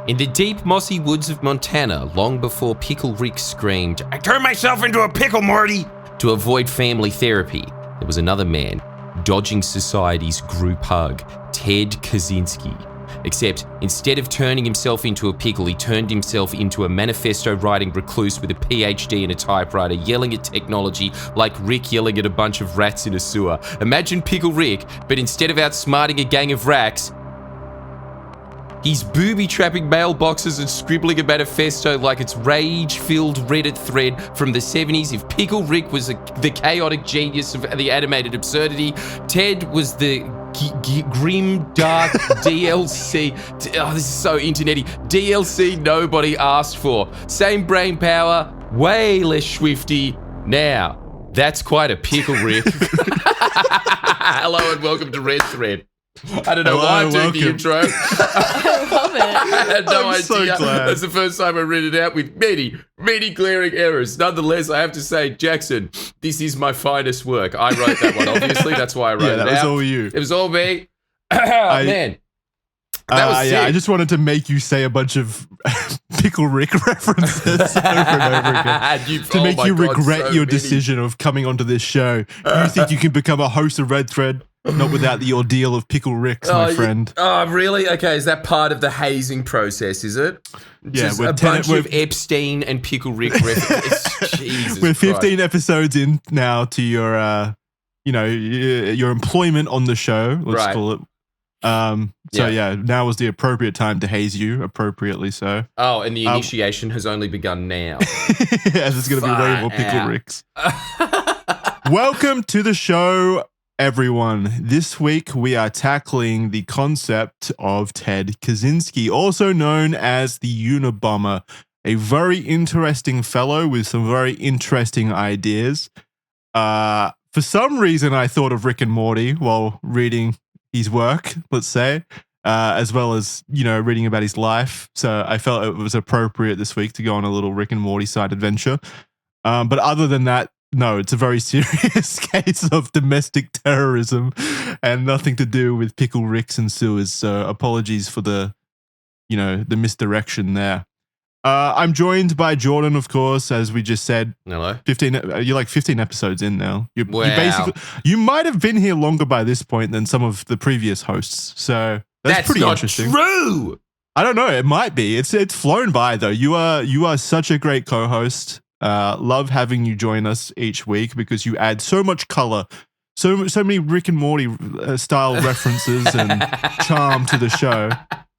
In the deep, mossy woods of Montana, long before Pickle Rick screamed, "I turned myself into a pickle, Morty!" to avoid family therapy, there was another man, dodging society's group hug, Ted Kacynzski. Except, instead of turning himself into a pickle, he turned himself into a manifesto-writing recluse with a PhD and a typewriter, yelling at technology like Rick yelling at a bunch of rats in a sewer. Imagine Pickle Rick, but instead of outsmarting a gang of rats, he's booby-trapping mailboxes and scribbling a manifesto like it's rage-filled Reddit thread from the 70s. If Pickle Rick was the chaotic genius of the animated absurdity, Ted was the grim, dark DLC. Oh, this is so internety. DLC nobody asked for. Same brain power, way less swifty. Now, that's quite a Pickle Rick. Hello and welcome to Red Thread. I don't know why I'm doing the intro. I love it. I had no I'm idea. so glad. That's the first time I read it out with many, many glaring errors. Nonetheless, I have to say, Jackson, this is my finest work. I wrote that one, obviously. That's why I wrote it out. That was all you. It was all me. Man. That was sick. I just wanted to make you say a bunch of Pickle Rick references over and over again to make you regret your decision of coming onto this show. You think you can become a host of Red Thread? Not without the ordeal of Pickle Ricks, my friend. Oh, really? Okay, is that part of the hazing process, is it? Yeah, just a bunch of Epstein and Pickle Rick references. Jesus We're 15 Christ. episodes in now to your, your employment on the show, let's call it. Now was the appropriate time to haze you, appropriately so. Oh, and the initiation has only begun now. Yes, it's going to be way more Pickle Ricks. Welcome to the show, everyone. This week we are tackling the concept of Ted Kacynzski, also known as the Unabomber, a very interesting fellow with some very interesting ideas. For some reason, I thought of Rick and Morty while reading his work, let's say, as well as, reading about his life. So I felt it was appropriate this week to go on a little Rick and Morty side adventure. But other than that, no, it's a very serious case of domestic terrorism and nothing to do with Pickle Ricks and sewers. So apologies for the misdirection there. I'm joined by Jordan, of course, as we just said. Hello. You're like 15 episodes in now. You might have been here longer by this point than some of the previous hosts. So that's pretty interesting. True. I don't know. It might be. It's flown by though. You are such a great co-host. Love having you join us each week because you add so much color, so many Rick and Morty style references and charm to the show.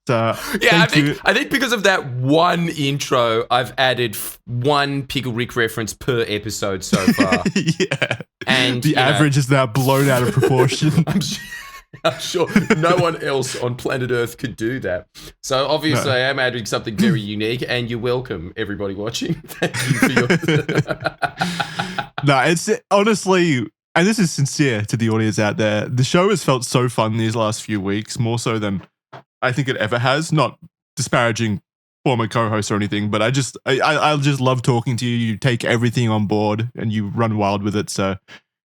So, yeah, I think because of that one intro, I've added one Pickle Rick reference per episode so far. Yeah, and the average is now blown out of proportion. I'm sure no one else on planet Earth could do that. So obviously I am adding something very unique, and you're welcome, everybody watching. Thank you for your... No, it's honestly, and this is sincere to the audience out there, the show has felt so fun these last few weeks, more so than I think it ever has. Not disparaging former co-hosts or anything, but I just love talking to you. You take everything on board and you run wild with it. So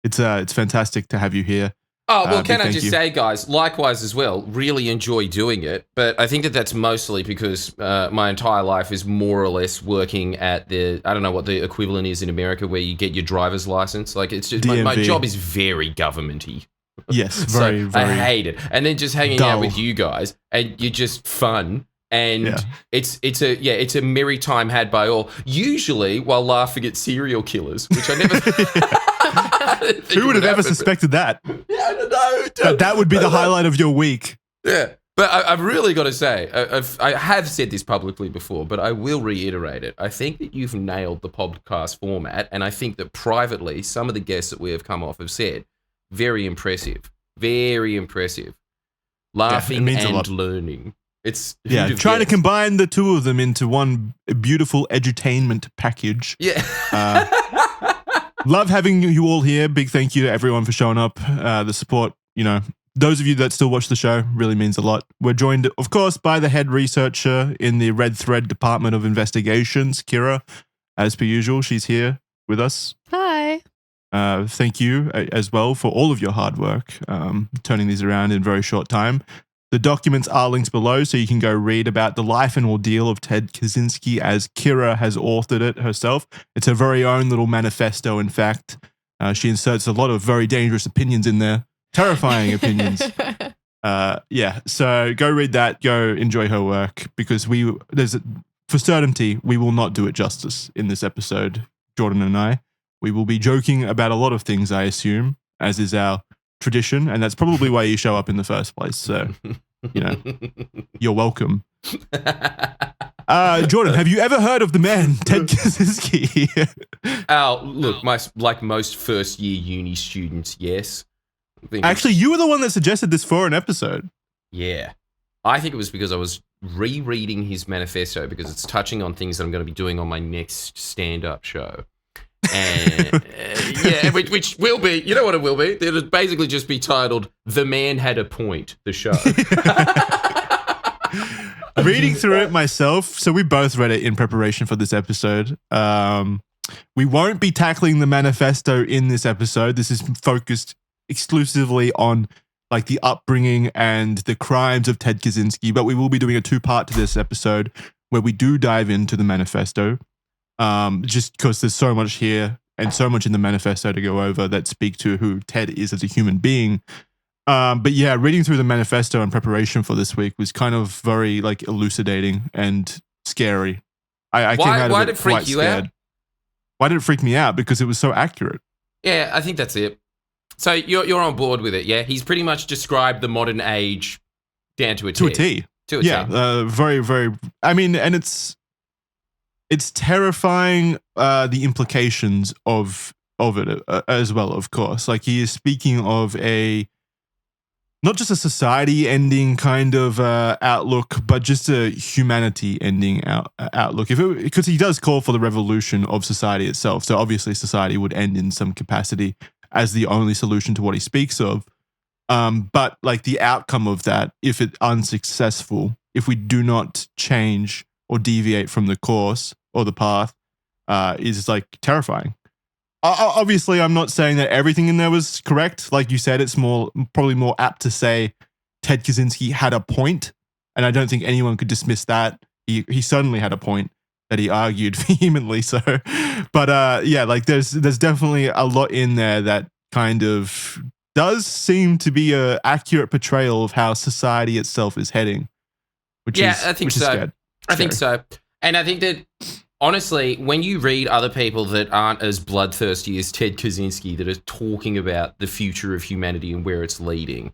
it's fantastic to have you here. Oh, well, can I just say, guys, likewise as well, really enjoy doing it. But I think that's mostly because my entire life is more or less working at I don't know what the equivalent is in America where you get your driver's license. Like, it's just, my job is very governmenty. Yes, very, so very. I hate it. And then just hanging out with you guys, and you're just fun. And it's a merry time had by all, usually while laughing at serial killers, which I never... Who would have ever suspected that? Yeah, I don't know. That would be the highlight of your week. Yeah. But I've really got to say, I have said this publicly before, but I will reiterate it. I think that you've nailed the podcast format, and I think that privately, some of the guests that we have come off have said, very impressive. Very impressive. Laughing and learning. It's trying to combine the two of them into one beautiful edutainment package. Yeah. Love having you all here. Big thank you to everyone for showing up. The support, those of you that still watch the show really means a lot. We're joined, of course, by the head researcher in the Red Thread Department of Investigations, Kira. As per usual, she's here with us. Hi. Thank you as well for all of your hard work, turning these around in a very short time. The documents are linked below, so you can go read about the life and ordeal of Ted Kacynzski as Kira has authored it herself. It's her very own little manifesto, in fact. She inserts a lot of very dangerous opinions in there, terrifying opinions. So go read that, go enjoy her work, because for certainty, we will not do it justice in this episode, Jordan and I. We will be joking about a lot of things, I assume, as is our tradition, and that's probably why you show up in the first place. So, you're welcome. Jordan, have you ever heard of the man, Ted Kacynzski? Look, like most first-year uni students, yes. Actually, you were the one that suggested this for an episode. Yeah. I think it was because I was rereading his manifesto because it's touching on things that I'm going to be doing on my next stand-up show. And which will be, you know what it will be? It'll basically just be titled "The Man Had a Point," the show. Reading through it myself, so we both read it in preparation for this episode. We won't be tackling the manifesto in this episode. This is focused exclusively on like the upbringing and the crimes of Ted Kacynzski, but we will be doing a 2-part to this episode where we do dive into the manifesto. Just because there's so much here and so much in the manifesto to go over that speak to who Ted is as a human being. But yeah, reading through the manifesto in preparation for this week was kind of very like elucidating and scary. I came out of it quite scared. Why did it freak me out? Because it was so accurate. Yeah, I think that's it. So you're on board with it, yeah? He's pretty much described the modern age down to a T. To a T. To a T. Very, very. I mean, and it's terrifying, the implications of it as well, of course. Like, he is speaking of not just a society ending kind of outlook, but just a humanity ending outlook. Because he does call for the revolution of society itself. So obviously society would end in some capacity as the only solution to what he speaks of. But like the outcome of that, if it's unsuccessful, if we do not change or deviate from the course or the path, is like terrifying. Obviously, I'm not saying that everything in there was correct. Like you said, it's probably more apt to say Ted Kacynzski had a point, and I don't think anyone could dismiss that. He certainly had a point that he argued vehemently. So, but yeah, like there's definitely a lot in there that kind of does seem to be a accurate portrayal of how society itself is heading. I think so. I think so. And I think that, honestly, when you read other people that aren't as bloodthirsty as Ted Kacynzski that are talking about the future of humanity and where it's leading,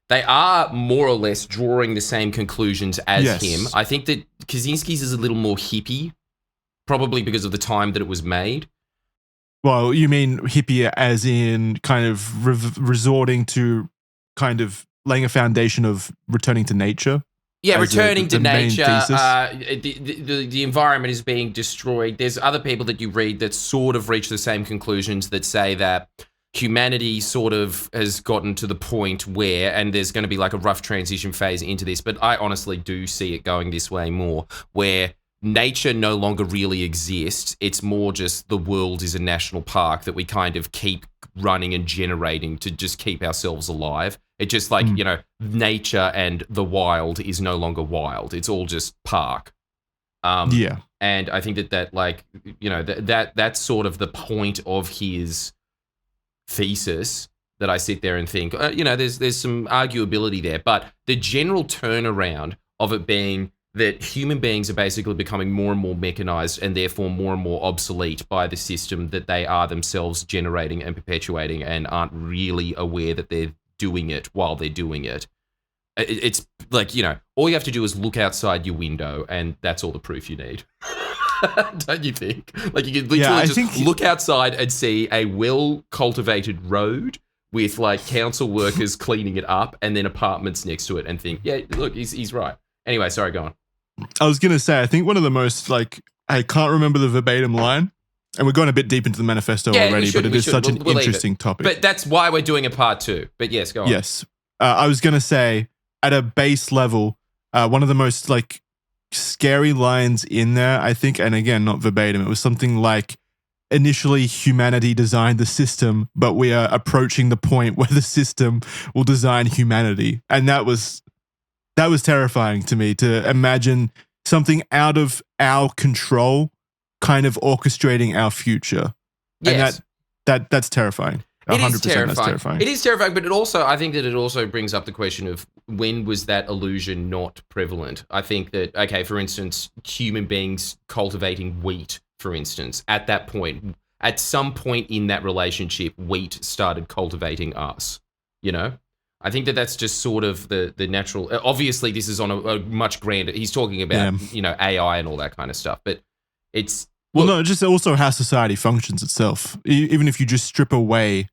they are more or less drawing the same conclusions as him. I think that Kaczynski's is a little more hippie, probably because of the time that it was made. Well, you mean hippie as in kind of resorting to kind of laying a foundation of returning to nature? Yeah, returning to nature. The environment is being destroyed. There's other people that you read that sort of reach the same conclusions that say that humanity sort of has gotten to the point where, and there's going to be like a rough transition phase into this, but I honestly do see it going this way more, where nature no longer really exists. It's more just the world is a national park that we kind of keep running and generating to just keep ourselves alive. It just like, nature and the wild is no longer wild. It's all just park. And I think that like, that's sort of the point of his thesis that I sit there and think, there's some arguability there. But the general turnaround of it being that human beings are basically becoming more and more mechanized and therefore more and more obsolete by the system that they are themselves generating and perpetuating and aren't really aware that they're doing it while they're doing it. It's like, all you have to do is look outside your window and that's all the proof you need. Don't you think? Like you could literally look outside and see a well-cultivated road with like council workers cleaning it up and then apartments next to it and think, yeah, look, he's right. Anyway, sorry, go on. I was going to say, I think one of the most like, I can't remember the verbatim line, and we're going a bit deep into the manifesto already, but it is such an interesting topic. But that's why we're doing a part 2. But yes, go on. Yes. I was going to say, at a base level, one of the most like scary lines in there, I think, and again, not verbatim, it was something like, initially humanity designed the system, but we are approaching the point where the system will design humanity. And that was That was terrifying to me, to imagine something out of our control kind of orchestrating our future. Yes. And that's terrifying. It is 100% that's terrifying. It is terrifying, but I think that it also brings up the question of when was that illusion not prevalent? I think that, okay, for instance, human beings cultivating wheat, for instance, at that point, at some point in that relationship, wheat started cultivating us, you know? I think that that's just sort of the natural, obviously this is on a much grander, he's talking about, AI and all that kind of stuff, but it's... Well, no, just also how society functions itself. Even if you just strip away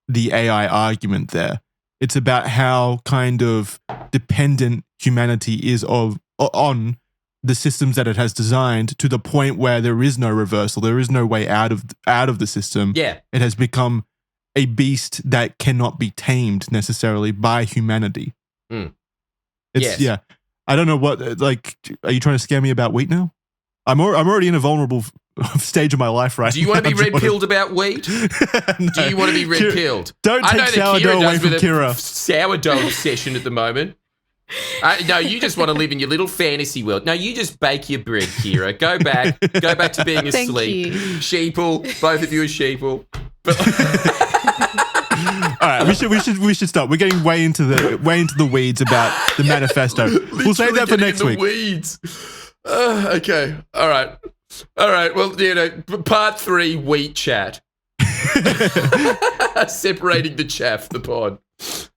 the AI argument there, it's about how kind of dependent humanity is on the systems that it has designed, to the point where there is no reversal. There is no way out of the system. Yeah. It has become a beast that cannot be tamed necessarily by humanity. Yeah. I don't know what, like, are you trying to scare me about wheat now? I'm already in a vulnerable stage of my life right now. Do you want to be red-pilled about wheat? No. Do you want to be red-pilled? Don't take sourdough away from Kira. Sourdough obsession at the moment. No, you just want to live in your little fantasy world. No, you just bake your bread, Kira. Go back to being asleep. Sheeple, both of you are sheeple. All right, we should stop. We're getting way into the weeds about the manifesto. We'll save that for next week. Weeds. Okay. All right. Well, part 3, wheat chat. Separating the chaff, the pod.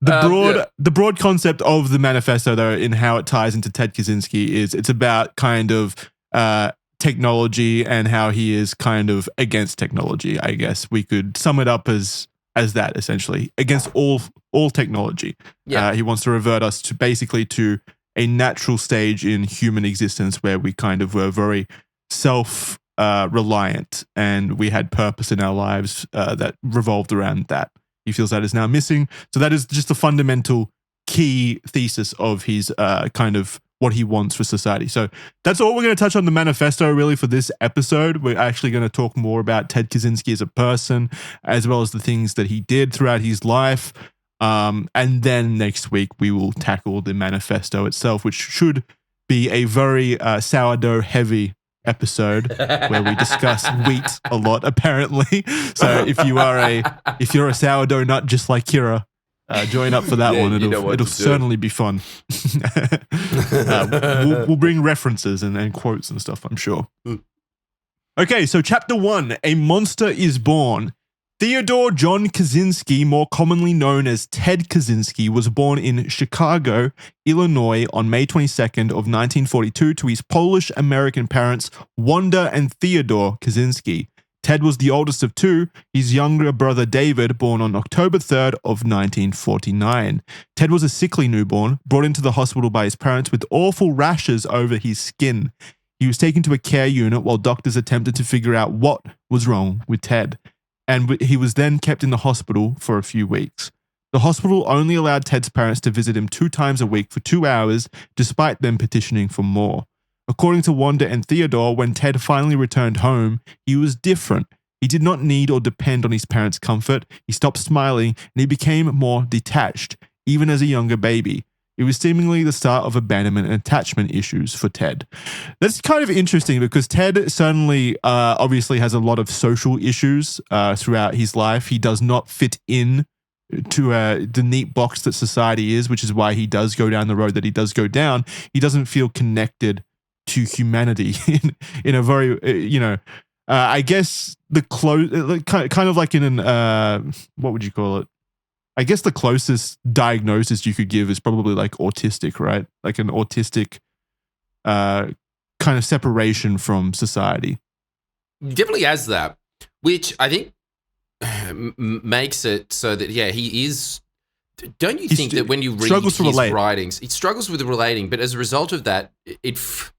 The broad concept of the manifesto, though, in how it ties into Ted Kacynzski, is it's about kind of technology and how he is kind of against technology. I guess we could sum it up as that, essentially, against all technology. Yeah. He wants to revert us to basically to a natural stage in human existence where we kind of were very self-reliant and we had purpose in our lives that revolved around that. He feels that is now missing. So that is just the fundamental key thesis of his kind of what he wants for society. So that's all we're going to touch on the manifesto really for this episode. We're actually going to talk more about Ted Kacynzski as a person, as well as the things that he did throughout his life. And then next week we will tackle the manifesto itself, which should be a very sourdough heavy episode where we discuss wheat a lot, apparently. So if you're a sourdough nut just like Kira, join up for that one. It'll certainly be fun. We'll bring references and quotes and stuff, I'm sure. Okay, so chapter 1, A Monster is Born. Theodore John Kaczynski, more commonly known as Ted Kacynzski, was born in Chicago, Illinois on May 22nd of 1942 to his Polish-American parents, Wanda and Theodore Kacynski. Ted was the oldest of two, his younger brother David, born on October 3rd of 1949. Ted was a sickly newborn, brought into the hospital by his parents with awful rashes over his skin. He was taken to a care unit while doctors attempted to figure out what was wrong with Ted. And he was then kept in the hospital for a few weeks. The hospital only allowed Ted's parents to visit him 2 times a week for 2 hours, despite them petitioning for more. According to Wanda and Theodore, when Ted finally returned home, he was different. He did not need or depend on his parents' comfort. He stopped smiling and he became more detached, even as a younger baby. It was seemingly the start of abandonment and attachment issues for Ted. That's kind of interesting because Ted certainly obviously has a lot of social issues throughout his life. He does not fit in to the neat box that society is, which is why he does go down the road that he does go down. He doesn't feel connected to humanity in a very, I guess the kind of like in an, what would you call it? I guess the closest diagnosis you could give is probably like autistic, right? Like an autistic kind of separation from society. Definitely has that, which I think makes it so that, he is... Don't you think that when you read his writings, he struggles with relating, but as a result of that, it's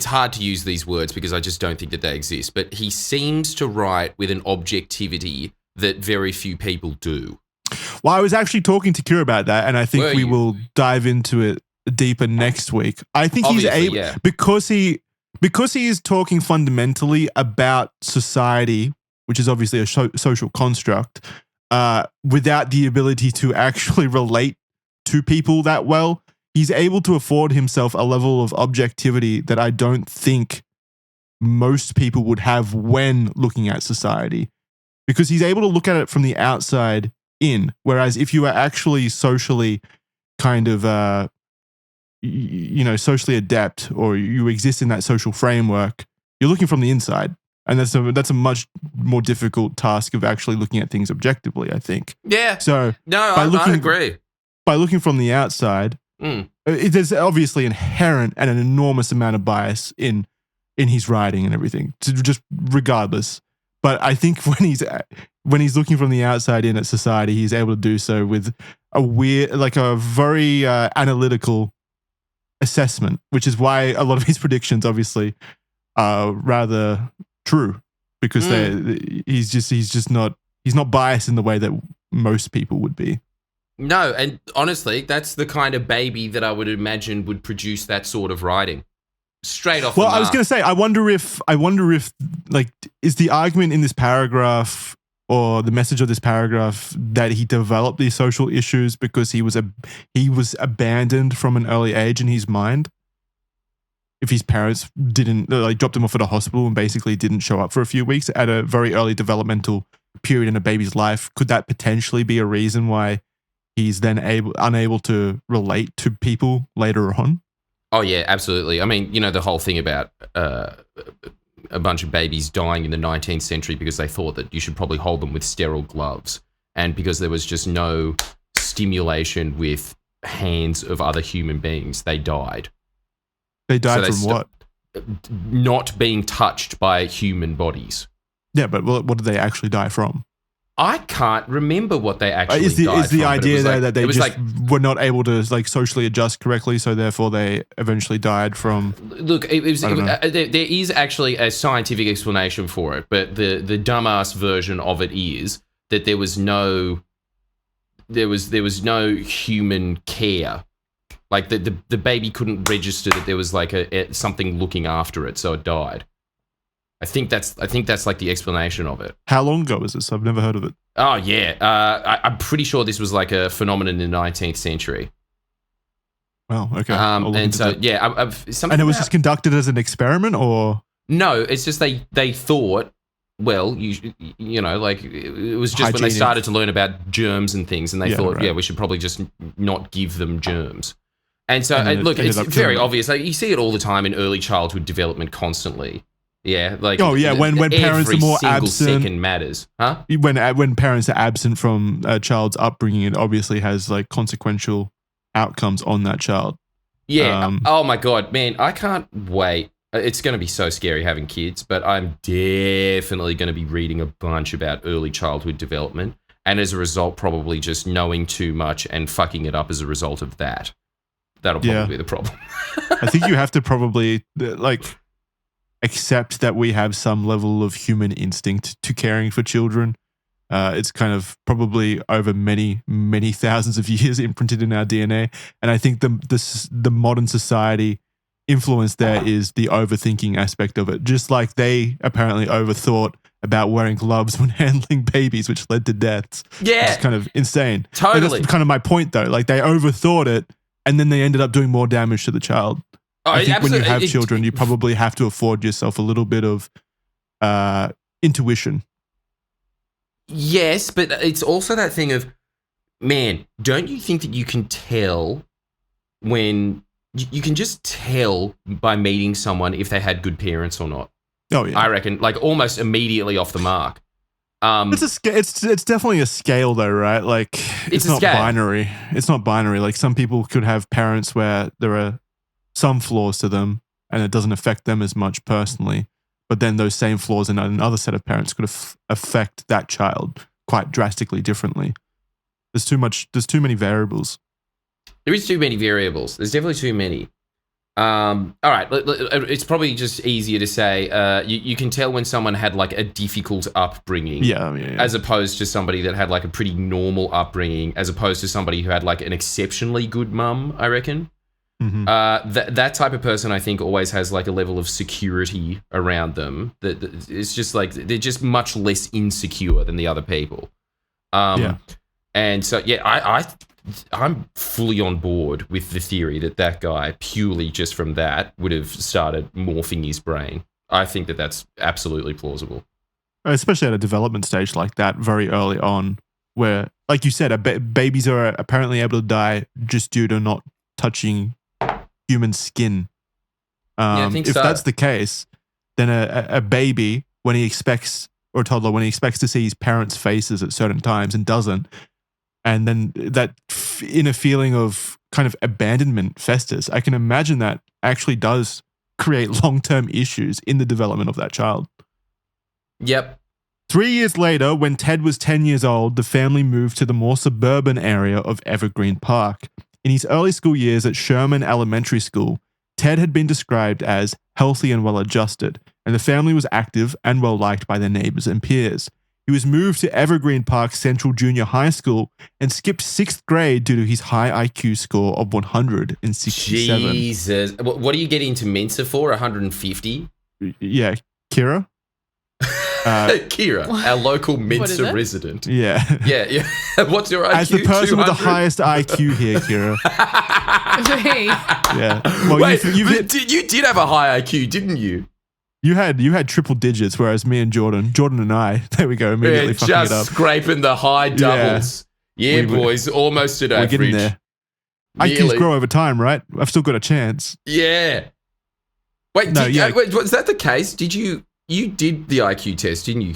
hard to use these words because I just don't think that they exist, but he seems to write with an objectivity that very few people do. Well, I was actually talking to Kira about that, and I think we will dive into it deeper next week. I think he's able because he is talking fundamentally about society, which is obviously a social construct, without the ability to actually relate to people that well. He's able to afford himself a level of objectivity that I don't think most people would have when looking at society, because he's able to look at it from the outside in. Whereas if you are actually socially kind of, socially adept, or you exist in that social framework, you're looking from the inside. And that's a much more difficult task of actually looking at things objectively, I think. Yeah. So I agree. By looking from the outside, there's obviously inherent and an enormous amount of bias in his writing and everything, just regardless. But I think when he's looking from the outside in at society, he's able to do so with a very analytical assessment, which is why a lot of his predictions obviously are rather true, because he's not biased in the way that most people would be. No, and honestly, that's the kind of baby that I would imagine would produce that sort of writing. Straight off. Well, I was going to say, I wonder if like, is the argument in this paragraph or the message of this paragraph that he developed these social issues because he was abandoned from an early age in his mind? If his parents didn't, like, dropped him off at a hospital and basically didn't show up for a few weeks at a very early developmental period in a baby's life, could that potentially be a reason why he's then unable to relate to people later on? Oh, yeah, absolutely. I mean, the whole thing about a bunch of babies dying in the 19th century because they thought that you should probably hold them with sterile gloves, and because there was just no stimulation with hands of other human beings, they died. They died from what? Not being touched by human bodies. Yeah, but what did they actually die from? I can't remember what they actually died from. Is the idea there that they just were not able to, like, socially adjust correctly, so therefore they eventually died from... Look, there is actually a scientific explanation for it, but the dumbass version of it is that there was no human care. Like, the baby couldn't register that there was like something looking after it, so it died. I think that's like the explanation of it. How long ago was this? I've never heard of it. Oh yeah, I'm pretty sure this was like a phenomenon in the 19th century. Well, okay. And so yeah, and it was just conducted as an experiment, or no? It's just they thought, well, you know, like, it was just when they started to learn about germs and things, and they thought, we should probably just not give them germs. And so, look, it's very obvious. Like, you see it all the time in early childhood development constantly. Yeah, like, when parents are more absent, second matters, huh? When parents are absent from a child's upbringing, it obviously has like consequential outcomes on that child. Yeah. Oh my god, man, I can't wait. It's going to be so scary having kids, but I'm definitely going to be reading a bunch about early childhood development, and as a result, probably just knowing too much and fucking it up as a result of that. That'll probably be the problem. I think you have to probably accept that we have some level of human instinct to caring for children. It's kind of probably over many, many thousands of years imprinted in our DNA. And I think the modern society influence there is the overthinking aspect of it. Just like they apparently overthought about wearing gloves when handling babies, which led to deaths. Yeah. It's kind of insane. Totally. That's kind of my point, though. Like, they overthought it, and then they ended up doing more damage to the child. I think when you have children, you probably have to afford yourself a little bit of intuition. Yes, but it's also that thing of, man, don't you think that you can tell when... You can just tell by meeting someone if they had good parents or not. Oh, yeah. I reckon, like, almost immediately off the mark. It's definitely a scale, though, right? Like, it's not binary. It's not binary. Like, some people could have parents where there are some flaws to them and it doesn't affect them as much personally. But then those same flaws in another set of parents could affect that child quite drastically differently. There's too many variables. There is too many variables. There's definitely too many. All right, it's probably just easier to say you can tell when someone had like a difficult upbringing, as opposed to somebody that had like a pretty normal upbringing, as opposed to somebody who had like an exceptionally good mum, I reckon. Mm-hmm. That type of person, I think, always has like a level of security around them that it's just like they're just much less insecure than the other people. And so, I I'm fully on board with the theory that guy, purely just from that, would have started morphing his brain. I think that that's absolutely plausible. Especially at a development stage like that, very early on, where, like you said, babies are apparently able to die just due to not touching human skin. I think if so. that's the case, then a baby, when he expects, or toddler, when he expects to see his parents' faces at certain times and doesn't, and then that inner feeling of kind of abandonment festers, I can imagine that actually does create long-term issues in the development of that child. Yep. 3 years later, when Ted was 10 years old, the family moved to the more suburban area of Evergreen Park. In his early school years at Sherman Elementary School, Ted had been described as healthy and well-adjusted, and the family was active and well-liked by their neighbors and peers. He was moved to Evergreen Park Central Junior High School and skipped 6th grade due to his high IQ score of 167. Jesus. What are you getting into Mensa for? 150? Yeah, Kira? Kira, our local Mensa resident. Yeah. Yeah. What's your IQ? As the person 200? with the highest IQ here, Kira. Me. Yeah. Well, Wait, you've you did have a high IQ, didn't you? You had triple digits, whereas me and Jordan and I, there we go, immediately fucking just it up. scraping the high doubles. Yeah, boys, almost at average. We're getting there. Nearly. IQs grow over time, right? I've still got a chance. Yeah. Wait, wait, was that the case? You did the IQ test, didn't you,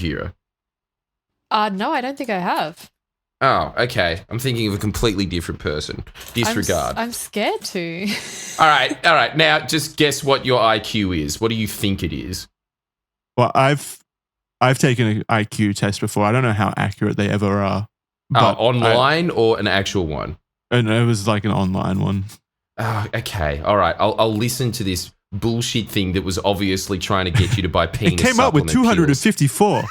Kira? No, I don't think I have. Oh, okay. I'm thinking of a completely different person. Disregard. I'm scared to. All right. Now, just guess what your IQ is. What do you think it is? Well, I've taken an IQ test before. I don't know how accurate they ever are. But online or an actual one? And it was like an online one. Oh, okay. All right. I'll listen to this bullshit thing that was obviously trying to get you to buy penis. It came up with 254.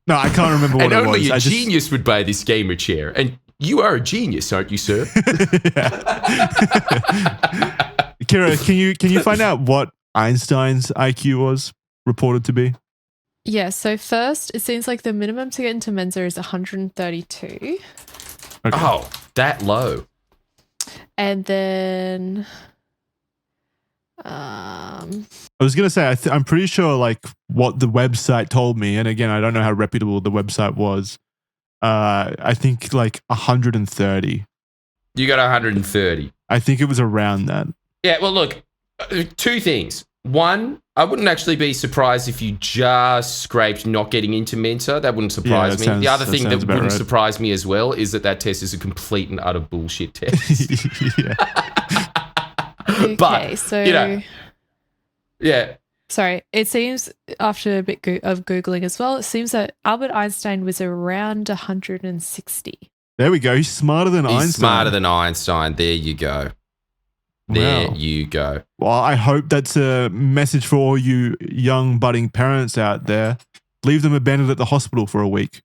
No, I can't remember what and it was. only a genius would buy this gamer chair. And you are a genius, aren't you, sir? Kira, can you find out what Einstein's IQ was reported to be? Yeah, so first, it seems like the minimum to get into Mensa is 132. Okay. Oh, that low. And then... I was going to say, I'm pretty sure like what the website told me, and again, I don't know how reputable the website was, I think like 130. You got 130. I think it was around that. Yeah, well, look, two things. One, I wouldn't actually be surprised if you just scraped not getting into Mensa. That wouldn't surprise me. The other thing that wouldn't surprise me as well is that test is a complete and utter bullshit test. Yeah. Okay, but, so... Yeah. Sorry, it seems, after a bit of Googling as well, it seems that Albert Einstein was around 160. There we go. He's smarter than Einstein. He's smarter than Einstein. There you go. There you go. Well, I hope that's a message for all you young budding parents out there. Leave them abandoned at the hospital for a week.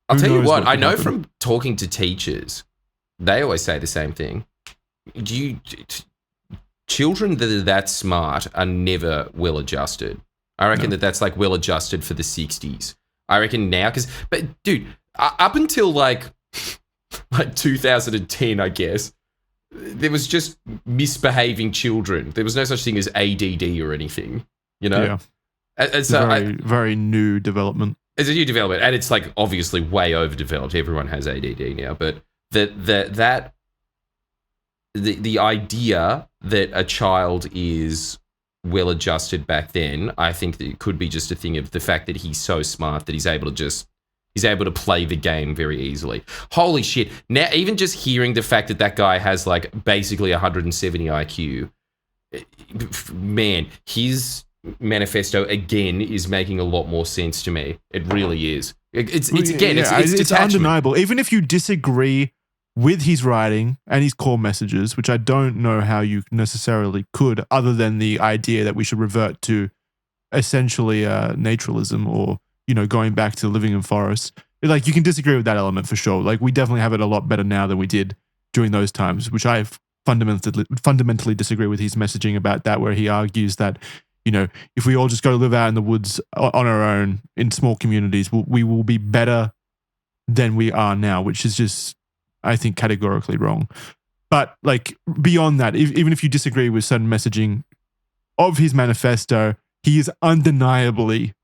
I'll tell you what, I know from talking to teachers, they always say the same thing. Children that are that smart are never well adjusted. I reckon that's like well adjusted for the 60s. I reckon now, but dude, up until like 2010, I guess, there was just misbehaving children. There was no such thing as ADD or anything, you know? Yeah. And so very new development. It's a new development, and it's like obviously way overdeveloped. Everyone has ADD now, but the idea that a child is well adjusted back then, I think that it could be just a thing of the fact that he's so smart that he's able to play the game very easily. Holy shit. Now, even just hearing the fact that guy has like basically 170 IQ, man, his manifesto again is making a lot more sense to me. It really is. It's undeniable. Even if you disagree with his writing and his core messages, which I don't know how you necessarily could, other than the idea that we should revert to essentially naturalism or, going back to living in forests. Like, you can disagree with that element for sure. Like, we definitely have it a lot better now than we did during those times, which I fundamentally disagree with his messaging about that, where he argues that, if we all just go live out in the woods on our own in small communities, we will be better than we are now, which is just, I think, categorically wrong. But like beyond that, even if you disagree with certain messaging of his manifesto, he is undeniably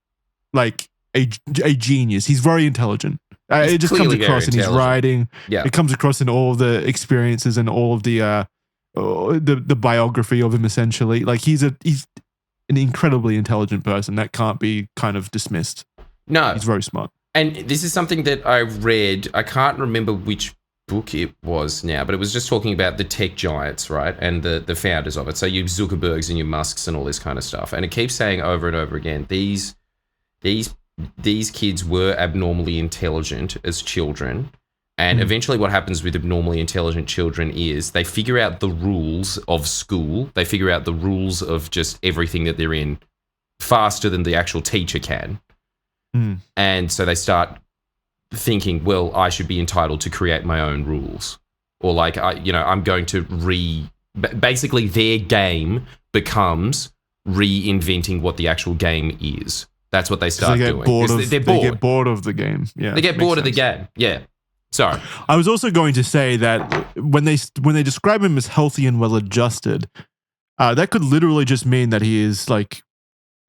like a genius. He's very intelligent. It just comes across in his writing. Yeah. It comes across in all the experiences and all of the biography of him. Essentially, like he's an incredibly intelligent person that can't be kind of dismissed. No, he's very smart. And this is something that I read. I can't remember which book it was now, but it was just talking about the tech giants, right? And the founders of it. So your Zuckerbergs and your Musks and all this kind of stuff. And it keeps saying over and over again, these kids were abnormally intelligent as children. And eventually what happens with abnormally intelligent children is they figure out the rules of school. They figure out the rules of just everything that they're in faster than the actual teacher can. And so they start thinking, well, I should be entitled to create my own rules. Or like, I'm going to basically their game becomes reinventing what the actual game is. That's what they start doing. They get bored of the game. Yeah, they get bored of the game. Yeah. Sorry. I was also going to say that when they describe him as healthy and well-adjusted, that could literally just mean that he is like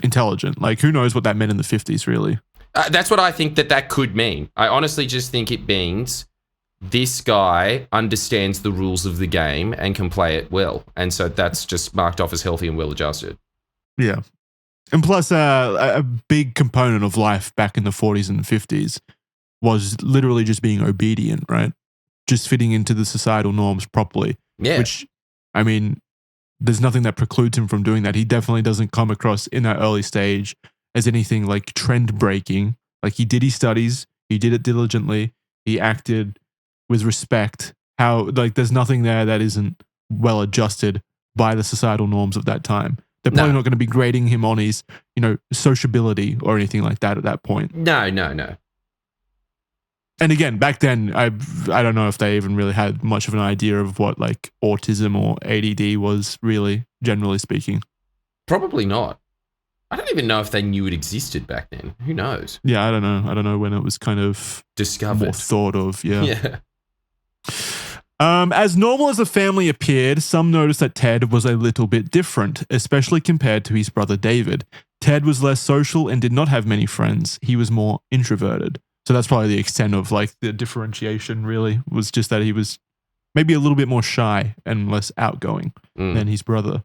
intelligent. Like who knows what that meant in the 50s, really. That's what I think that could mean. I honestly just think it means this guy understands the rules of the game and can play it well. And so that's just marked off as healthy and well-adjusted. Yeah. And plus, a big component of life back in the 40s and 50s was literally just being obedient, right? Just fitting into the societal norms properly. Yeah. Which, I mean, there's nothing that precludes him from doing that. He definitely doesn't come across in that early stage as anything like trend breaking. Like he did his studies, he did it diligently, he acted with respect. There's nothing there that isn't well adjusted by the societal norms of that time. They're probably not going to be grading him on his, sociability or anything like that at that point. No. And again, back then, I don't know if they even really had much of an idea of what like autism or ADD was really, generally speaking. Probably not. I don't even know if they knew it existed back then. Who knows? Yeah, I don't know. I don't know when it was kind of discovered, more thought of. Yeah. As normal as the family appeared, some noticed that Ted was a little bit different, especially compared to his brother David. Ted was less social and did not have many friends. He was more introverted. So that's probably the extent of like the differentiation. Really, was just that he was maybe a little bit more shy and less outgoing than his brother.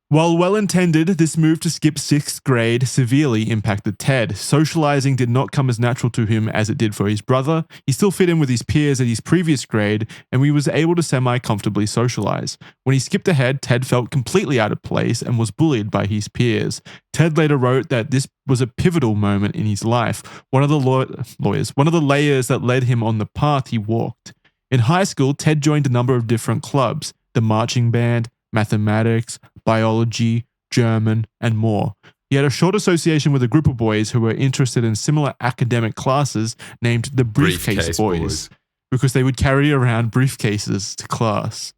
While well-intended, this move to skip 6th grade severely impacted Ted. Socializing did not come as natural to him as it did for his brother. He still fit in with his peers at his previous grade, and he was able to semi-comfortably socialize. When he skipped ahead, Ted felt completely out of place and was bullied by his peers. Ted later wrote that this was a pivotal moment in his life, one of the layers that led him on the path he walked. In high school, Ted joined a number of different clubs, the marching band, mathematics, biology, German, and more. He had a short association with a group of boys who were interested in similar academic classes named the Briefcase Boys because they would carry around briefcases to class.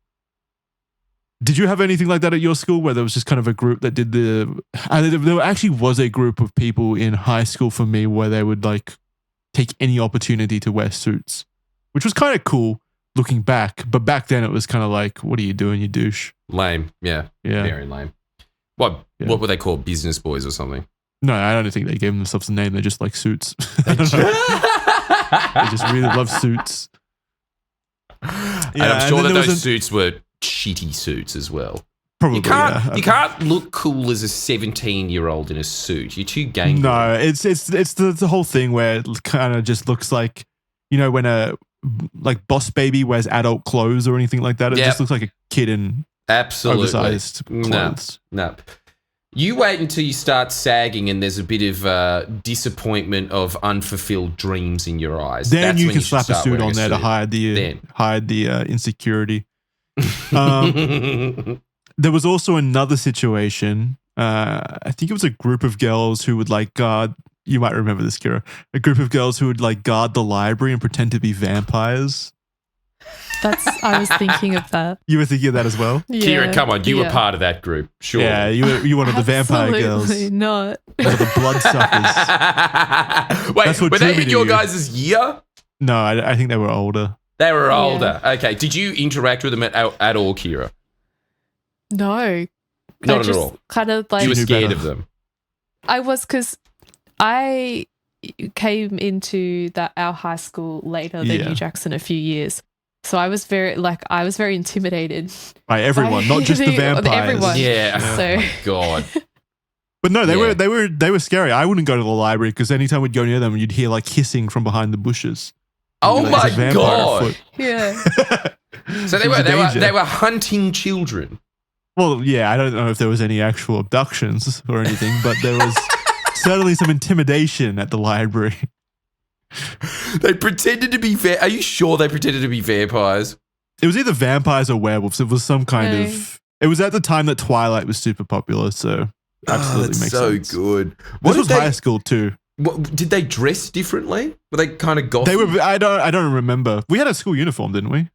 Did you have anything like that at your school where there was just kind of a group that did there actually was a group of people in high school for me where they would like take any opportunity to wear suits, which was kind of cool looking back. But back then it was kind of like, what are you doing, you douche? Lame. Yeah. Very lame. What were they called? Business boys or something? No, I don't think they gave themselves a name. They just like suits. I don't know. They just really love suits. And I'm sure that those suits were shitty suits as well. Probably, you can't look cool as a 17-year-old in a suit. You're too gangly. No, it's the whole thing where it kind of just looks like, when a like Boss Baby wears adult clothes or anything like that. It just looks like a kid in oversized clothes. No. You wait until you start sagging and there's a bit of disappointment of unfulfilled dreams in your eyes. Then you can slap a suit on there to hide the insecurity. There was also another situation. I think it was a group of girls who would like guard. You might remember this, Kira. A group of girls who would like guard the library and pretend to be vampires. I was thinking of that. You were thinking of that as well? Kira, come on, you were part of that group, sure. Yeah, you were one of the vampire girls. Absolutely not. One of the bloodsuckers. Wait, were they in your guys' year? No, I think they were older. They were older. Okay. Did you interact with them at all, Kira? No. Not at all. Kind of like you were scared of them. I was, because I came into our high school later than you, Jackson, a few years. So I was very intimidated by everyone, not just the vampires. Everyone. Yeah. So. Oh my God. But no, they were scary. I wouldn't go to the library because anytime we'd go near them, you'd hear like hissing from behind the bushes. Oh my God. Yeah. So they were hunting children. Well, yeah, I don't know if there was any actual abductions or anything, but there was certainly some intimidation at the library. They pretended to be Are you sure they pretended to be vampires? It was either vampires or werewolves. It was some kind of... It was at the time that Twilight was super popular, so absolutely makes sense. So good. This was high school too. Did they dress differently? Were they kind of gothic? They were. I don't remember. We had a school uniform, didn't we?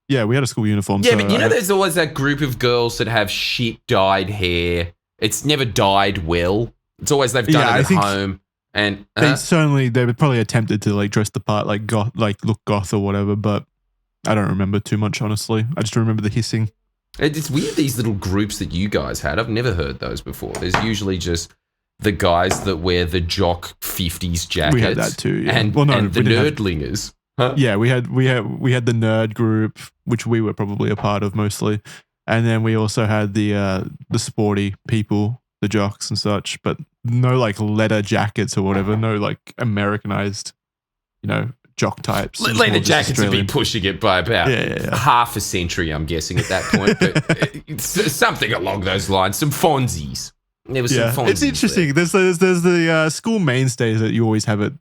Yeah, we had a school uniform. Yeah, but there's always that group of girls that have shit dyed hair. It's never dyed well. It's always they've done it at home. And they would probably attempted to like dress the part, like goth, like look goth or whatever. But I don't remember too much, honestly. I just remember the hissing. It's weird, these little groups that you guys had. I've never heard those before. There's usually just the guys that wear the jock 50s jackets. We had that too, yeah. And the nerdlingers. Huh? Yeah, we had the nerd group, which we were probably a part of mostly. And then we also had the sporty people, the jocks and such, but no like leather jackets or whatever, no like Americanized, jock types. Leather jackets have been pushing it by about half a century, I'm guessing, at that point. But it's something along those lines. Some Fonzies. There was some Fonzies. It's interesting. There's the school mainstays that you always have at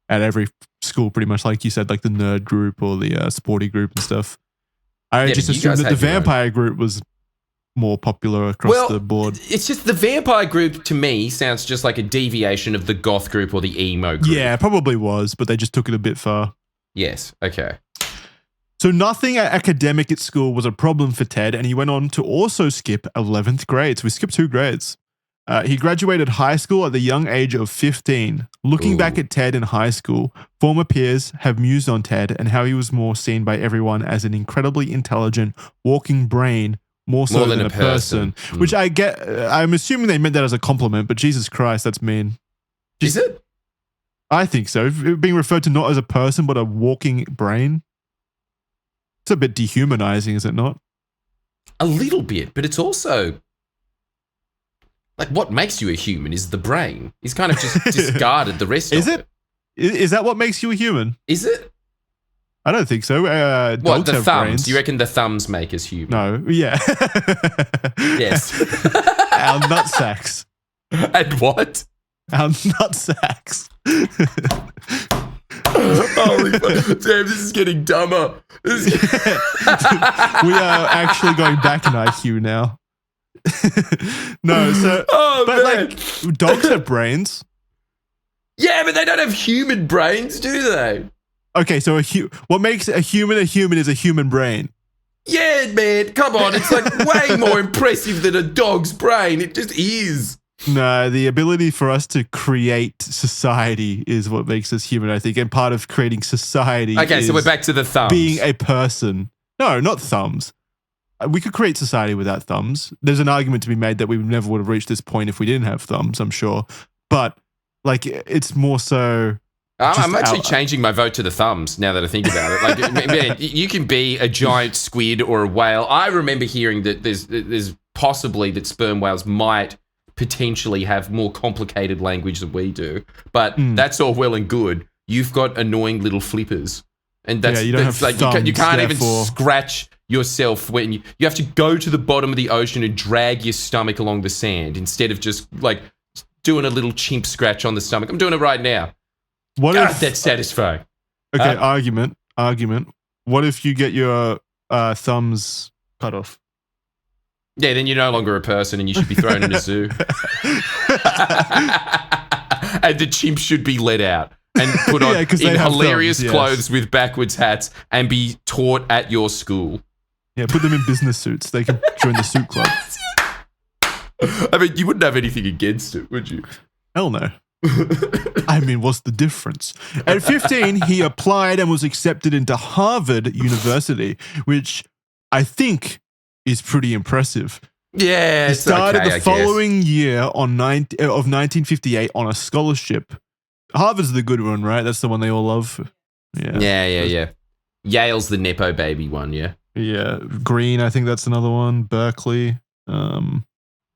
every school, pretty much, like you said, like the nerd group or the sporty group and stuff. I just assumed that the vampire group was more popular across the board. It's just the vampire group, to me, sounds just like a deviation of the goth group or the emo group. Yeah, it probably was, but they just took it a bit far. Yes, okay. So nothing academic at school was a problem for Ted, and he went on to also skip 11th grade. So we skipped 2 grades. He graduated high school at the young age of 15. Looking back at Ted in high school, former peers have mused on Ted and how he was more seen by everyone as an incredibly intelligent, walking brain, more so than a person. Which I get. I'm assuming they meant that as a compliment, but Jesus Christ, that's mean. Is it? I think so. Being referred to not as a person, but a walking brain. It's a bit dehumanizing, is it not? A little bit, but it's also... like, what makes you a human is the brain. He's kind of just discarded the rest of it. Is that what makes you a human? Is it? I don't think so. What, the thumbs? Brains. You reckon the thumbs make us human? No. Yeah. Yes. Our nut sacks. And what? Our nut sacks. Holy fuck. Damn, this is getting dumber. We are actually going back in IQ now. No, so like dogs have brains. Yeah, but they don't have human brains, do they? Okay, so what makes a human is a human brain. Yeah, man, come on. It's like way more impressive than a dog's brain. It just is. No, the ability for us to create society is what makes us human, I think. And part of creating society so we're back to the thumbs. Being a person. No, not thumbs. We could create society without thumbs. There's an argument to be made that we never would have reached this point if we didn't have thumbs, I'm sure. But like, it's more so... I'm actually changing my vote to the thumbs now that I think about it. Like, man, you can be a giant squid or a whale. I remember hearing that there's possibly that sperm whales might potentially have more complicated language than we do. But that's all well and good. You've got annoying little flippers. And that's, you don't have thumbs, you can't even scratch yourself when you have to go to the bottom of the ocean and drag your stomach along the sand instead of just like doing a little chimp scratch on the stomach. I'm doing it right now. That's satisfying. Okay, argument. What if you get your thumbs cut off? Yeah, then you're no longer a person and you should be thrown in a zoo. And the chimp should be let out. and put on in 'cause they have hilarious thumbs, yes. clothes with backwards hats and be taught at your school. Yeah, put them in business suits. They can join the suit club. I mean, you wouldn't have anything against it, would you? Hell no. I mean, what's the difference? At 15, he applied and was accepted into Harvard University, which I think is pretty impressive. Yeah, He started the following year of 1958 on a scholarship. Harvard's the good one, right? That's the one they all love. Yeah. Yale's the Nepo baby one, yeah. Yeah. Green, I think that's another one. Berkeley.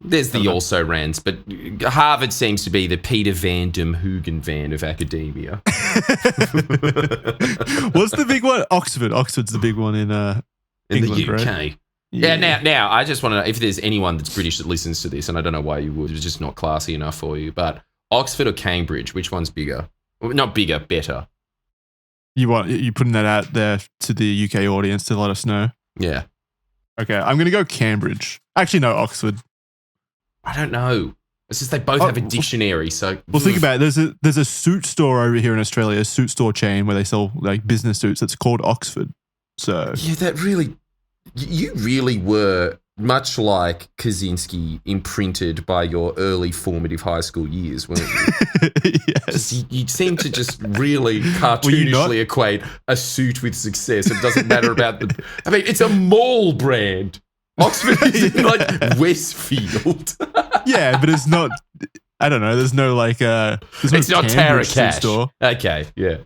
There's the also-rans, but Harvard seems to be the Peter Van Dem Hoogenvan of academia. What's the big one? Oxford. Oxford's the big one in England, the UK. right? Yeah, now I just want to know if there's anyone that's British that listens to this, and I don't know why you would, it's just not classy enough for you, but Oxford or Cambridge, which one's bigger? Well, not bigger, better. You putting that out there to the UK audience to let us know? Yeah. Okay, I'm going to go Cambridge. Actually, no, Oxford. I don't know. It's just they both have a dictionary, so... Well, think about it. There's a suit store over here in Australia, a suit store chain where they sell like business suits. It's called Oxford. So yeah, that really... You really were much like Kacynzski, imprinted by your early formative high school years, weren't you? Yes. You seem to just really cartoonishly equate a suit with success. It doesn't matter about the... I mean, it's a mall brand. Oxford is in like Westfield. Yeah, but it's not... I don't know. There's no like... it's not Tara Cash. Store. Okay, yeah.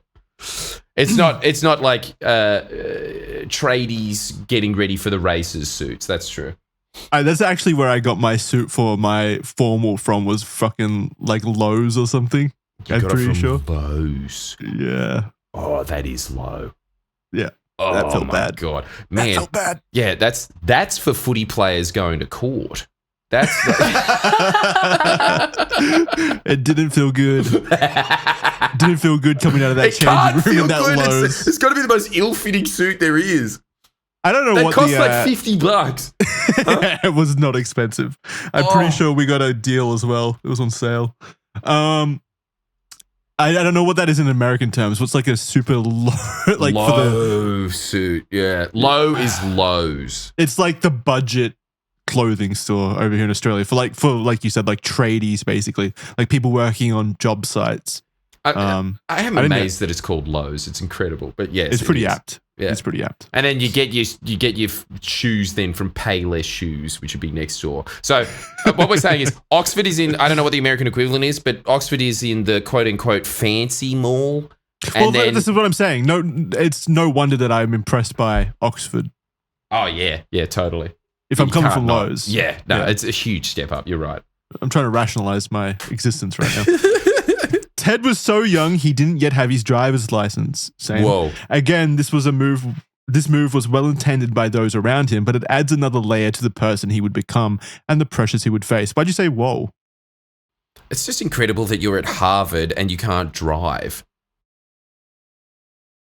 It's not like tradies getting ready for the races suits. That's true. That's actually where I got my suit for my formal from, was fucking like Lowe's or something. I'm pretty sure. Lowe's. Yeah. Oh, that is low. Yeah. Oh, that felt my bad. God. Man. That felt bad. Yeah, that's for footy players going to court. That's it didn't feel good. Didn't feel good coming out of that change room in that Lowe's. It's got to be the most ill-fitting suit there is. I don't know what cost like $50. Huh? It was not expensive. I'm pretty sure we got a deal as well. It was on sale. I don't know what that is in American terms. What's like a super low, like low suit? Yeah, low is Lowe's. It's like the budget clothing store over here in Australia for like you said, like tradies, basically, like people working on job sites. I am amazed that it's called Lowe's. It's incredible, but yes, it's pretty apt. Yeah. It's pretty apt. And then you get your shoes then from Payless Shoes, which would be next door. So what we're saying is Oxford is in, I don't know what the American equivalent is, but Oxford is in the quote unquote fancy mall. Well, this is what I'm saying. No, it's no wonder that I'm impressed by Oxford. Oh yeah, totally. If I'm coming from Lowe's. Yeah, it's a huge step up. You're right. I'm trying to rationalize my existence right now. Ted was so young, he didn't yet have his driver's license. Same. Whoa. Again, this move was well intended by those around him, but it adds another layer to the person he would become and the pressures he would face. Why'd you say whoa? It's just incredible that you're at Harvard and you can't drive.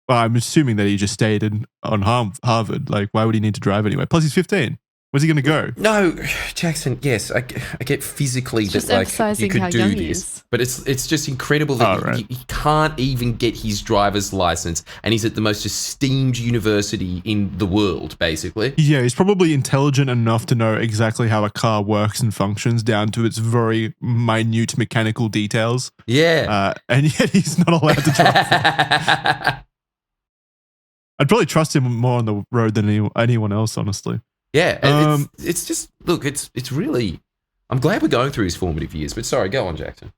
Well, I'm assuming that he just stayed on Harvard. Like, why would he need to drive anyway? Plus, he's 15. Where's he going to go? No, Jackson, yes, I get physically just that like you could do this, but it's just incredible that he can't even get his driver's license, and he's at the most esteemed university in the world, basically. Yeah, he's probably intelligent enough to know exactly how a car works and functions down to its very minute mechanical details. Yeah. And yet he's not allowed to drive. I'd probably trust him more on the road than anyone else, honestly. Yeah, it's just, look, it's really, I'm glad we're going through his formative years, but sorry, go on, Jackson.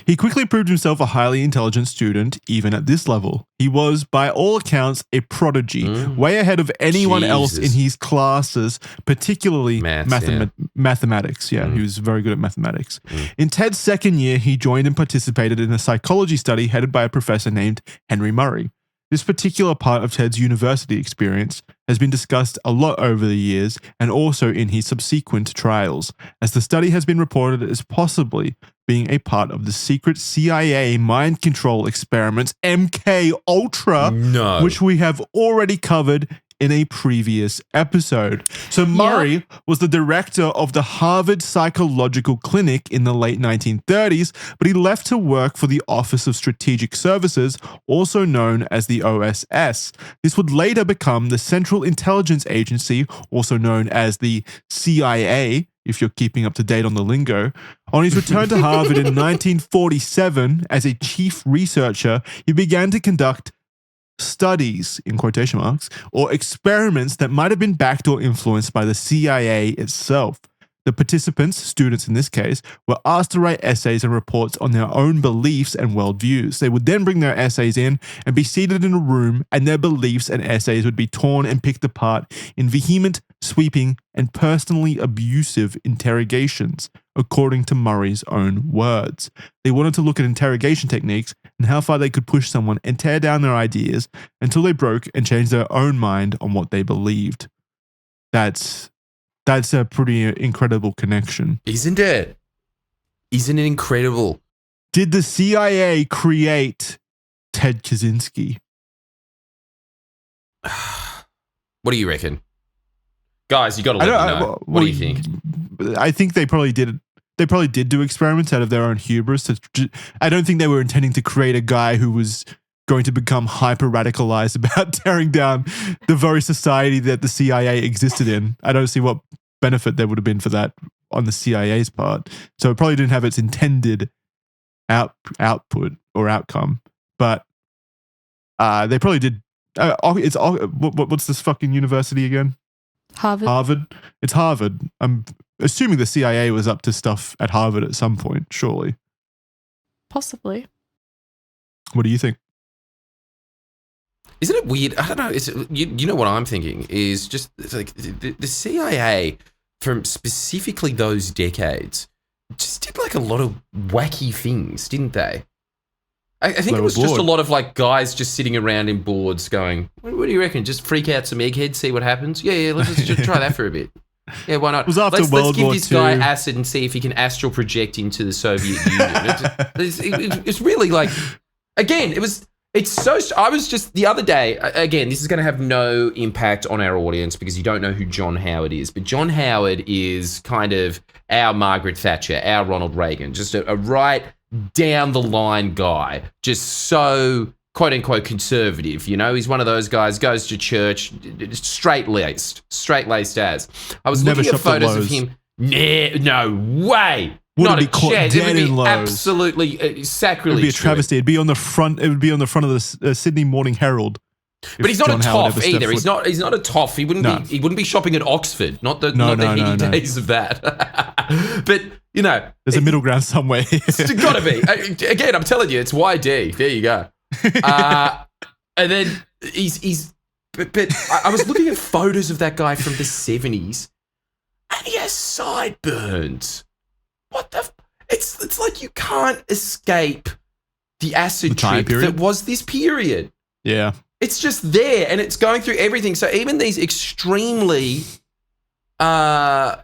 He quickly proved himself a highly intelligent student, even at this level. He was, by all accounts, a prodigy, way ahead of anyone else in his classes, particularly mathematics. Yeah, he was very good at mathematics. In Ted's second year, he joined and participated in a psychology study headed by a professor named Henry Murray. This particular part of Ted's university experience has been discussed a lot over the years and also in his subsequent trials, as the study has been reported as possibly being a part of the secret CIA mind control experiments MK Ultra, which we have already covered in a previous episode. So Murray was the director of the Harvard Psychological Clinic in the late 1930s, but he left to work for the Office of Strategic Services, also known as the OSS. This would later become the Central Intelligence Agency, also known as the CIA, if you're keeping up to date on the lingo. On his return to Harvard in 1947, as a chief researcher, he began to conduct studies, in quotation marks, or experiments that might have been backed or influenced by the CIA itself. The participants, students in this case, were asked to write essays and reports on their own beliefs and worldviews. They would then bring their essays in and be seated in a room, and their beliefs and essays would be torn and picked apart in vehement, sweeping, and personally abusive interrogations, according to Murray's own words. They wanted to look at interrogation techniques and how far they could push someone and tear down their ideas until they broke and changed their own mind on what they believed. That's a pretty incredible connection. Isn't it? Isn't it incredible? Did the CIA create Ted Kacynski? What do you reckon? Guys, you got to let me know. What do you think? I think they probably did. They probably did do experiments out of their own hubris. I don't think they were intending to create a guy who was going to become hyper radicalized about tearing down the very society that the CIA existed in. I don't see what benefit there would have been for that on the CIA's part. So it probably didn't have its intended output or outcome. But they probably did. What's this fucking university again? Harvard. It's Harvard. I'm assuming the CIA was up to stuff at Harvard at some point, surely. Possibly. What do you think? Isn't it weird? I don't know. You know what I'm thinking is just like the CIA from specifically those decades just did like a lot of wacky things, didn't they? I think it was just a lot of like guys just sitting around in boards going, what do you reckon? Just freak out some eggheads, see what happens? Yeah, let's just try that for a bit. Yeah, why not? It was after let's World give War this II. guy acid and see if he can astral project into the Soviet Union. It's really like, again, it's so, I was just, the other day, again, this is going to have no impact on our audience because you don't know who John Howard is, but John Howard is kind of our Margaret Thatcher, our Ronald Reagan, just a right down the line guy, just so quote unquote conservative, you know, he's one of those guys, goes to church, straight-laced as. I was Never looking at photos of him. No way. Wouldn't Not be a caught chance. dead It would in be Lowe's. absolutely sacrilege. It'd be a travesty. It'd be on the front. It would be on the front of the Sydney Morning Herald. But he's not John a Howard toff either. He's not a toff. He wouldn't be shopping at Oxford. Not the heady days of that. But you know, there's a middle ground somewhere. It's got to be. Again, I'm telling you, it's YD. There you go. And then he's. But I was looking at photos of that guy from the 70s, and he has sideburns. What the? It's like you can't escape the acid trip that was this period. Yeah. It's just there, and it's going through everything. So even these extremely, really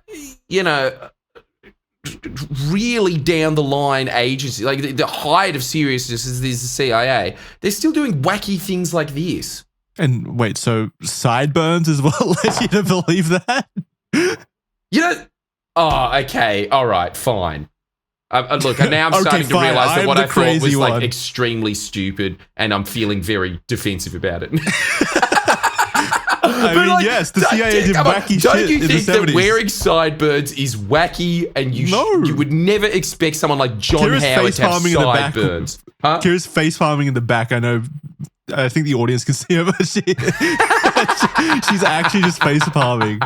down the line agencies, like the height of seriousness is the CIA, they're still doing wacky things like this. And wait, so sideburns is what led you to believe that? You know, okay, all right, fine. Look, now I'm starting to realize that what I thought was like extremely stupid, and I'm feeling very defensive about it. I mean, like, yes, the CIA did wacky shit in the 70s. Don't you think that wearing sideburns is wacky, and you would never expect someone like John Howard to have sideburns? Huh? Kira's face palming in the back. I think the audience can see her, but she's actually just face palming.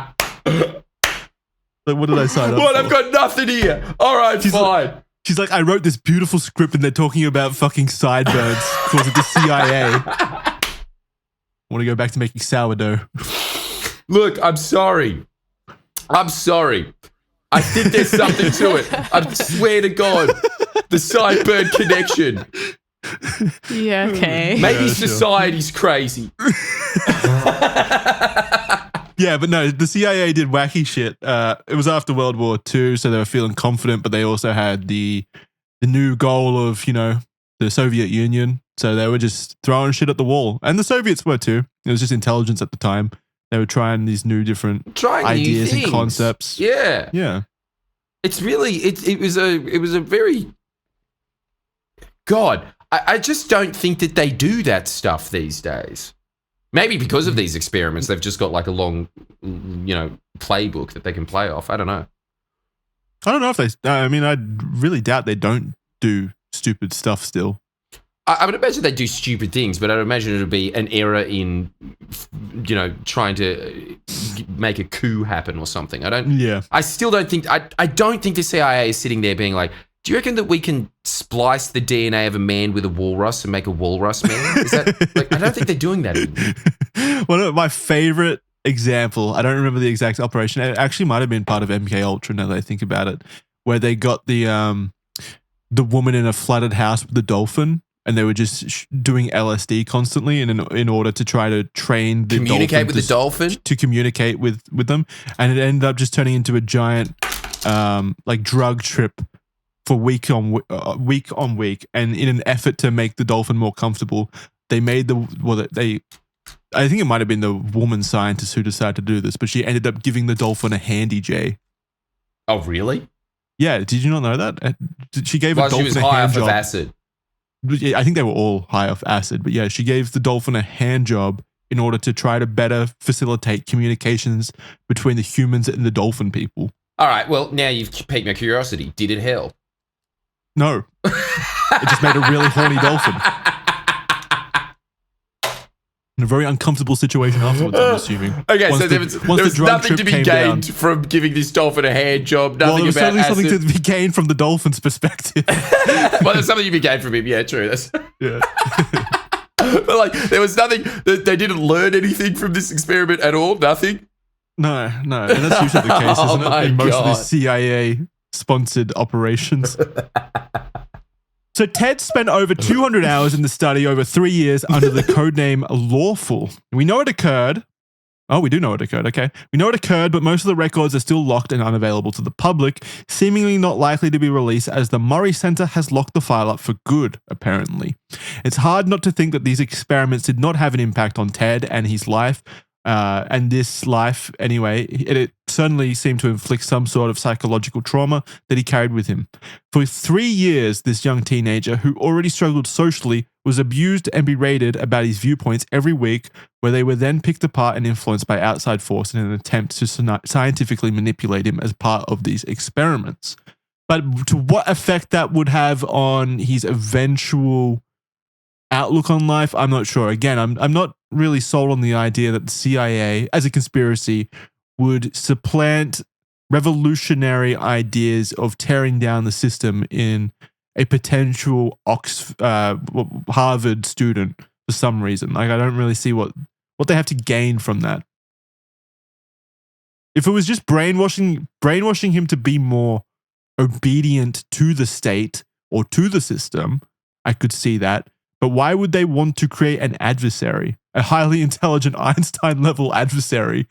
Like, what did I sign up for? I've got nothing here. All right, fine. She's like, I wrote this beautiful script and they're talking about fucking sideburns because of the CIA. I want to go back to making sourdough. Look, I'm sorry. I think there's something to it. I swear to God. The sideburn connection. Yeah, okay. Maybe society's crazy. Yeah, but no, the CIA did wacky shit. It was after World War II, so they were feeling confident, but they also had the new goal of, the Soviet Union. So they were just throwing shit at the wall. And the Soviets were too. It was just intelligence at the time. They were trying these new different ideas and concepts. Yeah. Yeah. It's really, it was a very, God, I just don't think that they do that stuff these days. Maybe because of these experiments, they've just got like a long, playbook that they can play off. I don't know. I don't know if I really doubt they don't do stupid stuff still. I would imagine they do stupid things, but I'd imagine it would be an error in, trying to make a coup happen or something. I still don't think, I don't think the CIA is sitting there being like, do you reckon that we can splice the DNA of a man with a walrus and make a walrus man? Is that, I don't think they're doing that anymore. One of my favorite example, I don't remember the exact operation. It actually might have been part of MK Ultra now that I think about it, where they got the woman in a flooded house with the dolphin. And they were just doing LSD constantly in order to try to train the communicate with the dolphin to communicate with them, and it ended up just turning into a giant drug trip for week on week. And in an effort to make the dolphin more comfortable, they made I think it might have been the woman scientist who decided to do this, but she ended up giving the dolphin a handy J. Oh, really? Yeah. Did you not know that? She gave a dolphin she was high off of acid. I think they were all high off acid, but yeah, she gave the dolphin a hand job in order to try to better facilitate communications between the humans and the dolphin people. All right, well, now you've piqued my curiosity. Did it help? No. It just made a really horny dolphin. In a very uncomfortable situation afterwards, I'm assuming. Okay, so there was nothing to be gained from giving this dolphin a hand job. Nothing there was about certainly acid. something to be gained from the dolphin's perspective. Well, there's something to be gained from him. Yeah, true. Yeah. But there was nothing. They didn't learn anything from this experiment at all. Nothing. No, and that's usually the case, isn't it? In most of these CIA-sponsored operations. So Ted spent over 200 hours in the study over 3 years under the codename Lawful. We know it occurred. Oh, we do know it occurred. Okay. We know it occurred, but most of the records are still locked and unavailable to the public, seemingly not likely to be released as the Murray Center has locked the file up for good, apparently. It's hard not to think that these experiments did not have an impact on Ted and his life, and this life, anyway. It certainly seemed to inflict some sort of psychological trauma that he carried with him. For 3 years, this young teenager, who already struggled socially, was abused and berated about his viewpoints every week, where they were then picked apart and influenced by outside force in an attempt to scientifically manipulate him as part of these experiments. But to what effect that would have on his eventual outlook on life, I'm not sure. Again, I'm not really sold on the idea that the CIA, as a conspiracy, would supplant revolutionary ideas of tearing down the system in a potential Harvard student for some reason. I don't really see what they have to gain from that. If it was just brainwashing him to be more obedient to the state or to the system, I could see that. But why would they want to create an adversary? A highly intelligent Einstein-level adversary?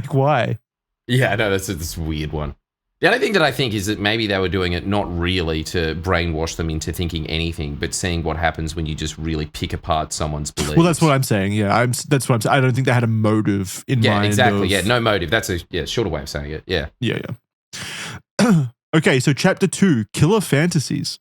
Why? Yeah, no, that's a weird one. The only thing that I think is that maybe they were doing it not really to brainwash them into thinking anything, but seeing what happens when you just really pick apart someone's beliefs. Well, that's what I'm saying. Yeah, that's what I'm saying. I don't think they had a motive in mind. Yeah, exactly. Yeah, no motive. That's a shorter way of saying it. Yeah. Yeah. Okay, so Chapter 2, Killer Fantasies.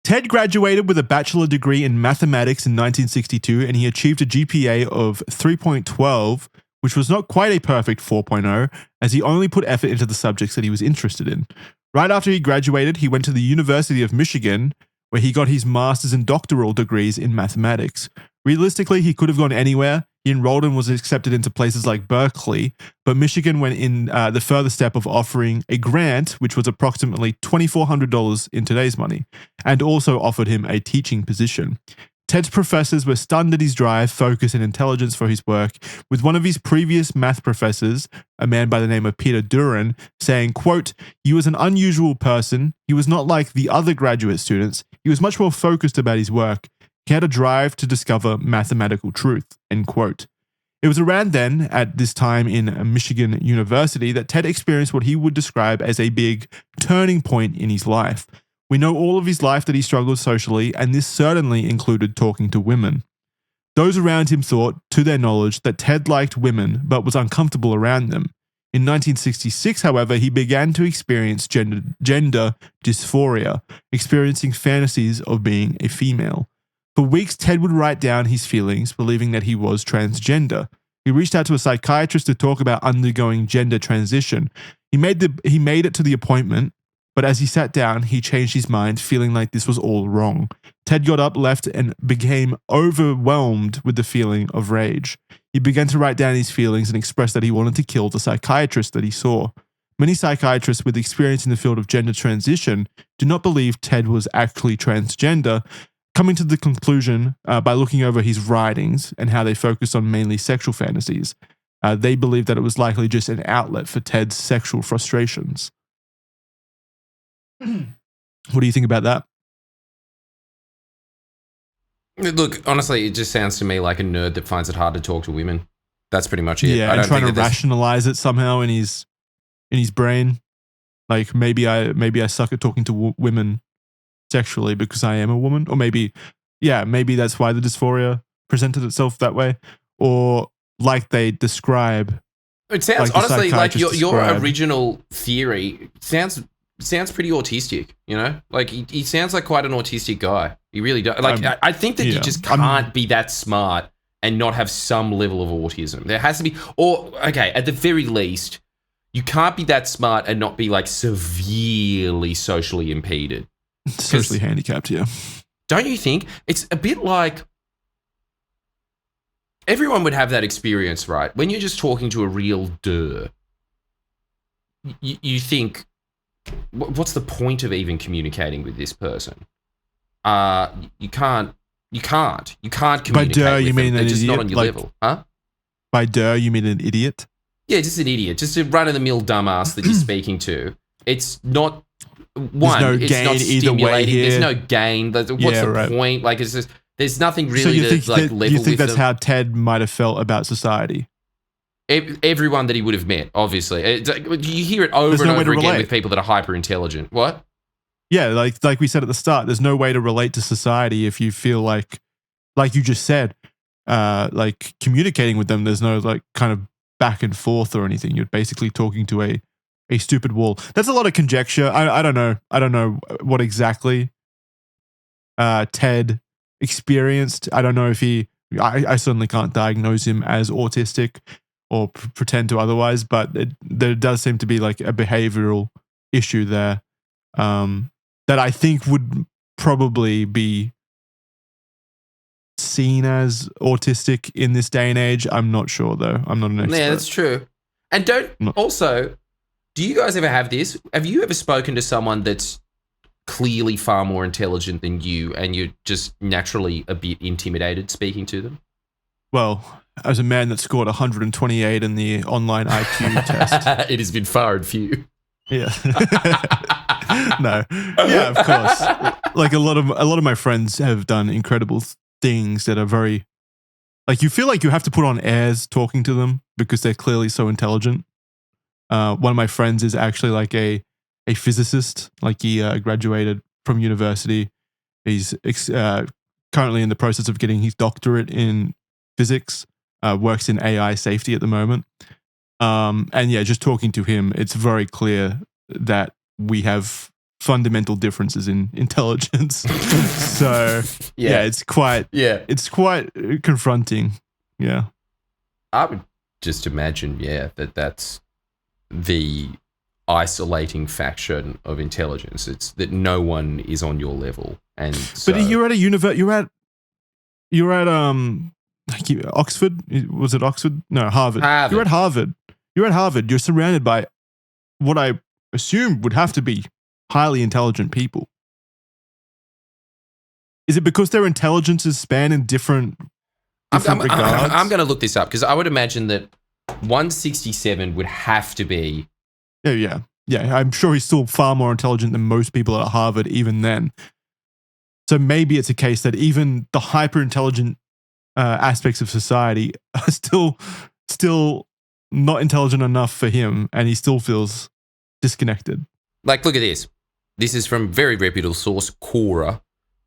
Ted graduated with a bachelor degree in mathematics in 1962, and he achieved a GPA of 3.12, which was not quite a perfect 4.0, as he only put effort into the subjects that he was interested in. Right after he graduated, he went to the University of Michigan, where he got his master's and doctoral degrees in mathematics. Realistically, he could have gone anywhere. He enrolled and was accepted into places like Berkeley, but Michigan went in the further step of offering a grant, which was approximately $2,400 in today's money, and also offered him a teaching position. Ted's professors were stunned at his drive, focus, and intelligence for his work, with one of his previous math professors, a man by the name of Peter Duran, saying, quote, "He was an unusual person. He was not like the other graduate students. He was much more focused about his work. He had a drive to discover mathematical truth," end quote. It was around then, at this time in Michigan University, that Ted experienced what he would describe as a big turning point in his life. We know all of his life that he struggled socially, and this certainly included talking to women. Those around him thought, to their knowledge, that Ted liked women but was uncomfortable around them. In 1966, however, he began to experience gender dysphoria, experiencing fantasies of being a female. For weeks, Ted would write down his feelings, believing that he was transgender. He reached out to a psychiatrist to talk about undergoing gender transition. He made it to the appointment, but as he sat down, he changed his mind, feeling like this was all wrong. Ted got up, left, and became overwhelmed with the feeling of rage. He began to write down his feelings and express that he wanted to kill the psychiatrist that he saw. Many psychiatrists with experience in the field of gender transition do not believe Ted was actually transgender, coming to the conclusion by looking over his writings and how they focus on mainly sexual fantasies. They believe that it was likely just an outlet for Ted's sexual frustrations. What do you think about that? Look, honestly, it just sounds to me like a nerd that finds it hard to talk to women. That's pretty much it. Yeah, and trying to rationalize it somehow in his brain. Like maybe I suck at talking to women sexually because I am a woman, or maybe that's why the dysphoria presented itself that way, or like they describe. It sounds like honestly like your original theory sounds pretty autistic. You know, like he sounds like quite an autistic guy. He really does. Like I think that you just can't be that smart and not have some level of autism. There has to be, or okay, at the very least, you can't be that smart and not be like severely socially impeded. Socially handicapped, yeah. Don't you think? It's a bit like everyone would have that experience, right? When you're just talking to a real you think, what's the point of even communicating with this person? You can't communicate By with them. They're just not on your level. Huh? By you mean an idiot? Yeah, just an idiot. Just a run-of-the-mill dumbass that you're speaking to. It's not... One, no it's gain not either way stimulating. here. There's no gain. What's the point? Like, it's just... There's nothing really so you to think like that, level you think with that's them. how Ted might have felt about society? Everyone that he would have met, obviously. You hear it over and over again with people that are hyper-intelligent. What? Yeah, like we said at the start, there's no way to relate to society if you feel like you just said, like communicating with them, there's no like kind of back and forth or anything. You're basically talking to a stupid wall. That's a lot of conjecture. I don't know. I don't know what exactly Ted experienced. I don't know if I certainly can't diagnose him as autistic or pretend to otherwise, but there does seem to be like a behavioral issue there that I think would probably be seen as autistic in this day and age. I'm not sure though. I'm not an expert. Yeah, that's true. And do you guys ever have this? Have you ever spoken to someone that's clearly far more intelligent than you and you're just naturally a bit intimidated speaking to them? Well, as a man that scored 128 in the online IQ test. It has been far and few. Yeah. No. Yeah, of course. Like a lot of my friends have done incredible things that are very, like, you feel like you have to put on airs talking to them because they're clearly so intelligent. One of my friends is actually like a physicist. Like he graduated from university. He's currently in the process of getting his doctorate in physics. Works in AI safety at the moment. And yeah, just talking to him, it's very clear that we have fundamental differences in intelligence. So yeah, it's quite confronting. Yeah. I would just imagine, that's the isolating faction of intelligence. It's that no one is on your level. And so, but you're at a you're at Oxford? Was it Oxford? No, Harvard. You're at Harvard. You're surrounded by what I assume would have to be highly intelligent people. Is it because their intelligences span in different regards? I'm going to look this up because I would imagine that 167 would have to be. Yeah. I'm sure he's still far more intelligent than most people at Harvard even then. So maybe it's a case that even the hyper intelligent aspects of society are still not intelligent enough for him, and he still feels disconnected. Like, look at this. This is from very reputable source, Quora.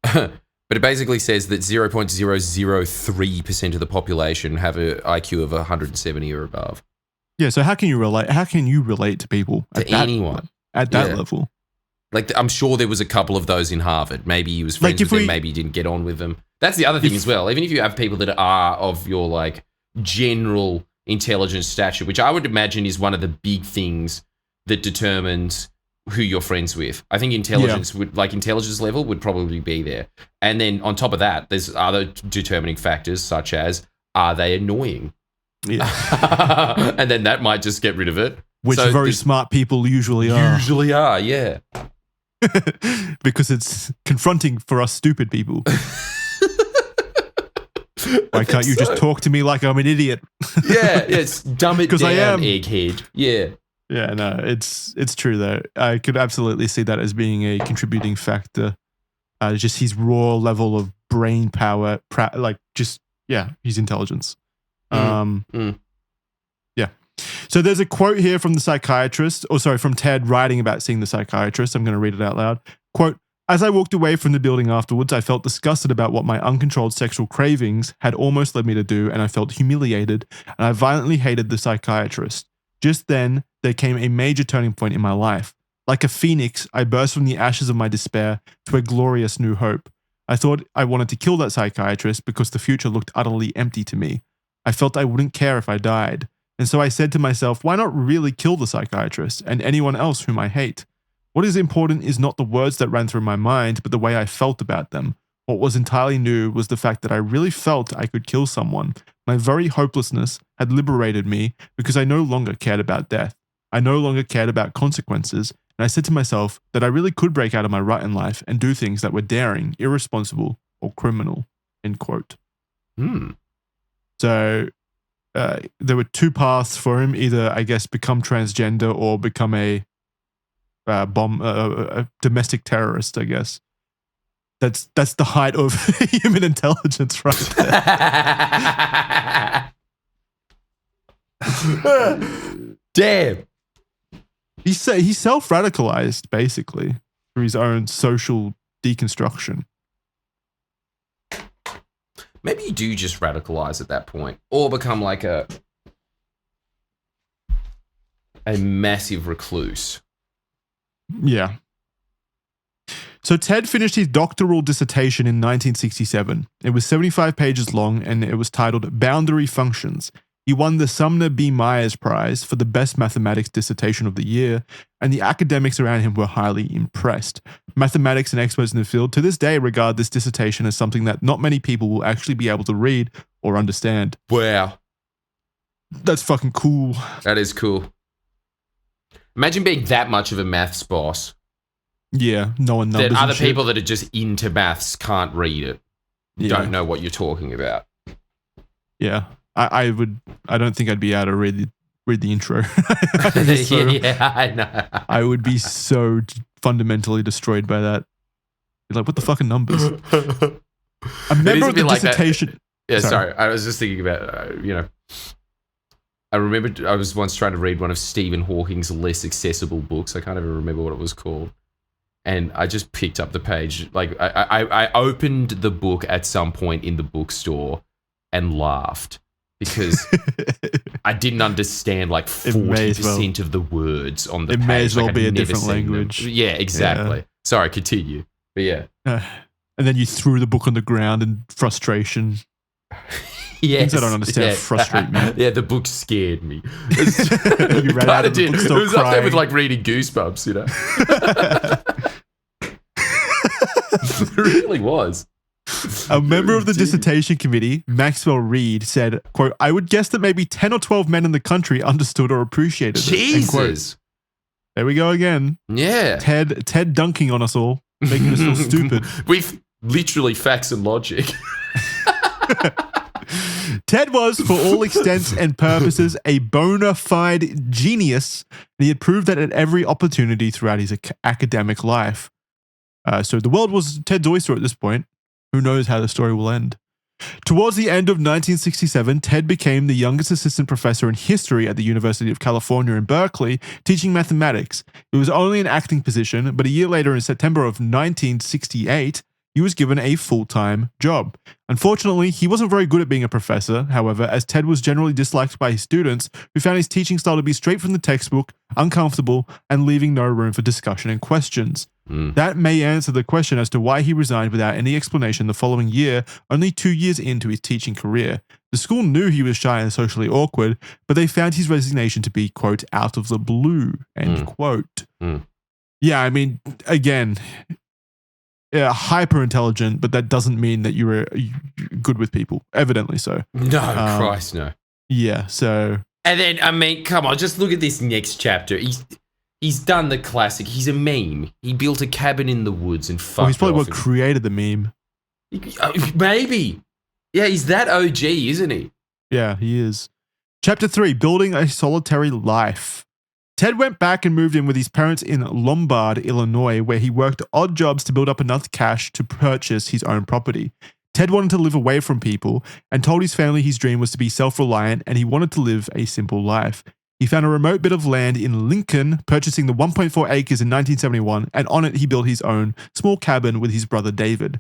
But But it basically says that 0.003% of the population have an IQ of 170 or above. Yeah, so how can you relate? How can you relate to people anyone at that level? Like, I'm sure there was a couple of those in Harvard. Maybe he was friends with them, maybe he didn't get on with them. That's the other thing as well. Even if you have people that are of your like general intelligence stature, which I would imagine is one of the big things that determines who you're friends with. I think intelligence level would probably be there. And then on top of that, there's other determining factors such as, are they annoying? Yeah. And then that might just get rid of it. Which very smart people usually are. Usually are, yeah. Because it's confronting for us stupid people. Why can't you just talk to me like I'm an idiot? Yeah, it's dumb it down, I am. egghead. Yeah. Yeah, no, it's true though. I could absolutely see that as being a contributing factor. Just his raw level of brain power, his intelligence. Yeah. So there's a quote here from the psychiatrist, from Ted writing about seeing the psychiatrist. I'm going to read it out loud. Quote, as I walked away from the building afterwards, I felt disgusted about what my uncontrolled sexual cravings had almost led me to do, and I felt humiliated, and I violently hated the psychiatrist. Just then, there came a major turning point in my life. Like a phoenix, I burst from the ashes of my despair to a glorious new hope. I thought I wanted to kill that psychiatrist because the future looked utterly empty to me. I felt I wouldn't care if I died. And so I said to myself, why not really kill the psychiatrist and anyone else whom I hate? What is important is not the words that ran through my mind, but the way I felt about them. What was entirely new was the fact that I really felt I could kill someone. My very hopelessness had liberated me because I no longer cared about death. I no longer cared about consequences. And I said to myself that I really could break out of my rut in life and do things that were daring, irresponsible, or criminal. End quote. So there were two paths for him: either, I guess, become transgender or become a domestic terrorist. I guess that's the height of human intelligence, right there. Damn. He self-radicalized basically through his own social deconstruction. Maybe you do just radicalize at that point, or become like a massive recluse. Yeah. So Ted finished his doctoral dissertation in 1967. It was 75 pages long, and it was titled Boundary Functions. He won the Sumner B. Myers Prize for the best mathematics dissertation of the year, and the academics around him were highly impressed. Mathematics and experts in the field to this day regard this dissertation as something that not many people will actually be able to read or understand. Wow. That's fucking cool. That is cool. Imagine being that much of a maths boss. Yeah, knowing numbers. That other people that are just into maths can't read it. Don't know what you're talking about. Yeah. I don't think I'd be able to read the intro. I know. I would be so fundamentally destroyed by that. Be like, what the fucking numbers? A member of the dissertation. Yeah, sorry. I was just thinking about, I remember I was once trying to read one of Stephen Hawking's less accessible books. I can't even remember what it was called. And I just picked up the page. Like, I opened the book at some point in the bookstore and laughed. Because I didn't understand like 40% of the words on the page. It may as well be a different language. Yeah, exactly. Yeah. Sorry, continue. But yeah. And then you threw the book on the ground in frustration. Yes. Things I don't understand frustrate me. Yeah, the book scared me. You ran out of the bookstore. It was crying. up there with like reading Goosebumps, It really was. A member of the dissertation committee, Maxwell Reed, said, quote, I would guess that maybe 10 or 12 men in the country understood or appreciated it. Jesus. There we go again. Yeah. Ted dunking on us all, making us feel stupid. We've literally facts and logic. Ted was, for all extents and purposes, a bona fide genius, and he had proved that at every opportunity throughout his academic life. So the world was Ted's oyster at this point. Who knows how the story will end? Towards the end of 1967, Ted became the youngest assistant professor in history at the University of California in Berkeley, teaching mathematics. It was only an acting position, but a year later, in September of 1968, he was given a full-time job. Unfortunately, he wasn't very good at being a professor, however, as Ted was generally disliked by his students, who found his teaching style to be straight from the textbook, uncomfortable, and leaving no room for discussion and questions. That may answer the question as to why he resigned without any explanation the following year, only 2 years into his teaching career. The school knew he was shy and socially awkward, but they found his resignation to be, quote, out of the blue, end quote. Yeah, I mean, again, hyper intelligent, but that doesn't mean that you're good with people. Evidently so. No, Christ, no. Yeah, so. And then, I mean, come on, just look at this next chapter. He's done the classic. He's a meme. He built a cabin in the woods and fucked he's probably off. what created the meme. Maybe. Yeah, he's that OG, isn't he? Yeah, he is. Chapter 3, Building a Solitary Life. Ted went back and moved in with his parents in Lombard, Illinois, where he worked odd jobs to build up enough cash to purchase his own property. Ted wanted to live away from people and told his family his dream was to be self-reliant and he wanted to live a simple life. He found a remote bit of land in Lincoln, purchasing the 1.4 acres in 1971, and on it he built his own small cabin with his brother David.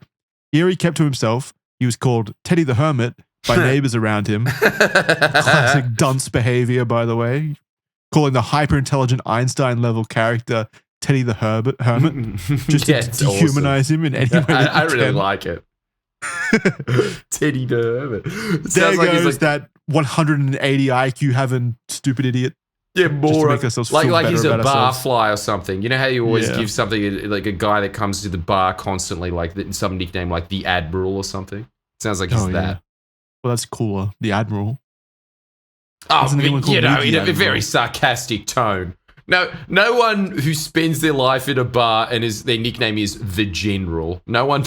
Here he kept to himself. He was called Teddy the Hermit by neighbors around him. Classic dunce behavior, by the way. Calling the hyper-intelligent Einstein-level character Teddy the Hermit, just to dehumanize him in any way I really like it. Teddy the Hermit. There goes that 180 IQ having stupid idiot. Yeah, more make ourselves like he's a ourselves. barfly or something. You know how you always give something like a guy that comes to the bar constantly, like some nickname like the Admiral or something. Sounds like he's that. Well, that's cooler. The Admiral. Oh, you know, in a very sarcastic tone. No one who spends their life in a bar and their nickname is the General. No one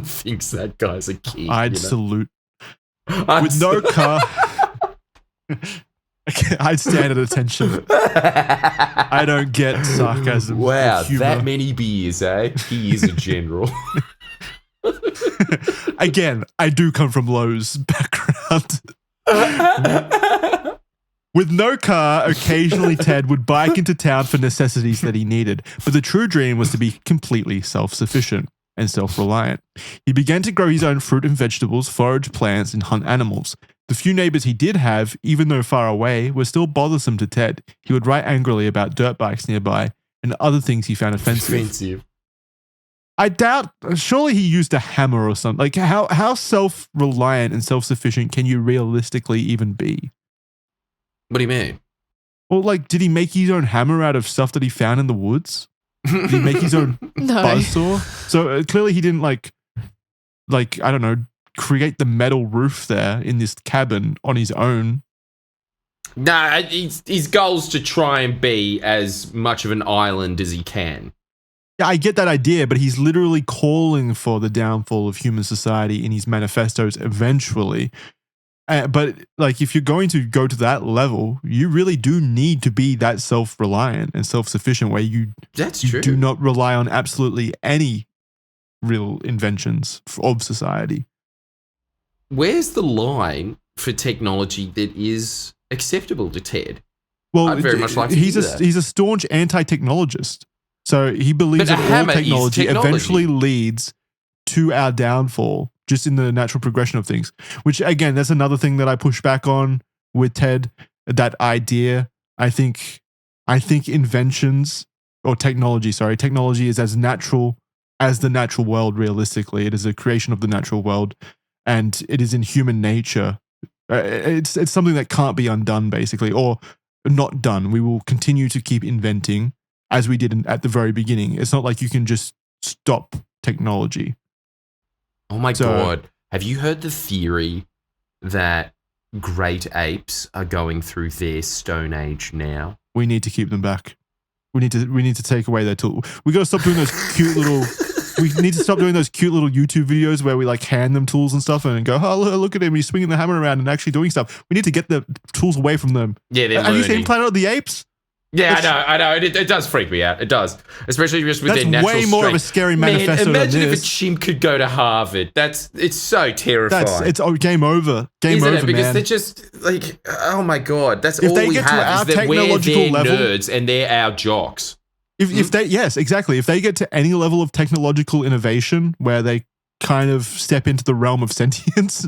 thinks that guy's a kid. I'd salute. With no car, I'd stand at attention. I don't get sarcasm. Wow, that many beers, eh? He is a general. Again, I do come from Lowe's background. With no car, occasionally Ted would bike into town for necessities that he needed, but the true dream was to be completely self-sufficient and self-reliant. He began to grow his own fruit and vegetables, forage plants, and hunt animals. The few neighbors he did have, even though far away, were still bothersome to Ted. He would write angrily about dirt bikes nearby and other things he found offensive. I doubt, surely he used a hammer or something. Like, how self-reliant and self-sufficient can you realistically even be? What do you mean? Well, like, did he make his own hammer out of stuff that he found in the woods? Did he make his own buzzsaw? So clearly he didn't like, I don't know, create the metal roof there in this cabin on his own. Nah, his goal's to try and be as much of an island as he can. Yeah, I get that idea, but he's literally calling for the downfall of human society in his manifestos eventually. But like, if you're going to go to that level, you really do need to be that self-reliant and self-sufficient where you do not rely on absolutely any real inventions of society. Where's the line for technology that is acceptable to Ted? Well, I'd very much like to he's do that. He's a staunch anti-technologist. So he believes that all technology eventually leads to our downfall, just in the natural progression of things. Which, again, that's another thing that I push back on with Ted, that idea. I think inventions, or technology is as natural as the natural world, realistically. It is a creation of the natural world, and it is in human nature. It's something that can't be undone, basically, or not done. We will continue to keep inventing, as we did at the very beginning. It's not like you can just stop technology. Oh my God. Have you heard the theory that great apes are going through their stone age now? We need to keep them back. We need to take away their tool. We got to stop doing those cute little... We need to stop doing those cute little YouTube videos where we like hand them tools and stuff and go, oh, look at him. He's swinging the hammer around and actually doing stuff. We need to get the tools away from them. Yeah, they're Have you seen Planet of the Apes? Yeah, I know. It does freak me out. It does. Especially just with their natural That's way more of a scary manifesto than imagine this. if a chimp could go to Harvard. It's so terrifying. It's game over. Isn't over, it? Because man. they're just like, oh my God. That's If all they we get to have our is that we're technological their level- nerds and they're our jocks. If they, yes, exactly. If they get to any level of technological innovation where they kind of step into the realm of sentience,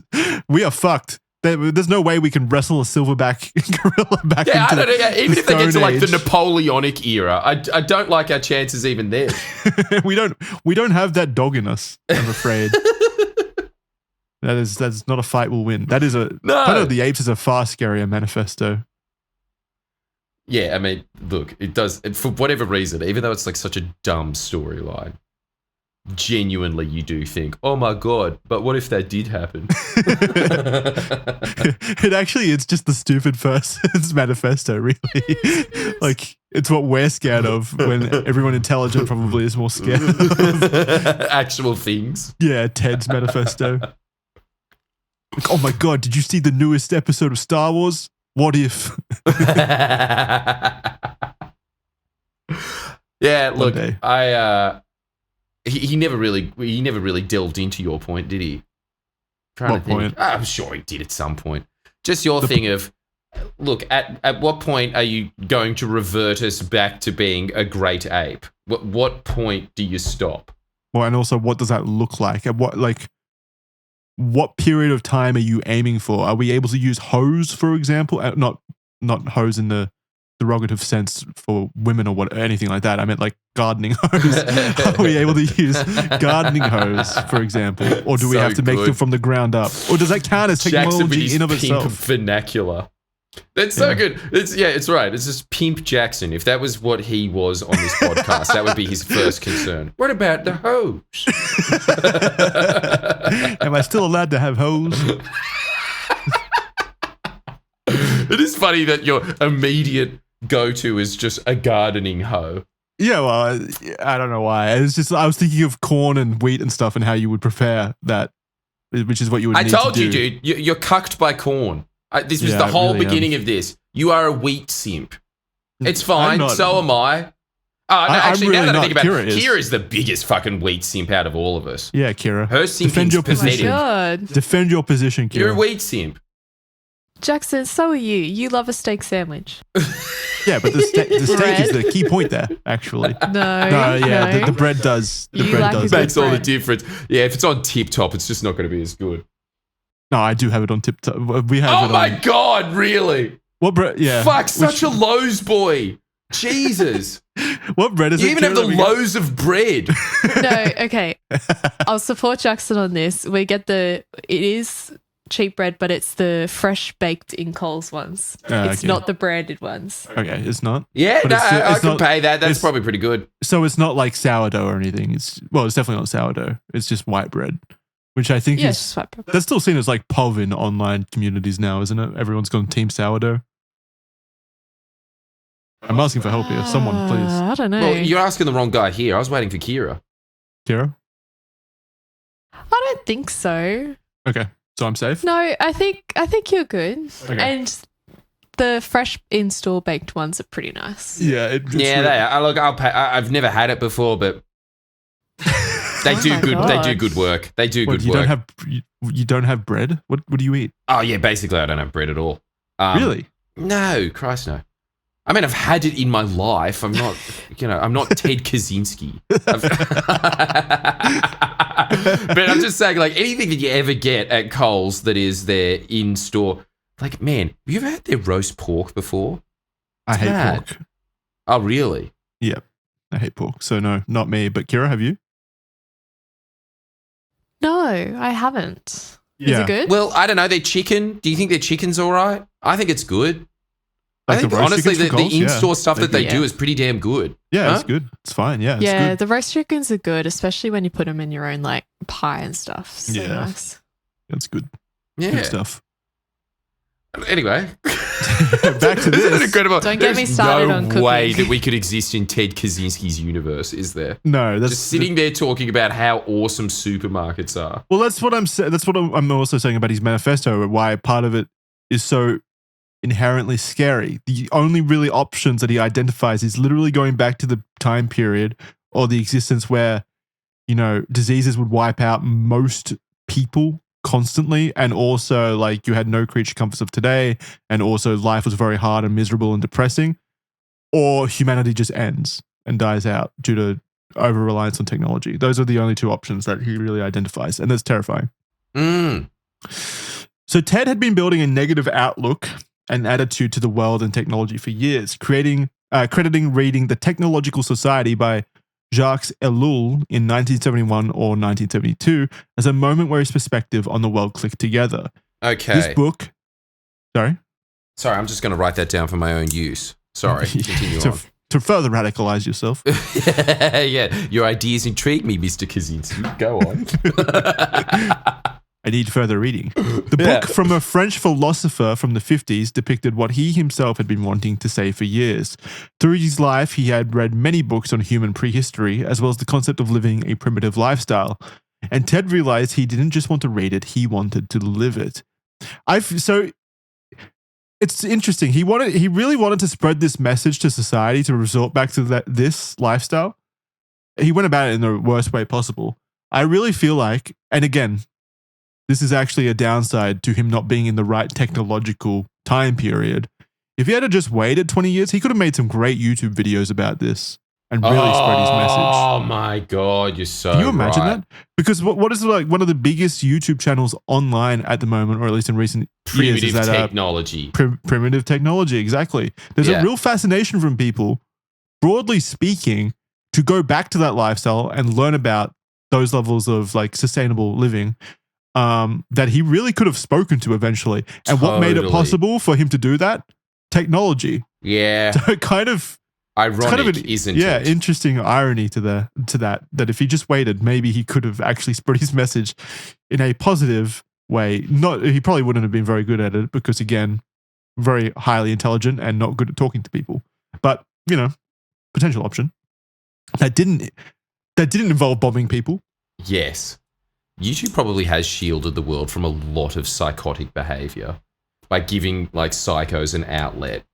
we are fucked. There's no way we can wrestle a silverback gorilla back into I don't know. Yeah, even the if they get to like the Stone Age. Napoleonic era, I don't like our chances even there. we don't have that dog in us, I'm afraid. That's not a fight we'll win. That is Planet of the Apes is a far scarier manifesto. Yeah, I mean, look, it does, for whatever reason, even though it's like such a dumb storyline, genuinely you do think, oh my God, but what if that did happen? It's just the stupid person's manifesto, really. Like, it's what we're scared of when everyone intelligent probably is more scared of actual things. Yeah, Ted's manifesto. Like, oh my God, did you see the newest episode of Star Wars? What if? Yeah, look, day. he never really delved into your point, did he? What point? I'm sure he did at some point. Just your thing of, look, at what point are you going to revert us back to being a great ape? What point do you stop? Well, and also, what does that look like? At what period of time are you aiming for? Are we able to use hose, for example? Not hose in the derogative sense for women or anything like that. I meant like gardening hose. Are we able to use gardening hose, for example? Or do we have to make them from the ground up? Or does that count as technology in of itself? Vernacular. That's so good. It's right. It's just Pimp Jackson. If that was what he was on this podcast, that would be his first concern. What about the hose? Am I still allowed to have hose? It is funny that your immediate go-to is just a gardening hoe. Yeah, well, I don't know why. It's just I was thinking of corn and wheat and stuff and how you would prepare that, which is what you would need to do. I told you, dude. You're cucked by corn. This was the whole beginning of this. You are a wheat simp. It's fine. So am I. Actually, now that I think about it, Kira is the biggest fucking wheat simp out of all of us. Yeah, Kira. Her simping's pathetic. Oh my God. Defend your position, Kira. You're a wheat simp. Jackson, so are you. You love a steak sandwich. Yeah, but the steak is the key point there, actually. The bread does. The bread does. Makes all the difference. Yeah, if it's on tip top, it's just not going to be as good. No, I do have it on tip top. We have it on. Oh my God, really? What bread? Yeah. Fuck, such a Lowe's boy. Jesus. What bread is it? You even have the loaves of bread. No, okay. I'll support Jackson on this. It is cheap bread, but it's the fresh baked in Coles ones. It's not the branded ones. Okay, it's not? Yeah, I can pay that. That's probably pretty good. So it's not like sourdough or anything. It's definitely not sourdough. It's just white bread, which I think is that's still seen as like POV in online communities now, isn't it? Everyone's gone team sourdough. I'm asking for help here. Someone, please. I don't know. Well, you're asking the wrong guy here. I was waiting for Kira. Kira? I don't think so. Okay. So I'm safe? No, I think you're good. Okay. And the fresh in-store baked ones are pretty nice. Yeah. They are. Look, I'll pay. I've never had it before, but they do good. God. They do good work. They do good work. You don't have bread? What do you eat? Oh yeah, basically I don't have bread at all. Really? No, Christ no. I mean, I've had it in my life. I'm not, I'm not Ted Kacynzski. But I'm just saying, like, anything that you ever get at Coles that is their in-store, like, man, have you ever had their roast pork before? I hate pork. Oh, really? Yeah, I hate pork. So no, not me. But Kira, have you? No, I haven't. Is it good? Well, I don't know. Their chicken, do you think their chicken's all right? I think it's good. Like I think, honestly, the in-store stuff that they do is pretty damn good. Yeah, it's good. It's fine. Yeah, it's good. The roast chickens are good, especially when you put them in your own, like, pie and stuff. So nice. That's good. Yeah. Good stuff. Anyway. Back to this. Isn't it incredible? Don't get me started on cooking. No way that we could exist in Ted Kacynski's universe, is there? No. That's just sitting there talking about how awesome supermarkets are. Well, that's what I'm saying. That's what I'm also saying about his manifesto, why part of it is so inherently scary. The only really options that he identifies is literally going back to the time period or the existence where, diseases would wipe out most people constantly, and also like you had no creature comforts of today, and also life was very hard and miserable and depressing, or humanity just ends. and dies out due to over-reliance on technology. Those are the only two options that he really identifies, and that's terrifying. So Ted had been building a negative outlook and attitude to the world and technology for years, crediting reading The Technological Society by Jacques Ellul in 1971 or 1972 as a moment where his perspective on the world clicked together. Okay. This book... Sorry, I'm just going to write that down for my own use. Sorry, continue on. To further radicalize yourself. Yeah, your ideas intrigue me, Mr. Kacynzski. Go on. I need further reading. The book from a French philosopher from the 50s depicted what he himself had been wanting to say for years. Through his life, he had read many books on human prehistory, as well as the concept of living a primitive lifestyle. And Ted realized he didn't just want to read it, he wanted to live it. So it's interesting. He really wanted to spread this message to society to resort back to this lifestyle. He went about it in the worst way possible. I really feel like, and again, this is actually a downside to him not being in the right technological time period. If he had just waited 20 years, he could have made some great YouTube videos about this and really spread his message. Oh my God, you're so Can you imagine right. that? Because what is like one of the biggest YouTube channels online at the moment, or at least in recent years, is that technology. Primitive technology, exactly. There's a real fascination from people, broadly speaking, to go back to that lifestyle and learn about those levels of like sustainable living. That he really could have spoken to eventually. And what made it possible for him to do that? Technology. Yeah. So kind of ironic, isn't it? Yeah, interesting irony to that if he just waited, maybe he could have actually spread his message in a positive way. He probably wouldn't have been very good at it because, again, very highly intelligent and not good at talking to people. But, potential option. That didn't involve bombing people. Yes. YouTube probably has shielded the world from a lot of psychotic behavior by giving like psychos an outlet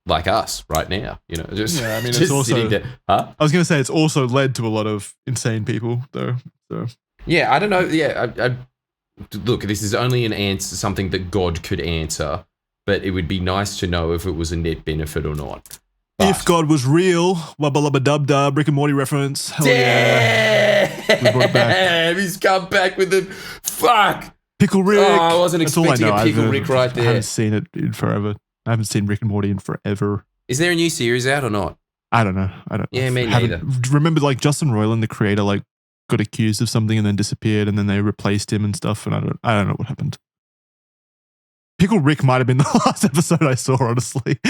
like us right now, it's also sitting there. Huh? I was going to say it's also led to a lot of insane people though. So yeah, I don't know. Yeah. Look, this is only an answer, something that God could answer, but it would be nice to know if it was a net benefit or not. But if God was real, wubba lubba dub dub, Rick and Morty reference. Hell yeah. We brought it back. He's come back with it. Fuck. Pickle Rick. Oh, I wasn't expecting a Pickle Rick right there. I haven't seen it in forever. I haven't seen Rick and Morty in forever. Is there a new series out or not? I don't know. Yeah, me neither. Remember, like Justin Roiland, the creator, like got accused of something and then disappeared, and then they replaced him and stuff. And I don't know what happened. Pickle Rick might have been the last episode I saw, honestly.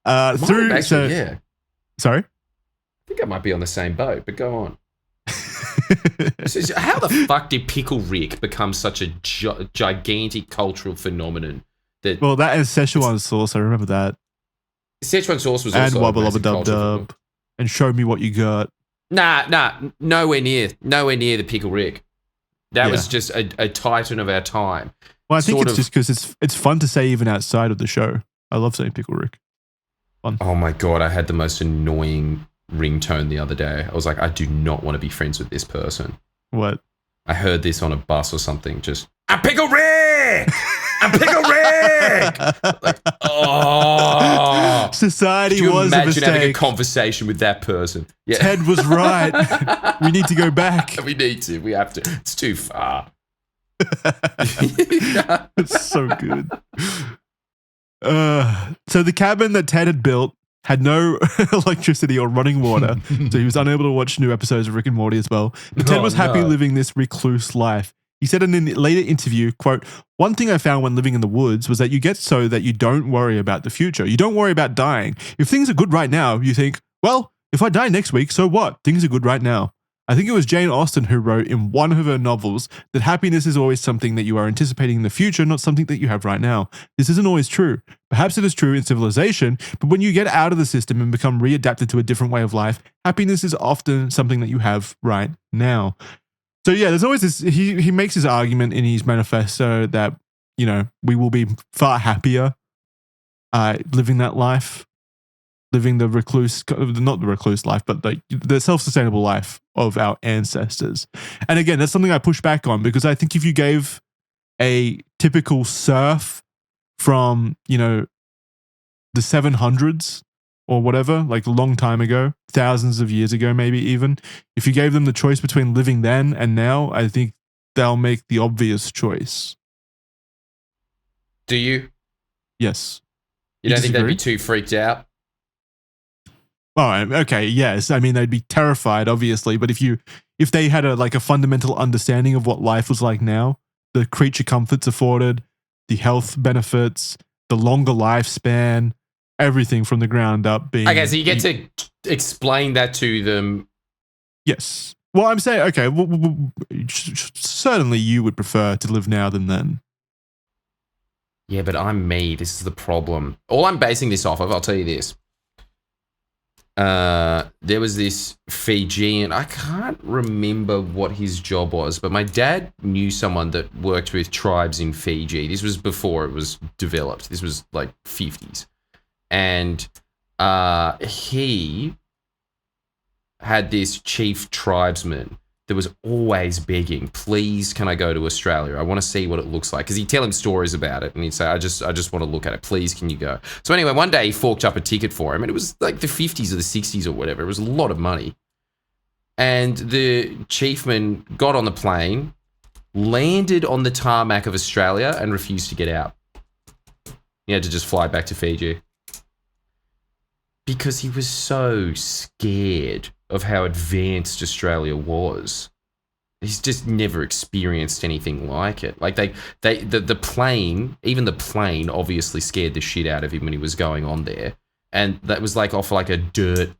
Yeah. Sorry? I think I might be on the same boat, but go on. How the fuck did Pickle Rick become such a gigantic cultural phenomenon? That is Szechuan sauce. I remember that. Szechuan sauce was and also Wubba Lubba Dub Dub. And Show Me What You Got. Nah, nowhere near the Pickle Rick. That was just a titan of our time. Well, I think it's just because it's fun to say even outside of the show. I love saying Pickle Rick. Fun. Oh my God, I had the most annoying ringtone the other day. I was like, I do not want to be friends with this person. What? I heard this on a bus or something. Just, I'm Pickle Rick! I'm Pickle Rick! Like, oh. Society was a mistake. Imagine having a conversation with that person. Yeah. Ted was right. We need to go back. We need to. We have to. It's too far. It's so good. So the cabin that Ted had built had no electricity or running water, so he was unable to watch new episodes of Rick and Morty as well. But Ted was happy living this recluse life. He said in a later interview, quote, "One thing I found when living in the woods was that you get so that you don't worry about the future. You don't worry about dying. If things are good right now, you think, well, if I die next week, so what? Things are good right now." I think it was Jane Austen who wrote in one of her novels that happiness is always something that you are anticipating in the future, not something that you have right now. This isn't always true. Perhaps it is true in civilization, but when you get out of the system and become readapted to a different way of life, happiness is often something that you have right now. So yeah, there's always this, he makes his argument in his manifesto that, we will be far happier living that life, living the not the recluse life, but the self-sustainable life of our ancestors. And again, that's something I push back on, because I think if you gave a typical serf from, the 700s or whatever, like a long time ago, thousands of years ago, maybe even, if you gave them the choice between living then and now, I think they'll make the obvious choice. Do you? Yes. You don't think they'd be too freaked out? Oh, okay, yes. I mean, they'd be terrified, obviously, but if they had a fundamental understanding of what life was like now, the creature comforts afforded, the health benefits, the longer lifespan, everything from the ground up being... Okay, so you get to explain that to them. Yes. Well, I'm saying, okay, certainly you would prefer to live now than then. Yeah, but I'm me. This is the problem. All I'm basing this off of, I'll tell you this. There was this Fijian, I can't remember what his job was, but my dad knew someone that worked with tribes in Fiji. This was before it was developed. This was like 50s. And he had this chief tribesman that was always begging, please, can I go to Australia? I want to see what it looks like. Because he'd tell him stories about it, and he'd say, I just want to look at it. Please, can you go? So anyway, one day he forked up a ticket for him, and it was like the 50s or the 60s or whatever. It was a lot of money. And the chiefman got on the plane, landed on the tarmac of Australia, and refused to get out. He had to just fly back to Fiji. Because he was so scared of how advanced Australia was. He's just never experienced anything like it. Like the plane, even the plane obviously scared the shit out of him when he was going on there. And that was like off like a dirt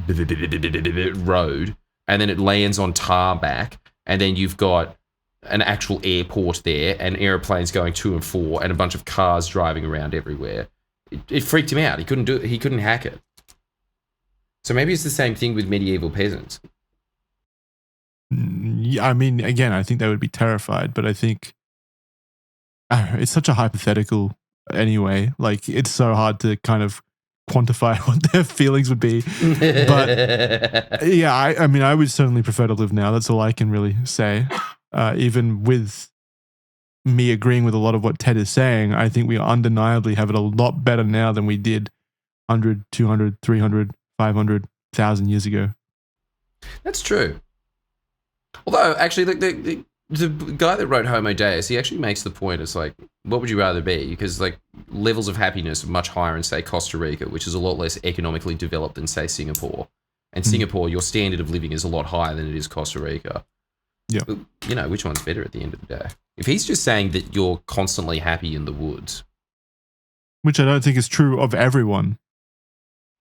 road. And then it lands on tarmac. And then you've got an actual airport there and airplanes going to and fro and a bunch of cars driving around everywhere. It freaked him out. He couldn't do it. He couldn't hack it. So maybe it's the same thing with medieval peasants. Yeah, I mean, again, I think they would be terrified, but I think it's such a hypothetical anyway. Like, it's so hard to kind of quantify what their feelings would be. But yeah, I mean, I would certainly prefer to live now. That's all I can really say. Even with me agreeing with a lot of what Ted is saying, I think we undeniably have it a lot better now than we did 100, 200, 300, 500,000 years ago. That's true. Although, actually, the guy that wrote Homo Deus, he actually makes the point, it's like, what would you rather be? Because, like, levels of happiness are much higher in, say, Costa Rica, which is a lot less economically developed than, say, Singapore. And Singapore, your standard of living is a lot higher than it is Costa Rica. Yeah. But, you know, which one's better at the end of the day? If he's just saying that you're constantly happy in the woods. Which I don't think is true of everyone.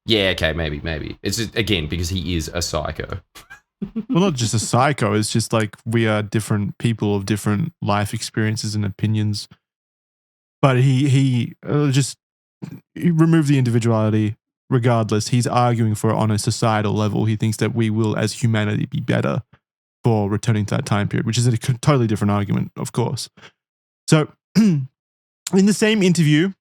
Yeah, okay, maybe. It's just, again, because he is a psycho. Well, not just a psycho. It's just like we are different people of different life experiences and opinions. But he removed the individuality regardless. He's arguing for it on a societal level. He thinks that we will, as humanity, be better for returning to that time period, which is a totally different argument, of course. So in this same interview,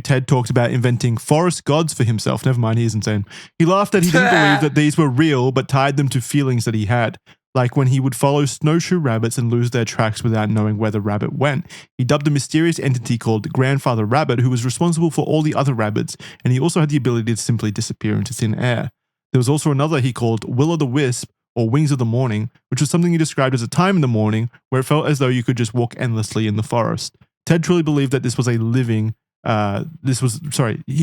Ted talked about inventing forest gods for himself. Never mind, he isn't saying. He laughed that he didn't believe that these were real, but tied them to feelings that he had. Like when he would follow snowshoe rabbits and lose their tracks without knowing where the rabbit went. He dubbed a mysterious entity called Grandfather Rabbit, who was responsible for all the other rabbits, and he also had the ability to simply disappear into thin air. There was also another he called Will-o'-the-Wisp, or Wings of the Morning, which was something he described as a time in the morning where it felt as though you could just walk endlessly in the forest. Ted truly believed that this was he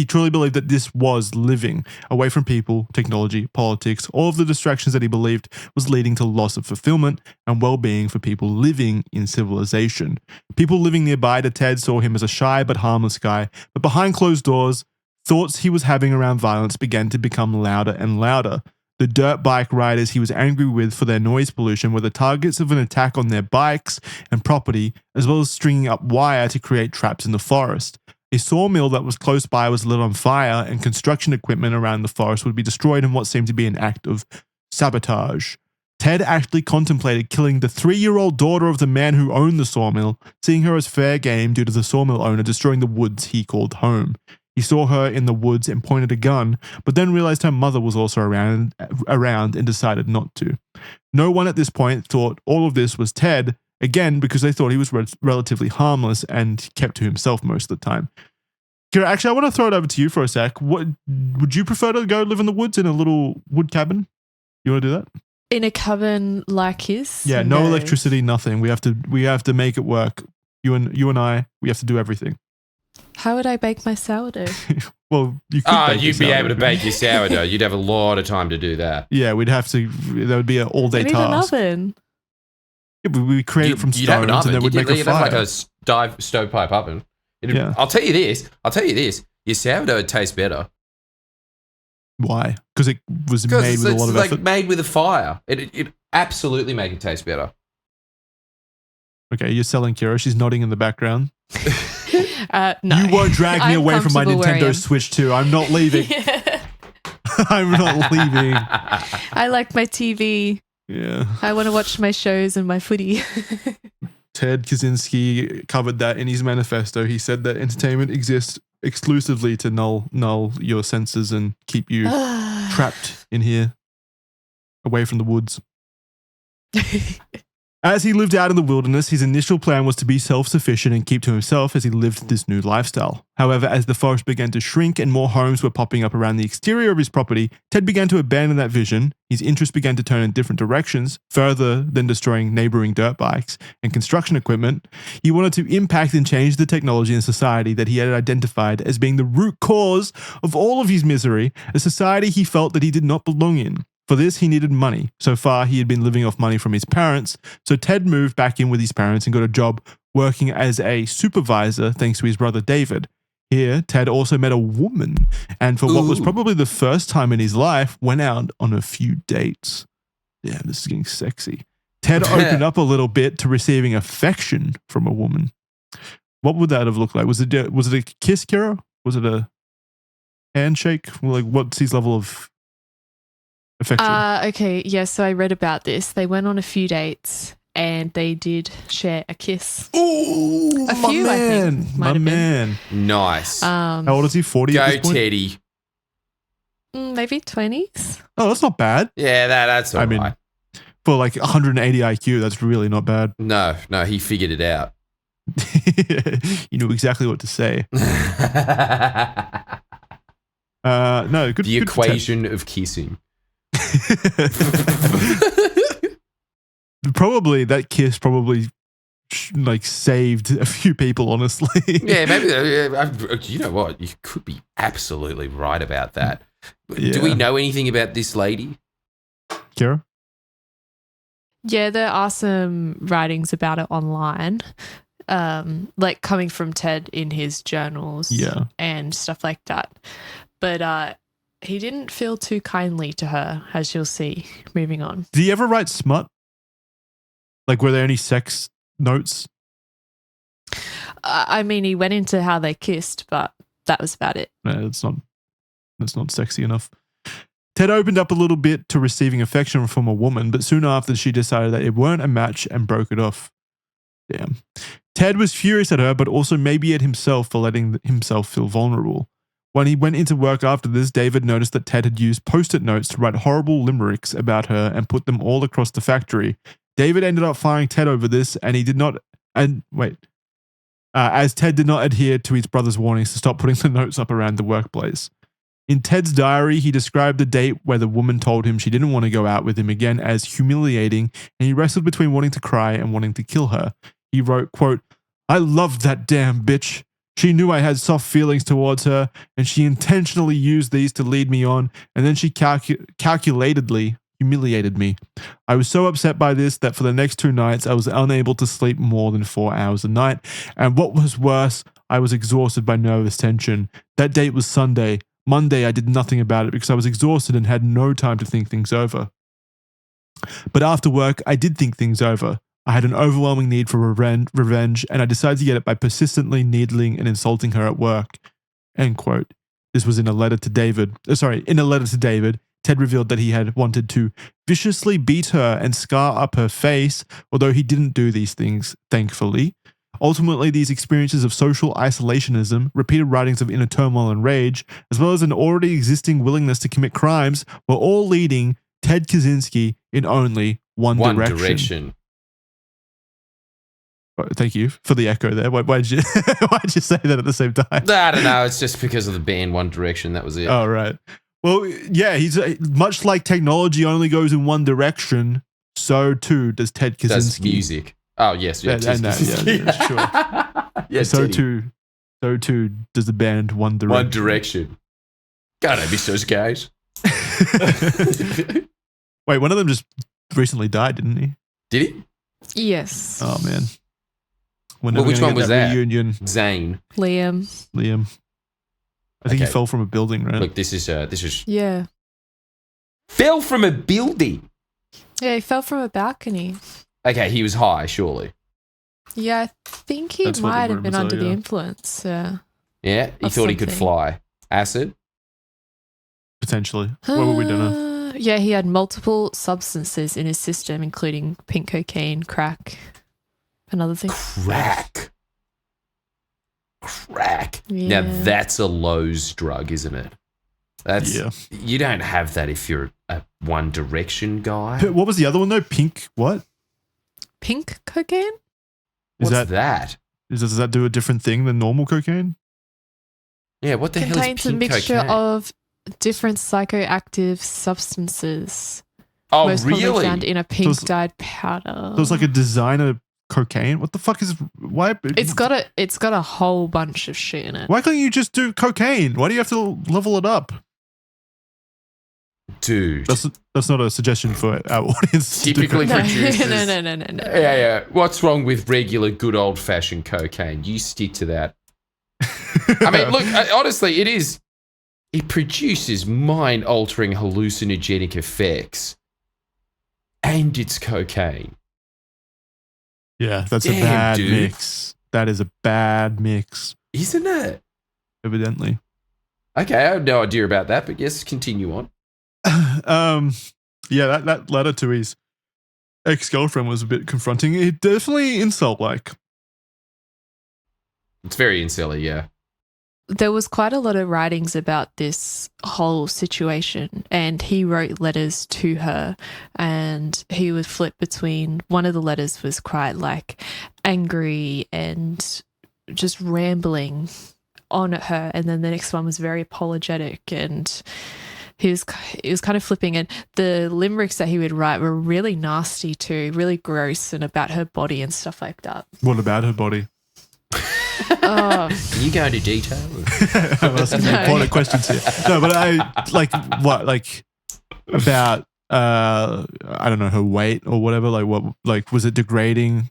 truly believed that this was living away from people, technology, politics, all of the distractions that he believed was leading to loss of fulfillment and well-being for people living in civilization. People living nearby to Ted saw him as a shy but harmless guy, but behind closed doors, thoughts he was having around violence began to become louder and louder. The dirt bike riders he was angry with for their noise pollution were the targets of an attack on their bikes and property, as well as stringing up wire to create traps in the forest. A sawmill that was close by was lit on fire, and construction equipment around the forest would be destroyed in what seemed to be an act of sabotage. Ted actually contemplated killing the 3-year-old daughter of the man who owned the sawmill, seeing her as fair game due to the sawmill owner destroying the woods he called home. He saw her in the woods and pointed a gun, but then realized her mother was also around and decided not to. No one at this point thought all of this was Ted, again because they thought he was relatively harmless and kept to himself most of the time. Kira, actually, I want to throw it over to you for a sec. What would you prefer to go live in the woods in a little wood cabin? You want to do that? In a cabin like his? Yeah, no electricity, nothing. We have to make it work. You and I, we have to do everything. How would I bake my sourdough? Well, you could. You'd be able to bake your sourdough. You'd have a lot of time to do that. Yeah, we'd have to. That would be an all-day task. An oven. Yeah, but we create it from stones, and then we'd make a fire. Have like a stovepipe oven. Yeah. I'll tell you this. Your sourdough would taste better. Why? Because it was made with a lot of effort. Like made with a fire. It absolutely make it taste better. Okay, you're selling Kira. She's nodding in the background. No. You won't drag me away from my Nintendo Switch 2. I'm not leaving. I'm not leaving. I like my TV. Yeah. I want to watch my shows and my footy. Ted Kacynzski covered that in his manifesto. He said that entertainment exists exclusively to null your senses and keep you trapped in here, away from the woods. As he lived out in the wilderness, his initial plan was to be self-sufficient and keep to himself as he lived this new lifestyle. However, as the forest began to shrink and more homes were popping up around the exterior of his property, Ted began to abandon that vision. His interests began to turn in different directions, further than destroying neighboring dirt bikes and construction equipment. He wanted to impact and change the technology and society that he had identified as being the root cause of all of his misery, a society he felt that he did not belong in. For this, he needed money. So far, he had been living off money from his parents. So Ted moved back in with his parents and got a job working as a supervisor thanks to his brother David. Here, Ted also met a woman and for what was probably the first time in his life, went out on a few dates. Damn, this is getting sexy. Ted opened up a little bit to receiving affection from a woman. What would that have looked like? Was it a kiss, Kira? Was it a handshake? Like, what's his level of affection? Okay, yeah, so I read about this. They went on a few dates and they did share a kiss. Ooh, a few, I think. My man. Nice. How old is he? 40 Go, at this point? Teddy. Maybe 20s. Oh, that's not bad. Yeah, that's all right. For like 180 IQ, that's really not bad. No, he figured it out. You knew exactly what to say. No, good. The equation of kissing. Probably that kiss like saved a few people, honestly. Yeah, maybe. You know what? You could be absolutely right about that. Yeah. Do we know anything about this lady? Kira? Yeah, there are some writings about it online, like coming from Ted in his journals and stuff like that. But he didn't feel too kindly to her, as you'll see moving on. Did he ever write smut? Like, were there any sex notes? I mean, he went into how they kissed, but that was about it. No, that's not sexy enough. Ted opened up a little bit to receiving affection from a woman, but soon after she decided that it weren't a match and broke it off. Damn. Ted was furious at her, but also maybe at himself for letting himself feel vulnerable. When he went into work after this, David noticed that Ted had used Post-it notes to write horrible limericks about her and put them all across the factory. David ended up firing Ted over this, and he did not. As Ted did not adhere to his brother's warnings to stop putting the notes up around the workplace. In Ted's diary, he described the date where the woman told him she didn't want to go out with him again as humiliating, and he wrestled between wanting to cry and wanting to kill her. He wrote, quote, "I loved that damn bitch. She knew I had soft feelings towards her, and she intentionally used these to lead me on, and then she calculatedly humiliated me. I was so upset by this that for the next 2 nights, I was unable to sleep more than 4 hours a night, and what was worse, I was exhausted by nervous tension. That date was Sunday. Monday, I did nothing about it because I was exhausted and had no time to think things over. But after work, I did think things over. I had an overwhelming need for revenge, and I decided to get it by persistently needling and insulting her at work." End quote. This was in a letter to David. Ted revealed that he had wanted to viciously beat her and scar up her face, although he didn't do these things, thankfully. Ultimately, these experiences of social isolationism, repeated writings of inner turmoil and rage, as well as an already existing willingness to commit crimes, were all leading Ted Kacynzski in only one direction. Thank you for the echo there. Why did you say that at the same time? I don't know. It's just because of the band One Direction. That was it. Oh, right. Well, yeah, he's much like technology only goes in one direction, so too does Ted Kacynzski. Does music. Oh, yes. Yeah, yeah, sure. Yeah, so too does the band One Direction. One Direction. God, I miss those guys. Wait, one of them just recently died, didn't he? Did he? Yes. Oh, man. Well, which one was that? Reunion? Zane. Liam. I think he fell from a building, right? Look, this is Yeah. Fell from a building. Yeah, he fell from a balcony. Okay, he was high, surely. Yeah, I think he might have been under the influence. Yeah. Yeah, he thought he could fly. Acid? Potentially. What would we do now? Yeah, he had multiple substances in his system, including pink cocaine, crack, and other things. Crack. Yeah. Now that's a Lowe's drug, isn't it? You don't have that if you're a One Direction guy. What was the other one though? Pink what? Pink cocaine? What's that? Does that do a different thing than normal cocaine? Yeah, what the hell is pink cocaine? Contains a mixture cocaine? of different psychoactive substances. Oh, most really? probably found in a pink dyed powder. So it's like a designer cocaine. What the fuck is why? It's got a whole bunch of shit in it. Why can't you just do cocaine? Why do you have to level it up? Dude, that's not a suggestion for our audience. Typically producers. No. Yeah. What's wrong with regular good old fashioned cocaine? You stick to that. I mean, look, honestly, it is. It produces mind altering hallucinogenic effects, and it's cocaine. Yeah, that's a bad mix. That is a bad mix, isn't it? Evidently. Okay, I have no idea about that, but yes, continue on. Yeah, that letter to his ex-girlfriend was a bit confronting. It definitely insult-like. It's very incelly, yeah. There was quite a lot of writings about this whole situation, and he wrote letters to her, and he would flip between, one of the letters was quite like angry and just rambling on at her, and then the next one was very apologetic, and he was kind of flipping, and the limericks that he would write were really nasty too, really gross, and about her body and stuff like that. What about her body? Can you go into detail? I'm asking important questions here. No, but I like what, like about I don't know, her weight or whatever. Like what, like was it degrading?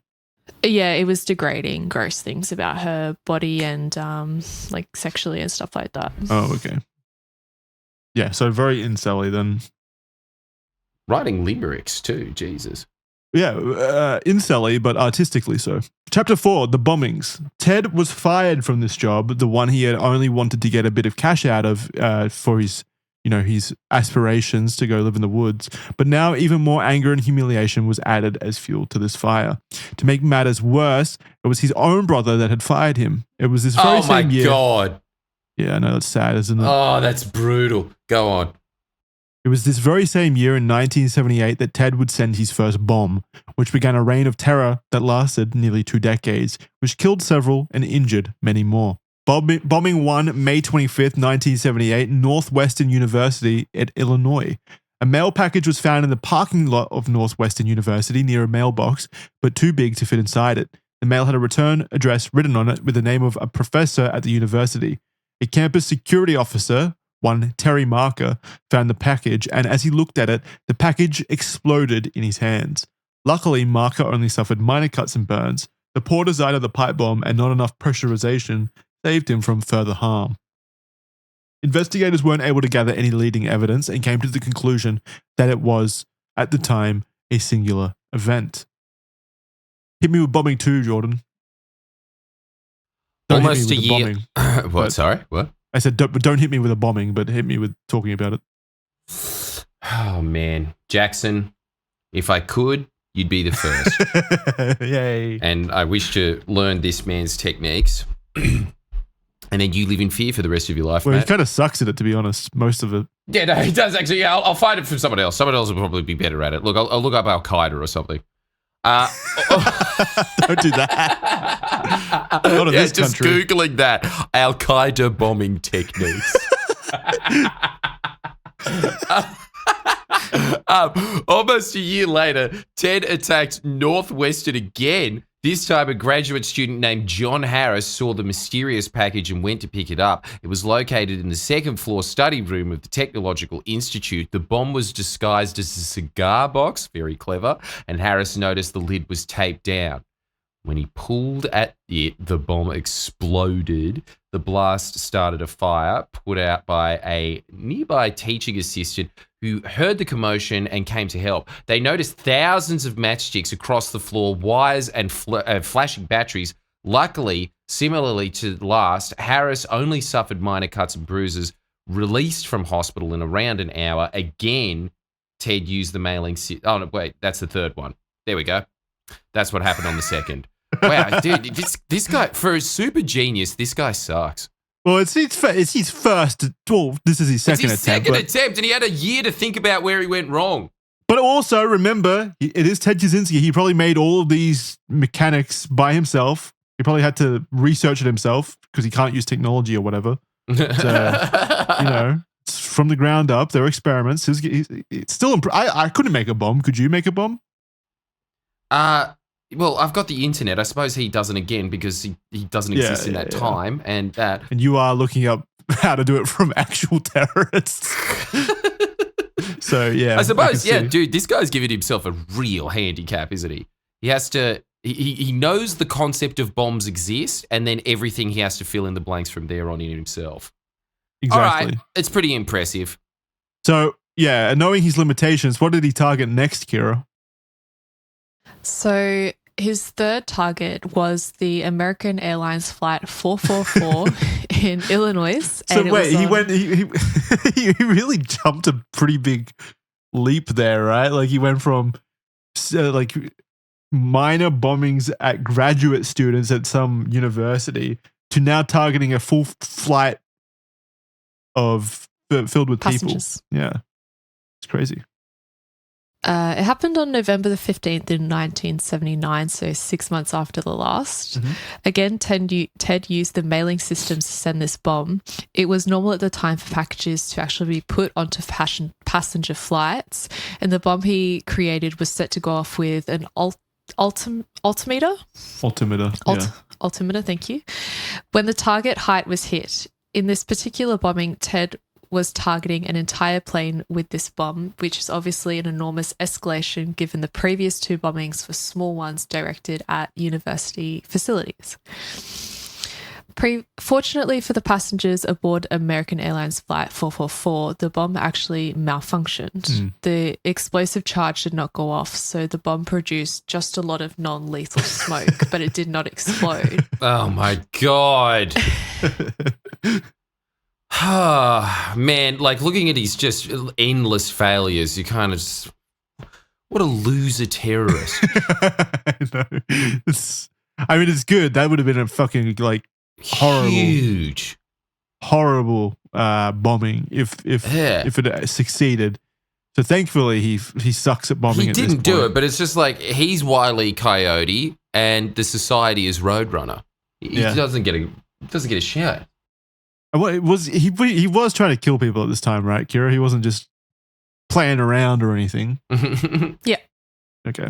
Yeah, it was degrading, gross things about her body and like sexually and stuff like that. Oh, okay. Yeah, so very incelly then. Writing limericks too, Jesus. Yeah, incelly, but artistically so. Chapter 4, the bombings. Ted was fired from this job, the one he had only wanted to get a bit of cash out of for his, his aspirations to go live in the woods. But now even more anger and humiliation was added as fuel to this fire. To make matters worse, it was his own brother that had fired him. It was this very same year. Oh my God. Yeah, I know, that's sad, isn't it? Oh, that's brutal. Go on. It was this very same year in 1978 that Ted would send his first bomb, which began a reign of terror that lasted nearly 2 decades, which killed several and injured many more. Bombing 1 May 25th, 1978, Northwestern University at Illinois. A mail package was found in the parking lot of Northwestern University near a mailbox, but too big to fit inside it. The mail had a return address written on it with the name of a professor at the university. A campus security officer, one Terry Marker, found the package, and as he looked at it, the package exploded in his hands. Luckily, Marker only suffered minor cuts and burns. The poor design of the pipe bomb and not enough pressurization saved him from further harm. Investigators weren't able to gather any leading evidence and came to the conclusion that it was, at the time, a singular event. Hit me with bombing 2, Jordan. Don't Almost a year. Bombing, what? Sorry? What? I said, don't hit me with a bombing, but hit me with talking about it. Oh, man. Jackson, if I could, you'd be the first. Yay. And I wish to learn this man's techniques. And then you live in fear for the rest of your life, Well, mate. he kind of sucks at it, to be honest, most of it. Yeah, no, he does actually. Yeah, I'll find it from someone else. Someone else will probably be better at it. Look, I'll look up Al-Qaeda or something. Don't do that. Not in this just country. Googling that. Al-Qaeda bombing techniques. Almost a year later, Ted attacked Northwestern again. This time, a graduate student named John Harris saw the mysterious package and went to pick it up. It was located in the second-floor study room of the Technological Institute. The bomb was disguised as a cigar box, very clever, and Harris noticed the lid was taped down. When he pulled at it, the bomb exploded. The blast started a fire put out by a nearby teaching assistant who heard the commotion and came to help. They noticed thousands of matchsticks across the floor, wires and flashing batteries. Luckily, similarly to the last, Harris only suffered minor cuts and bruises, released from hospital in around an hour. Again, Ted used the mailing... Oh, no, wait, that's the third one. There we go. That's what happened on the second. Wow, dude, this guy, for a super genius, this guy sucks. Well, it's his first. Well, this is his second it's his attempt. Second attempt, and he had a year to think about where he went wrong. But also, remember, it is Ted Kacynzski. He probably made all of these mechanics by himself. He probably had to research it himself because he can't use technology or whatever. So, it's from the ground up. There are experiments. It's still. I couldn't make a bomb. Could you make a bomb? Well, I've got the internet. I suppose he doesn't again because he doesn't exist in that time and that. And you are looking up how to do it from actual terrorists. So, yeah. I suppose, dude, this guy's giving himself a real handicap, isn't he? He has to, he knows the concept of bombs exist and then everything he has to fill in the blanks from there on in himself. Exactly. All right, it's pretty impressive. So, yeah, knowing his limitations, what did he target next, Kira? So his third target was the American Airlines flight 444 in Illinois. So wait, he really jumped a pretty big leap there, right? Like he went from like minor bombings at graduate students at some university to now targeting a full flight of filled with passengers. People. Yeah, it's crazy. It happened on November the 15th in 1979, so 6 months after the last. Mm-hmm. Again, Ted used the mailing systems to send this bomb. It was normal at the time for packages to actually be put onto passenger flights, and the bomb he created was set to go off with an altimeter. Altimeter, thank you. When the target height was hit, in this particular bombing, Ted was targeting an entire plane with this bomb, which is obviously an enormous escalation given the previous two bombings were small ones directed at university facilities. Fortunately for the passengers aboard American Airlines Flight 444, the bomb actually malfunctioned. The explosive charge did not go off, so the bomb produced just a lot of non-lethal smoke, but it did not explode. Oh my God. Man, like looking at his just endless failures, you kind of just, what a loser terrorist. I know. It's good. That would have been a fucking like horrible bombing if it succeeded. So thankfully he sucks at bombing. He didn't do it, but it's just like he's Wile E. Coyote and the society is Roadrunner. He doesn't get a shot. Well, he was trying to kill people at this time, right, Kira? He wasn't just playing around or anything. Yeah. Okay.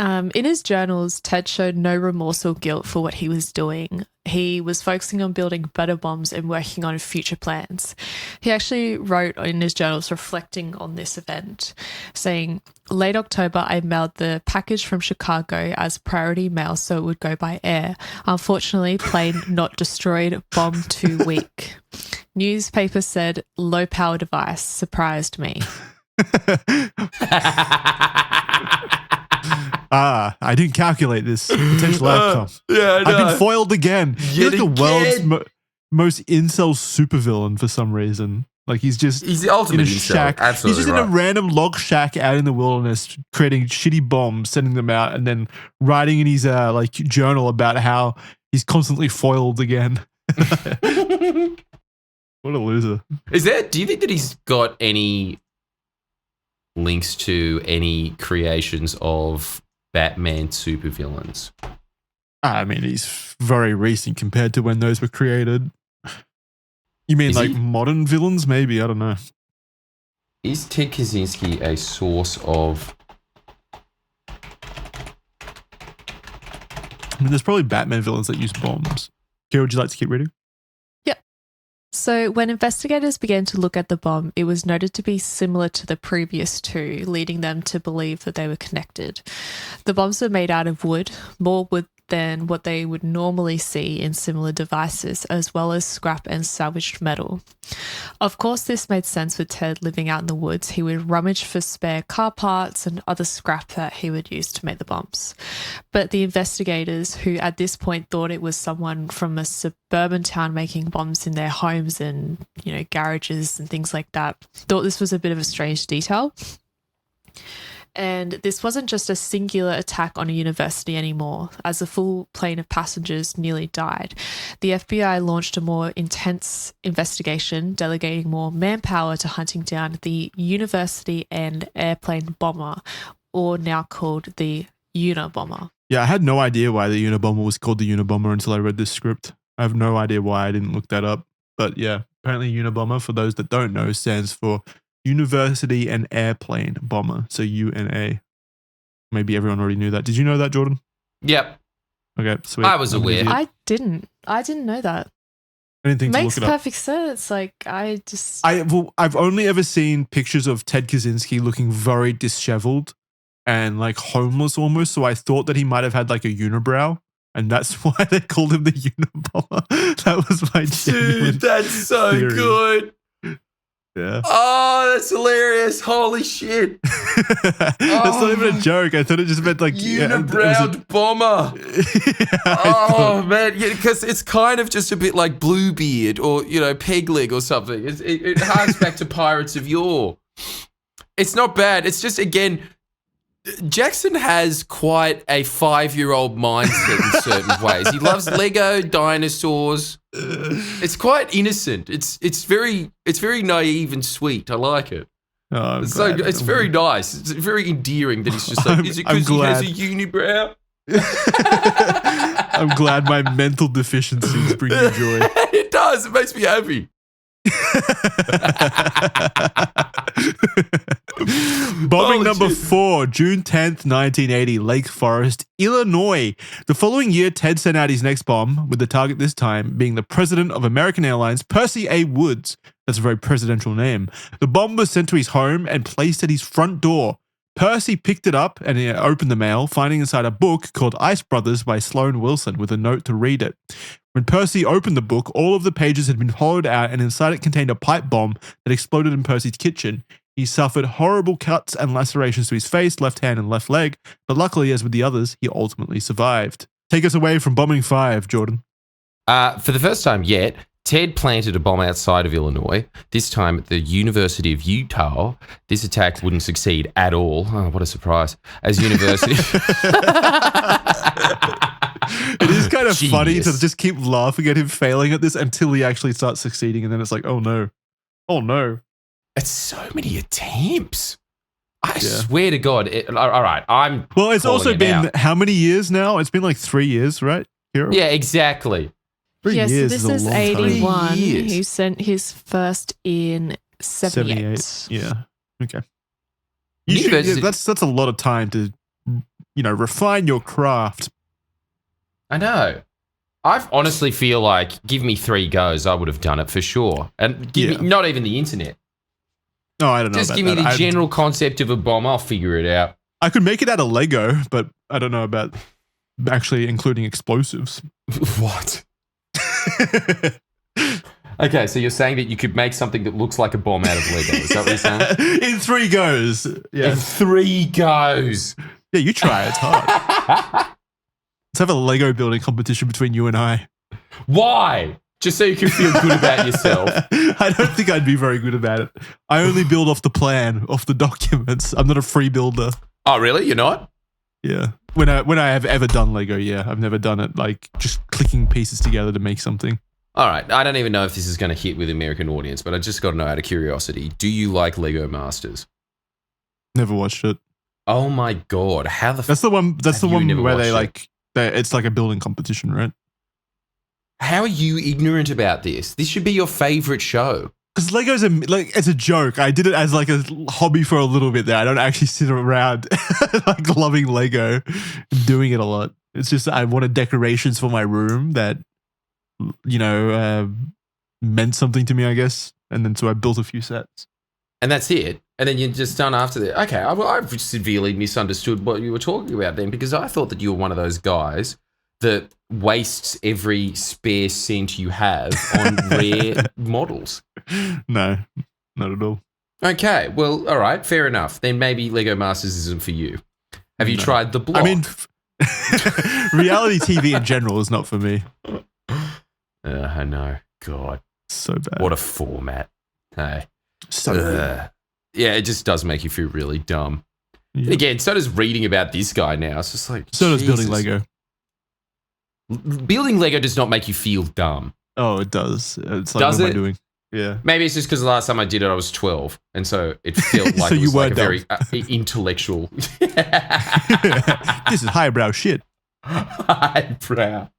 In his journals, Ted showed no remorse or guilt for what he was doing. He was focusing on building better bombs and working on future plans. He actually wrote in his journals reflecting on this event, saying, "Late October, I mailed the package from Chicago as priority mail so it would go by air. Unfortunately, plane not destroyed, bomb too weak. Newspaper said low power device, surprised me." I didn't calculate this potential outcome. Yeah, I know. I've been foiled again. He's like the again. world's most incel supervillain for some reason. Like he's the ultimate in a incel. shack. Absolutely He's just in a random log shack out in the wilderness, creating shitty bombs, sending them out, and then writing in his like journal about how he's constantly foiled again. What a loser. Do you think that he's got any links to any creations of Batman supervillains. I mean, he's very recent compared to when those were created. You mean like modern villains? Maybe, I don't know. Is Ted Kacynzski a source of... I mean, there's probably Batman villains that use bombs. Kira, would you like to keep reading? Yep. So when investigators began to look at the bomb, it was noted to be similar to the previous two, leading them to believe that they were connected. The bombs were made out of wood, more wood than what they would normally see in similar devices, as well as scrap and salvaged metal. Of course, this made sense with Ted living out in the woods. He would rummage for spare car parts and other scrap that he would use to make the bombs. But the investigators, who at this point thought it was someone from a suburban town making bombs in their homes and, garages and things like that, thought this was a bit of a strange detail. And this wasn't just a singular attack on a university anymore, as a full plane of passengers nearly died. The FBI launched a more intense investigation, delegating more manpower to hunting down the university and airplane bomber, or now called the Unabomber. Yeah, I had no idea why the Unabomber was called the Unabomber until I read this script. I have no idea why. I didn't look that up. But yeah, apparently Unabomber, for those that don't know, stands for University and Airplane Bomber. So UNA. Maybe everyone already knew that. Did you know that, Jordan? Yep. Okay, sweet. I was aware. I didn't know that. Anything to Makes look it up. perfect sense. Like, I've only ever seen pictures of Ted Kacynzski looking very disheveled and like homeless almost. So I thought that he might have had like a unibrow. And that's why they called him the Unabomber. That was my genuine Dude, that's so theory. good. Yeah. Oh, that's hilarious. Holy shit. That's not even a joke. I thought it just meant like Unibrowed bomber. Yeah, man. Yeah, because it's kind of just a bit like Bluebeard or, Peg Leg or something. It harks back to Pirates of Yore. It's not bad. It's just, again, Jackson has quite a 5-year-old mindset in certain ways. He loves Lego dinosaurs. It's quite innocent. It's very naive and sweet. I like it. Oh, it's very nice. It's very endearing that he's just like, is it because he has a unibrow? I'm glad my mental deficiencies bring you joy. It does. It makes me happy. Bombing number 4, June 10th, 1980, Lake Forest, Illinois. The following year, Ted sent out his next bomb, with the target this time being the president of American Airlines, Percy A. Woods. That's a very presidential name. The bomb was sent to his home and placed at his front door. Percy picked it up and opened the mail, finding inside a book called Ice Brothers by Sloan Wilson with a note to read it. When Percy opened the book, all of the pages had been hollowed out and inside it contained a pipe bomb that exploded in Percy's kitchen. He suffered horrible cuts and lacerations to his face, left hand and left leg, but luckily, as with the others, he ultimately survived. Take us away from Bombing 5, Jordan. For the first time yet, Ted planted a bomb outside of Illinois, this time at the University of Utah. This attack wouldn't succeed at all. Oh, what a surprise. As university... It is kind of funny to just keep laughing at him failing at this until he actually starts succeeding, and then it's like, oh no. Oh no. It's so many attempts. I swear to God. All right, Well, it's also been how many years now? It's been like 3 years, right? Hero? Yeah, exactly. 3 years so this is 81. Years. He sent his first in 78. Yeah. Okay. That's a lot of time to, refine your craft. I know. I honestly feel like, give me 3 goes, I would have done it for sure. And give me, not even the internet. No, I don't know. Just give me the general concept of a bomb. I'll figure it out. I could make it out of Lego, but I don't know about actually including explosives. What? Okay, so you're saying that you could make something that looks like a bomb out of Lego. Is that what you're saying? In 3 goes. Yeah. In 3 goes. Yeah, you try. It's hard. Let's have a Lego building competition between you and I. Why? Just so you can feel good about yourself. I don't think I'd be very good about it. I only build off the plan, off the documents. I'm not a free builder. Oh, really? You're not? Yeah. When I have ever done Lego, yeah. I've never done it like just clicking pieces together to make something. All right. I don't even know if this is going to hit with the American audience, but I just got to know out of curiosity. Do you like Lego Masters? Never watched it. Oh my God. How the That's the one where it's like a building competition, right? How are you ignorant about this? This should be your favorite show. Because Lego's it's a joke. I did it as like a hobby for a little bit there. I don't actually sit around like loving Lego, doing it a lot. It's just I wanted decorations for my room that, meant something to me, I guess. And then so I built a few sets. And that's it. And then you're just done after that. Okay, I've severely misunderstood what you were talking about then, because I thought that you were one of those guys that wastes every spare cent you have on rare models. No, not at all. Okay, well, all right, fair enough. Then maybe Lego Masters isn't for you. Have you tried the block? I mean, reality TV in general is not for me. I know. God. So bad. What a format. Hey. So bad. Yeah, it just does make you feel really dumb. Yeah. And again, so does reading about this guy now. It's just like, so does building Lego. Building Lego does not make you feel dumb. Oh, it does. It's like, does what am it? I doing? Yeah. Maybe it's just because the last time I did it, I was 12. And so it felt like So it you was were like a dumb. very intellectual. This is highbrow shit. Highbrow.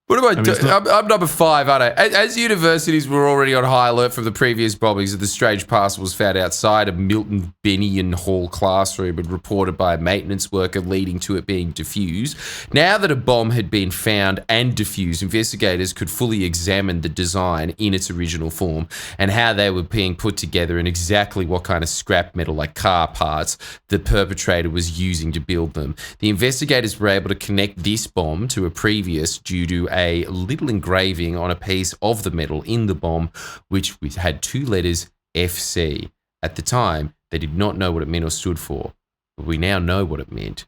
What am I doing? I'm number 5, aren't I? As universities were already on high alert from the previous bombings, the strange parcel was found outside a Milton Bennion Hall classroom and reported by a maintenance worker, leading to it being defused. Now that a bomb had been found and defused, investigators could fully examine the design in its original form and how they were being put together and exactly what kind of scrap metal, like car parts, the perpetrator was using to build them. The investigators were able to connect this bomb to a previous due to a little engraving on a piece of the metal in the bomb, which had 2 letters FC. At the time, they did not know what it meant or stood for, but we now know what it meant.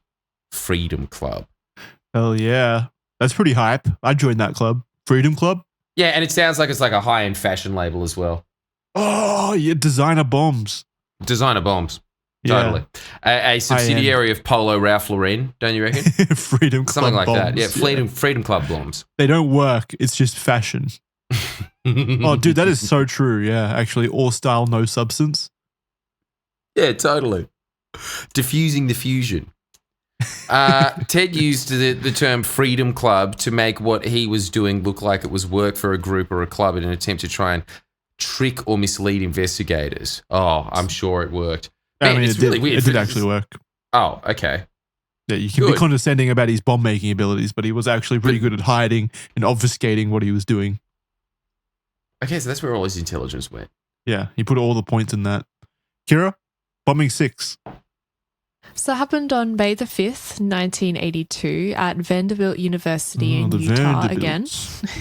Freedom Club. Hell yeah. That's pretty hype. I joined that club. Freedom Club? Yeah, and it sounds like it's like a high-end fashion label as well. Oh, yeah, designer bombs. Designer bombs. Totally. Yeah. A subsidiary of Polo Ralph Lauren, don't you reckon? Freedom Club Something like bombs. that. Yeah, Freedom Club bombs. They don't work. It's just fashion. Oh, dude, that is so true. Yeah, actually, all style, no substance. Yeah, totally. Diffusing the fusion. Ted used the term Freedom Club to make what he was doing look like it was work for a group or a club in an attempt to try and trick or mislead investigators. Oh, I'm sure it worked. Man, it's really weird. It did actually work. Oh, okay. Yeah, you can be condescending about his bomb making abilities, but he was actually pretty good at hiding and obfuscating what he was doing. Okay, so that's where all his intelligence went. Yeah, he put all the points in that. Kira, bombing 6. So it happened on May the 5th, 1982 at Vanderbilt University in Utah again.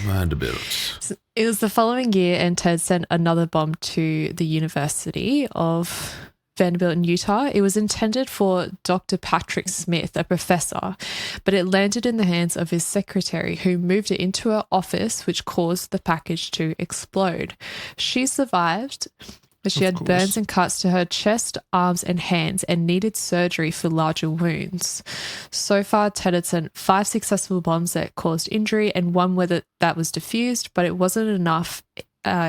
Vanderbilt. It was the following year and Ted sent another bomb to the University of Vanderbilt in Utah. It was intended for Dr. Patrick Smith, a professor, but it landed in the hands of his secretary, who moved it into her office, which caused the package to explode. She survived, but she had burns and cuts to her chest, arms, and hands and needed surgery for larger wounds. So far, Ted had sent 5 successful bombs that caused injury and 1 where that was diffused, but it wasn't enough.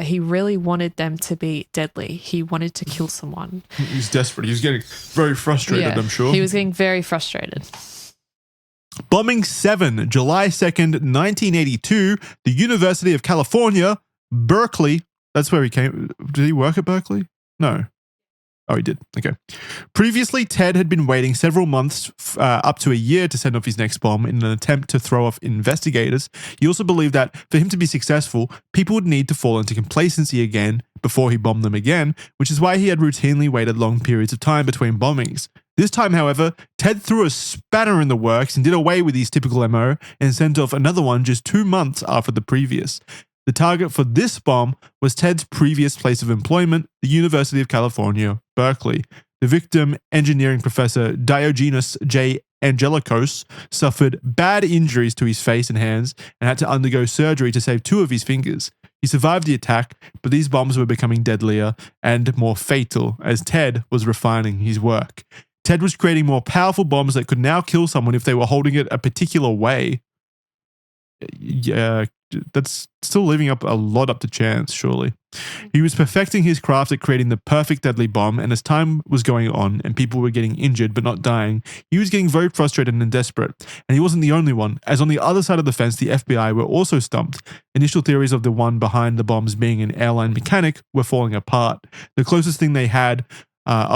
He really wanted them to be deadly. He wanted to kill someone. He's desperate. He was getting very frustrated, I'm sure. He was getting very frustrated. Bombing 7, July 2nd, 1982, the University of California, Berkeley. That's where he came. Did he work at Berkeley? No. Oh, he did. Okay. Previously, Ted had been waiting several months, up to a year, to send off his next bomb in an attempt to throw off investigators. He also believed that for him to be successful, people would need to fall into complacency again before he bombed them again, which is why he had routinely waited long periods of time between bombings. This time, however, Ted threw a spanner in the works and did away with his typical MO and sent off another one just 2 months after the previous. The target for this bomb was Ted's previous place of employment, the University of California, Berkeley. The victim, engineering professor Diogenes J. Angelikos, suffered bad injuries to his face and hands and had to undergo surgery to save 2 of his fingers. He survived the attack, but these bombs were becoming deadlier and more fatal as Ted was refining his work. Ted was creating more powerful bombs that could now kill someone if they were holding it a particular way. Yeah, that's still leaving up a lot up to chance, surely. He was perfecting his craft at creating the perfect deadly bomb, and as time was going on and people were getting injured but not dying, he was getting very frustrated and desperate. And he wasn't the only one, as on the other side of the fence, the FBI were also stumped. Initial theories of the one behind the bombs being an airline mechanic were falling apart. The closest thing they had that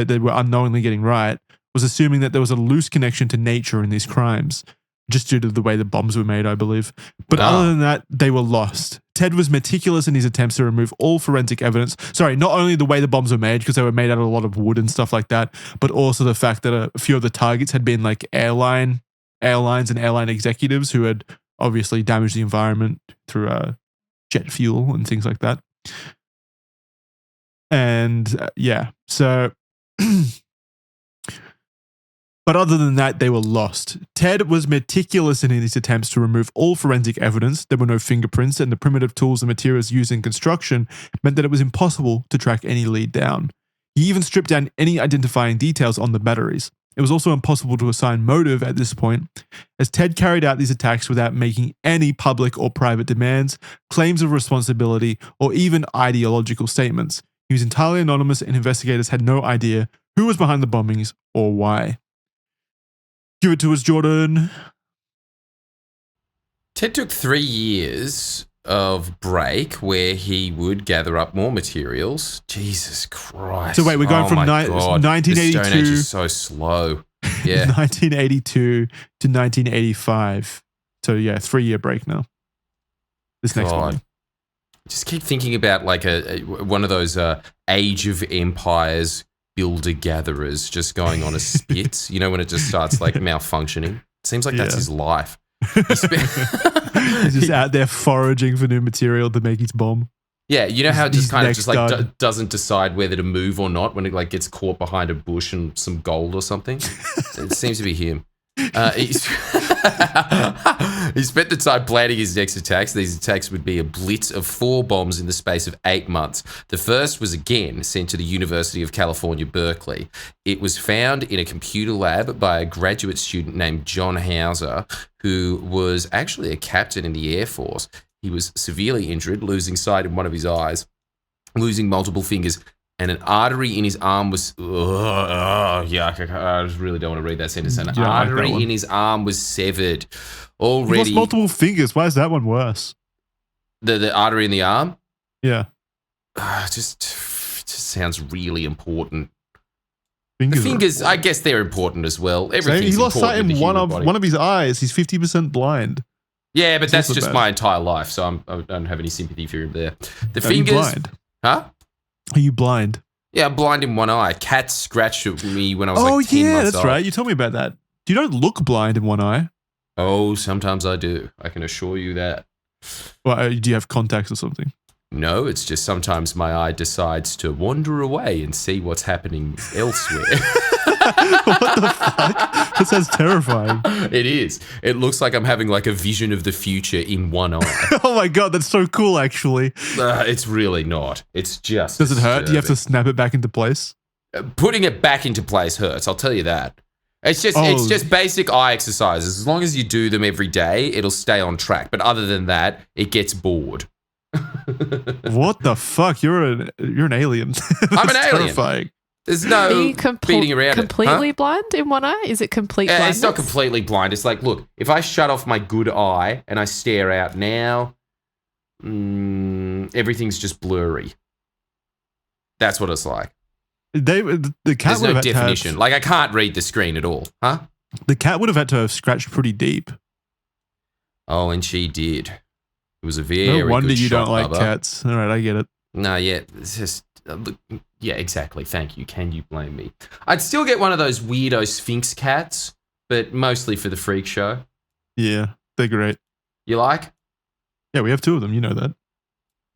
they were unknowingly getting right, was assuming that there was a loose connection to nature in these crimes, just due to the way the bombs were made, I believe. But other than that, they were lost. Ted was meticulous in his attempts to remove all forensic evidence. Sorry, not only the way the bombs were made, because they were made out of a lot of wood and stuff like that, but also the fact that a few of the targets had been like airlines and airline executives who had obviously damaged the environment through jet fuel and things like that. And so... But other than that, they were lost. Ted was meticulous in his attempts to remove all forensic evidence. There were no fingerprints, and the primitive tools and materials used in construction meant that it was impossible to track any lead down. He even stripped down any identifying details on the batteries. It was also impossible to assign motive at this point, as Ted carried out these attacks without making any public or private demands, claims of responsibility, or even ideological statements. He was entirely anonymous, and investigators had no idea who was behind the bombings or why. Give it to us, Jordan. Ted took 3 years of break where he would gather up more materials. Jesus Christ. So wait, we're going from 1982. The Stone Age is so slow. Yeah. 1982 to 1985. So yeah, 3-year break now. This next one. Just keep thinking about like one of those Age of Empires builder-gatherers just going on a spit, when it just starts like malfunctioning. It seems like that's his life. He's just out there foraging for new material to make his bomb. Yeah, you know how it just kind of just like doesn't decide whether to move or not when it like gets caught behind a bush and some gold or something. It seems to be him. He spent the time planning his next attacks. These attacks would be a blitz of 4 bombs in the space of 8 months. The first was again sent to the University of California, Berkeley. It was found in a computer lab by a graduate student named John Hauser, who was actually a captain in the Air Force. He was severely injured, losing sight in one of his eyes, losing multiple fingers, and an artery in his arm was... yuck, I just really don't want to read that sentence. An artery in his arm was severed already. He lost multiple fingers. Why is that one worse? The artery in the arm? Yeah. Just sounds really important. Fingers, I guess they're important as well. Everything's he lost sight important in one of his eyes. He's 50% blind. Yeah, but that's just my entire life, so I don't have any sympathy for him there. The fingers... Are you blind? Huh? Are you blind? Yeah, I'm blind in one eye. Cats scratched at me when I was 10 months old. Oh, yeah, that's right. You told me about that. You don't look blind in one eye. Oh, sometimes I do. I can assure you that. Well, do you have contacts or something? No, it's just sometimes my eye decides to wander away and see what's happening elsewhere. What the fuck? That sounds terrifying. It is. It looks like I'm having like a vision of the future in one eye. Oh my God, that's so cool, actually. It's really not. It's just... Does it hurt? Do you have to snap it back into place? Putting it back into place hurts, I'll tell you that. It's just basic eye exercises. As long as you do them every day, it'll stay on track. But other than that, it gets bored. What the fuck? You're an alien. I'm an alien. Terrifying. There's no beating around completely it. blind in one eye? Is it complete blindness? It's not completely blind. It's like, look, if I shut off my good eye and I stare out now, everything's just blurry. That's what it's like. The cat There's no definition. Like, I can't read the screen at all. Huh? The cat would have had to have scratched pretty deep. Oh, and she did. It was a very good shot. No wonder you don't like cats. All right, I get it. No, yeah. It's just... yeah, exactly. Thank you. Can you blame me? I'd still get one of those weirdo Sphinx cats, but mostly for the freak show. Yeah, they're great. You like? Yeah, we have 2 of them. You know that.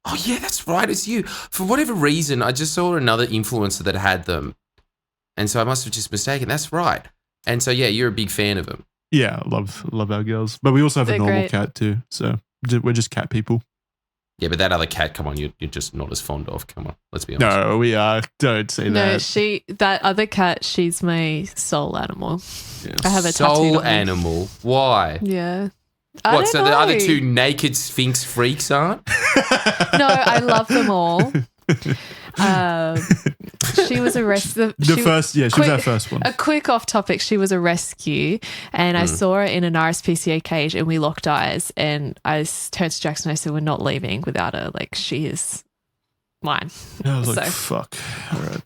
Oh, yeah, that's right. It's you. For whatever reason, I just saw another influencer that had them. And so I must have just mistaken. That's right. And so, yeah, you're a big fan of them. Yeah, I love our girls. But we also have a normal cat too. So we're just cat people. Yeah, but that other cat, come on, you're just not as fond of. Come on, let's be honest. No, we are. Don't say that. No, that other cat, she's my soul animal. Yeah. I have a tattoo. Soul animal? Why? Yeah. What, so the other two naked Sphinx freaks aren't? No, I love them all. She was a rescue. She was our first one. A quick off topic, she was a rescue, and I saw her in an RSPCA cage, and we locked eyes, and I turned to Jackson and I said, we're not leaving without her. Like, she is mine. I was like, fuck. All right.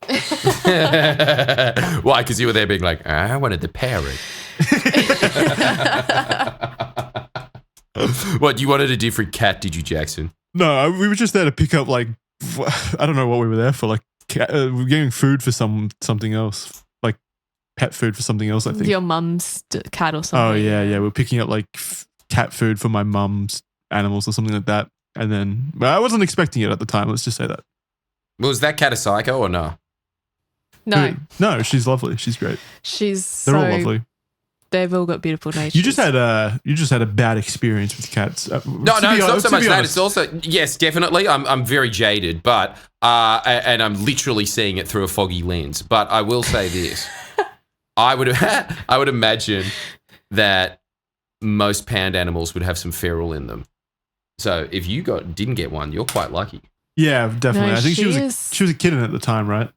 Why? Because you were there being like, I wanted the parrot. What, you wanted a different cat, did you, Jackson? No, we were just there to pick up, like, I don't know what we were there for. Like, we were getting food for something else, like pet food for something else, I think. Your mum's cat or something. Oh, yeah. We're picking up, like, cat food for my mum's animals or something like that. And then, I wasn't expecting it at the time. Let's just say that. Was that cat a psycho or no? No. No, she's lovely. She's great. They're all lovely. They've all got beautiful natures. You just had a bad experience with cats. No, it's not so much that. It's also, yes, definitely. I'm very jaded, but and I'm literally seeing it through a foggy lens. But I will say this: I would imagine that most pound animals would have some feral in them. So if you didn't get one, you're quite lucky. Yeah, definitely. No, I think she was a kitten at the time, right?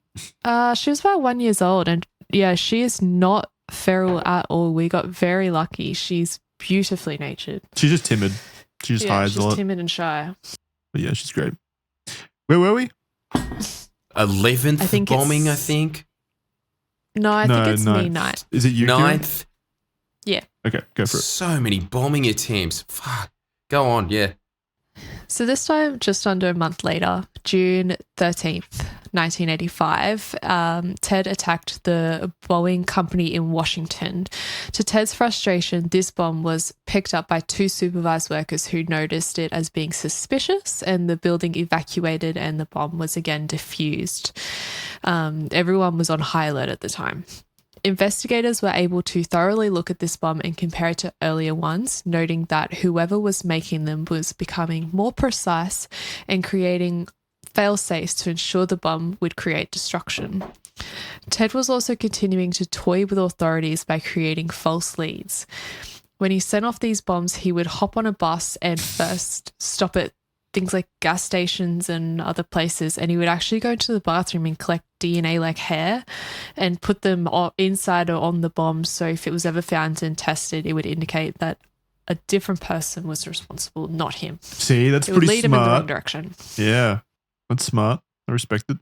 She was about 1 year old, and yeah, she is not feral at all. We got very lucky. She's beautifully natured. She's just timid. She just hides a lot. She's timid and shy. But yeah, she's great. Where were we? 11th bombing, I think. No, I think it's me 9th. Is it you? 9th? Yeah. Okay, go for it. So many bombing attempts. Fuck. Go on, yeah. So this time, just under a month later, June 13th, 1985, Ted attacked the Boeing company in Washington. To Ted's frustration, this bomb was picked up by 2 supervised workers who noticed it as being suspicious, and the building evacuated and the bomb was again defused. Everyone was on high alert at the time. Investigators were able to thoroughly look at this bomb and compare it to earlier ones, noting that whoever was making them was becoming more precise and creating fail-safes to ensure the bomb would create destruction. Ted was also continuing to toy with authorities by creating false leads. When he sent off these bombs, he would hop on a bus and first stop at things like gas stations and other places, and he would actually go to the bathroom and collect DNA like hair and put them inside or on the bomb, so if it was ever found and tested, it would indicate that a different person was responsible, not him. See, that's pretty smart. It would lead him in the wrong direction. Yeah, that's smart. I respect it.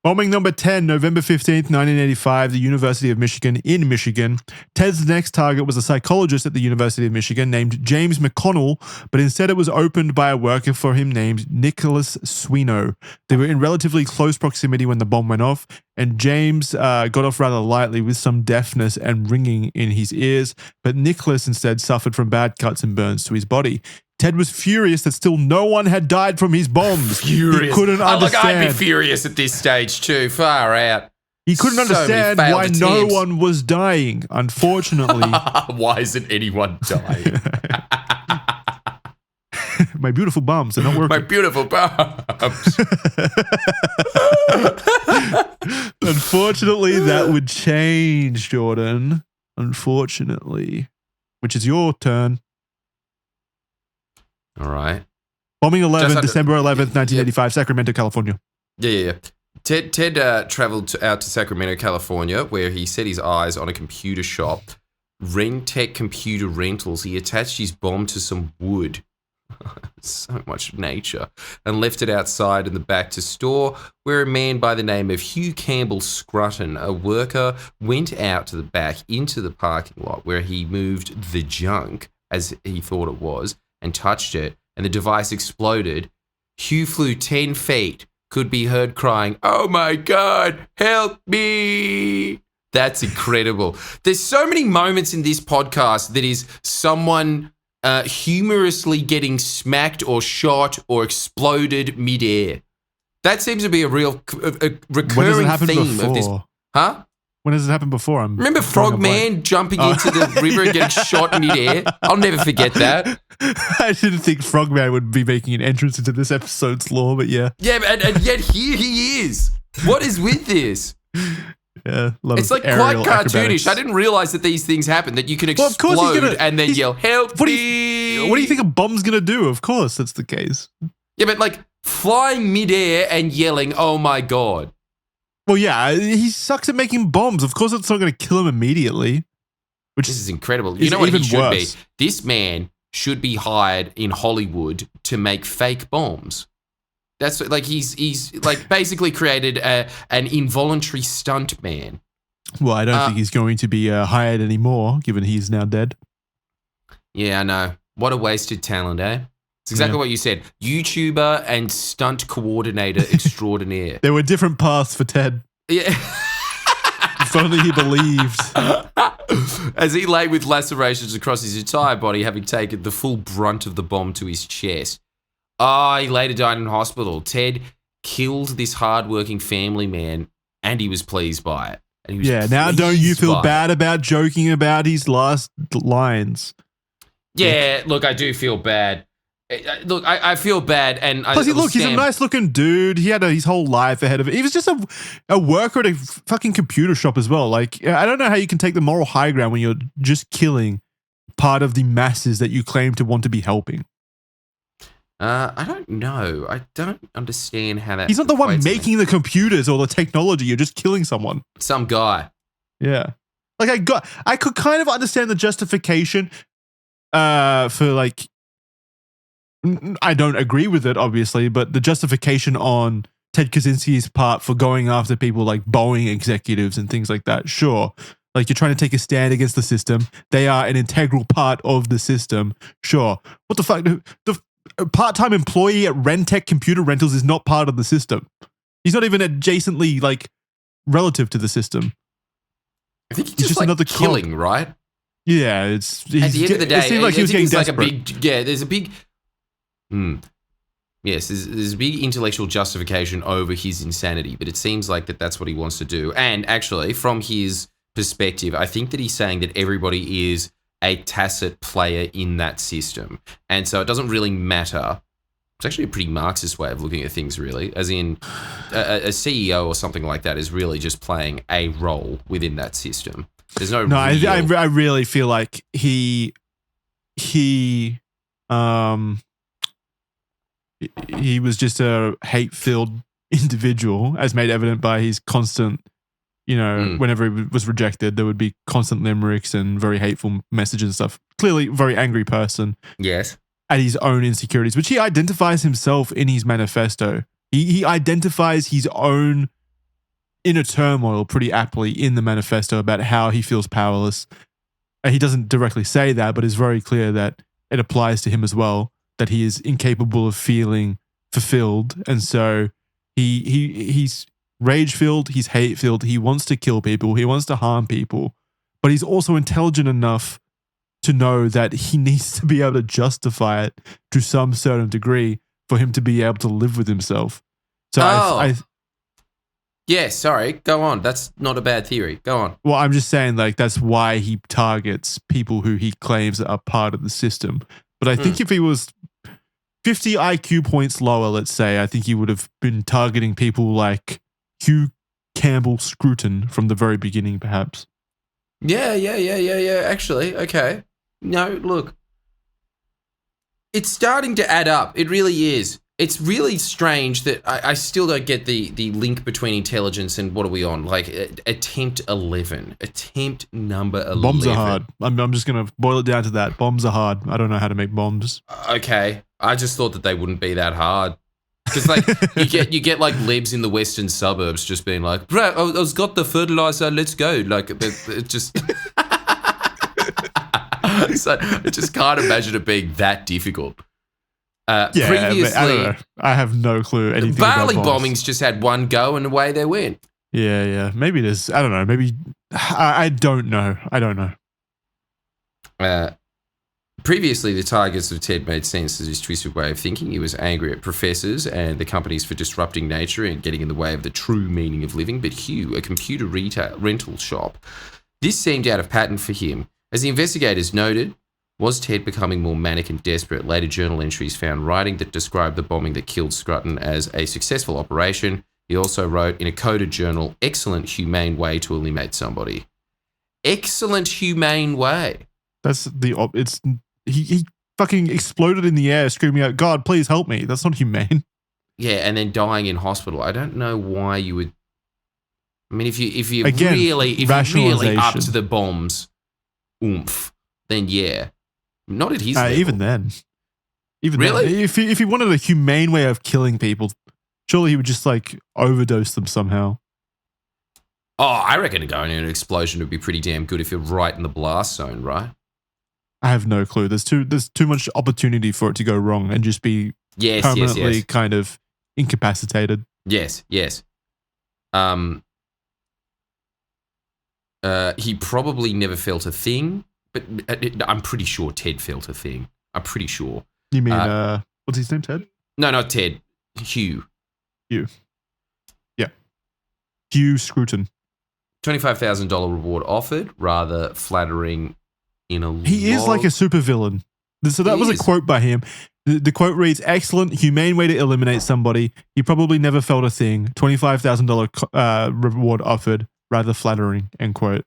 Bombing number 10, November 15th, 1985, the University of Michigan in Michigan. Ted's next target was a psychologist at the University of Michigan named James McConnell, but instead it was opened by a worker for him named Nicholas Sweeney. They were in relatively close proximity when the bomb went off, and James got off rather lightly with some deafness and ringing in his ears, but Nicholas instead suffered from bad cuts and burns to his body. Ted was furious that still no one had died from his bombs. Furious. He couldn't understand. I'd be furious at this stage too. Far out. He couldn't understand why no one was dying. Unfortunately. Why isn't anyone dying? My beautiful bombs are not working. My beautiful bombs. Unfortunately, that would change, Jordan. Unfortunately. Which is your turn. All right. Bombing 11, December 11th, 1985, Sacramento, California. Yeah. Ted traveled out to Sacramento, California, where he set his eyes on a computer shop, Rentec Computer Rentals. He attached his bomb to some wood, so much nature, and left it outside in the back to store, where a man by the name of Hugh Campbell Scrutton, a worker, went out to the back into the parking lot where he moved the junk, as he thought it was, and touched it, and the device exploded. Hugh flew 10 feet, could be heard crying, "Oh my God, help me." That's incredible. There's so many moments in this podcast that is someone humorously getting smacked or shot or exploded midair. That seems to be a real recurring theme of this. Huh? When has it happened before? Remember Frogman jumping into the river and getting shot midair? I'll never forget that. I didn't think Frogman would be making an entrance into this episode's lore, but yeah. Yeah, and yet here he is. What is with this? Yeah, it's like quite cartoonish. Acrobatics. I didn't realize that these things happen, that you can explode and then yell, help me. What do you think a bomb's going to do? Of course, that's the case. Yeah, but like flying midair and yelling, oh my God. Well, yeah, he sucks at making bombs. Of course, it's not going to kill him immediately. This is incredible. You know what he should be? This man should be hired in Hollywood to make fake bombs. That's like he's like basically created an involuntary stunt man. Well, I don't think he's going to be hired anymore, given he's now dead. Yeah, I know. What a wasted talent, eh? It's exactly what you said. YouTuber and stunt coordinator extraordinaire. There were different paths for Ted. Yeah. If only he believed. As he lay with lacerations across his entire body, having taken the full brunt of the bomb to his chest. He later died in hospital. Ted killed this hardworking family man, and he was pleased by it. And he was now don't you feel bad about joking about his last lines? Yeah, look, I do feel bad. Look, I feel bad, and plus, he's a nice-looking dude. He had his whole life ahead of it. He was just a worker at a fucking computer shop as well. Like, I don't know how you can take the moral high ground when you're just killing part of the masses that you claim to want to be helping. I don't know. I don't understand how that. He's not the one making the computers or the technology. You're just killing someone. Some guy. Yeah, like I could kind of understand the justification for like. I don't agree with it, obviously, but the justification on Ted Kacynski's part for going after people like Boeing executives and things like that, sure. Like, you're trying to take a stand against the system. They are an integral part of the system, sure. What the fuck? The part-time employee at Rentec Computer Rentals is not part of the system. He's not even adjacently, like, relative to the system. I think he's just like another killing, right? Yeah, it's... At the end of the day, it seemed like he was getting desperate. There's a big... Yes, there's a big intellectual justification over his insanity, but it seems like that's what he wants to do. And actually, from his perspective, I think that he's saying that everybody is a tacit player in that system. And so it doesn't really matter. It's actually a pretty Marxist way of looking at things, really, as in a CEO or something like that is really just playing a role within that system. There's no real... I really feel like he was just a hate-filled individual, as made evident by his constant, whenever he was rejected, there would be constant limericks and very hateful messages and stuff. Clearly, very angry person. Yes. At his own insecurities, which he identifies himself in his manifesto. He identifies his own inner turmoil pretty aptly in the manifesto about how he feels powerless. He doesn't directly say that, but it's very clear that it applies to him as well. That he is incapable of feeling fulfilled, and so he's rage-filled, he's hate-filled, he wants to kill people, he wants to harm people, but he's also intelligent enough to know that he needs to be able to justify it to some certain degree for him to be able to live with himself. So yeah, sorry, go on. That's not a bad theory. Go on. Well, I'm just saying, like, that's why he targets people who he claims are part of the system. But I think if he was 50 IQ points lower, let's say, I think he would have been targeting people like Hugh Campbell Scruton from the very beginning, perhaps. Yeah. Actually, okay. No, look. It's starting to add up. It really is. It's really strange that I still don't get the link between intelligence and what are we on? Like attempt 11. Attempt number 11. Bombs are hard. I'm just going to boil it down to that. Bombs are hard. I don't know how to make bombs. Okay. I just thought that they wouldn't be that hard. Because like you get like libs in the western suburbs just being like, bro, I've got the fertilizer, let's go. Like it just so I just can't imagine it being that difficult. Previously, I don't know. I have no clue anything Bali about bombs. bombings just had one go and away they went. Yeah. Maybe it is. I don't know. Maybe I don't know. I don't know. Previously, the targets of Ted made sense as his twisted way of thinking. He was angry at professors and the companies for disrupting nature and getting in the way of the true meaning of living. But Hugh, a computer rental shop, this seemed out of pattern for him. As the investigators noted, was Ted becoming more manic and desperate? Later journal entries found writing that described the bombing that killed Scruton as a successful operation. He also wrote in a coded journal, excellent humane way to eliminate somebody. Excellent humane way. That's he fucking exploded in the air screaming out, God, please help me. That's not humane. Yeah, and then dying in hospital. I don't know why you would. I mean, if you're Again, really up to the bombs oomph, then yeah. Not at his level. Even then. Really? Then, if he wanted a humane way of killing people, surely he would just like overdose them somehow. Oh, I reckon going in an explosion would be pretty damn good if you're right in the blast zone, right? I have no clue. There's too much opportunity for it to go wrong and just be permanently kind of incapacitated. Yes. He probably never felt a thing, but I'm pretty sure Ted felt a thing. I'm pretty sure. You mean what's his name? Ted? No, not Ted. Hugh. Yeah. Hugh Scruton. $25,000 reward offered, rather flattering in a He is like a supervillain. So that was a quote by him. The quote reads, excellent, humane way to eliminate somebody. He probably never felt a thing. $25,000 reward offered, rather flattering, end quote.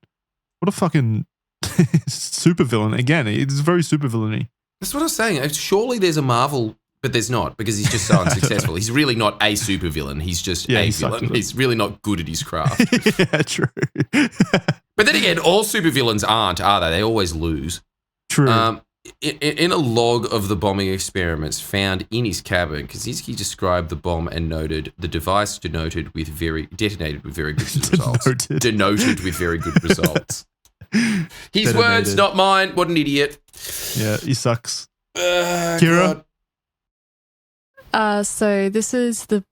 What a fucking supervillain. Again, it's very supervillainy. That's what I was saying. Surely there's a Marvel, but there's not, because he's just so unsuccessful. He's really not a supervillain. He's just a villain. He's really not good at his craft. Yeah, true. But then again, all supervillains aren't, are they? They always lose. True. In a log of the bombing experiments found in his cabin, Kaczynski described the bomb and noted the device detonated with very good results. Denoted with very good results. His words, not mine. What an idiot. Yeah, he sucks. Kira? So this is the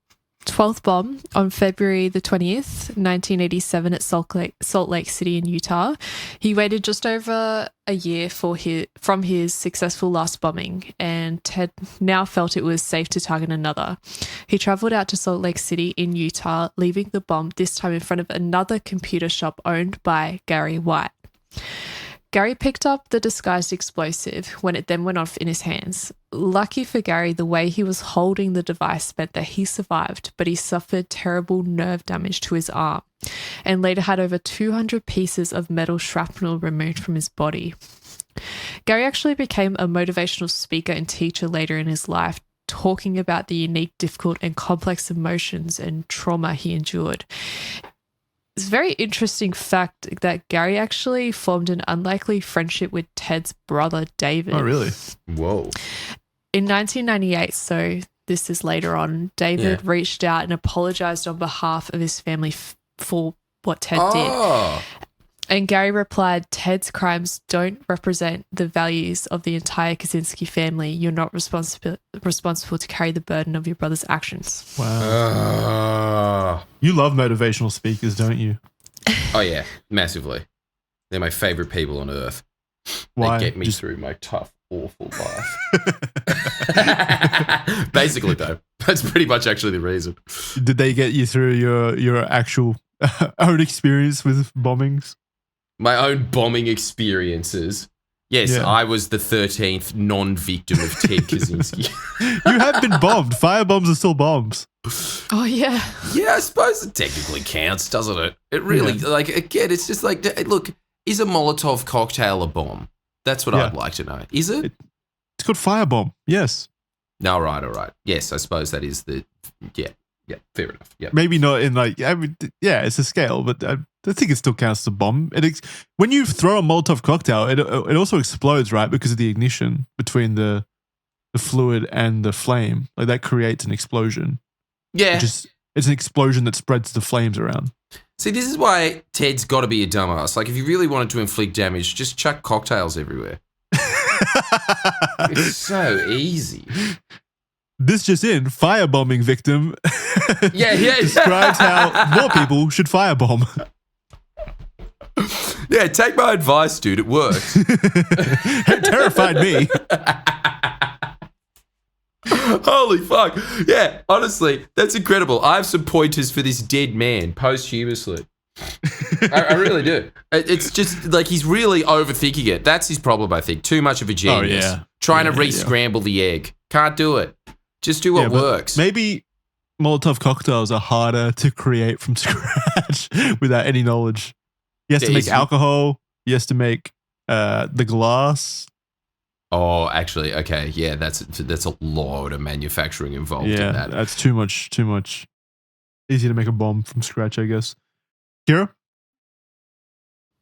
12th bomb on February the 20th, 1987 at Salt Lake City in Utah. He waited just over a year from his successful last bombing, and Ted now felt it was safe to target another. He traveled out to Salt Lake City in Utah, leaving the bomb this time in front of another computer shop owned by Gary White. Gary picked up the disguised explosive when it then went off in his hands. Lucky for Gary, the way he was holding the device meant that he survived, but he suffered terrible nerve damage to his arm and later had over 200 pieces of metal shrapnel removed from his body. Gary actually became a motivational speaker and teacher later in his life, talking about the unique, difficult, and complex emotions and trauma he endured. It's a very interesting fact that Gary actually formed an unlikely friendship with Ted's brother, David. Oh, really? Whoa. In 1998, so this is later on, David reached out and apologized on behalf of his family for what Ted did. And Gary replied, Ted's crimes don't represent the values of the entire Kacynzski family. You're not responsible to carry the burden of your brother's actions. Wow. You love motivational speakers, don't you? Oh, yeah, massively. They're my favorite people on earth. Why? They get me through my tough, awful life. Basically, though, that's pretty much actually the reason. Did they get you through your actual own experience with bombings? My own bombing experiences. Yes, I was the 13th non-victim of Ted Kacynzski. You have been bombed. Firebombs are still bombs. Oh, yeah. Yeah, I suppose it technically counts, doesn't it? It really, like, again, it's just like, look, is a Molotov cocktail a bomb? That's what I'd like to know. Is it? It's called firebomb. Yes. No, all right. Yes, I suppose that is the, yeah, fair enough. Yeah. Maybe not in like, it's a scale, but I think it still counts as a bomb. When you throw a Molotov cocktail, it also explodes, right? Because of the ignition between the fluid and the flame. Like that creates an explosion. Yeah. It's an explosion that spreads the flames around. See, this is why Ted's got to be a dumbass. Like, if you really wanted to inflict damage, just chuck cocktails everywhere. It's so easy. This just in, firebombing victim yeah. describes how more people should firebomb. Yeah, take my advice, dude. It works. It terrified me. Holy fuck. Yeah, honestly, that's incredible. I have some pointers for this dead man posthumously. I really do. It's just like he's really overthinking it. That's his problem, I think. Too much of a genius. Oh, yeah. Trying to re-scramble the egg. Can't do it. Just do what works. Maybe Molotov cocktails are harder to create from scratch without any knowledge. He has to make alcohol. He has to make the glass. Oh, actually, okay. Yeah, that's a lot of manufacturing involved in that. That's too much. Easy to make a bomb from scratch, I guess. Kira?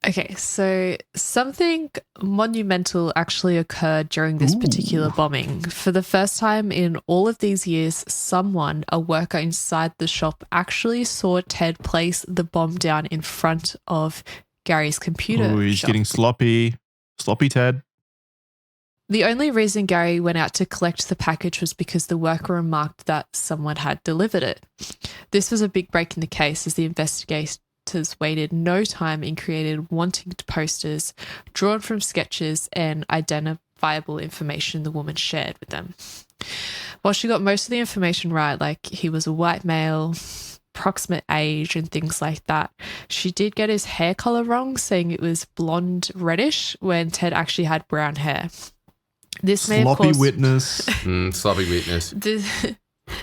Okay, so something monumental actually occurred during this particular bombing. For the first time in all of these years, a worker inside the shop, actually saw Ted place the bomb down in front of Gary's computer. Oh, he's getting sloppy. Sloppy Ted. The only reason Gary went out to collect the package was because the worker remarked that someone had delivered it. This was a big break in the case as the investigators waited no time and created wanting posters drawn from sketches and identifiable information the woman shared with them. While she got most of the information right, like he was a white male, approximate age and things like that, she did get his hair color wrong, saying it was blonde reddish when Ted actually had brown hair. This may have caused witness. Sloppy witness.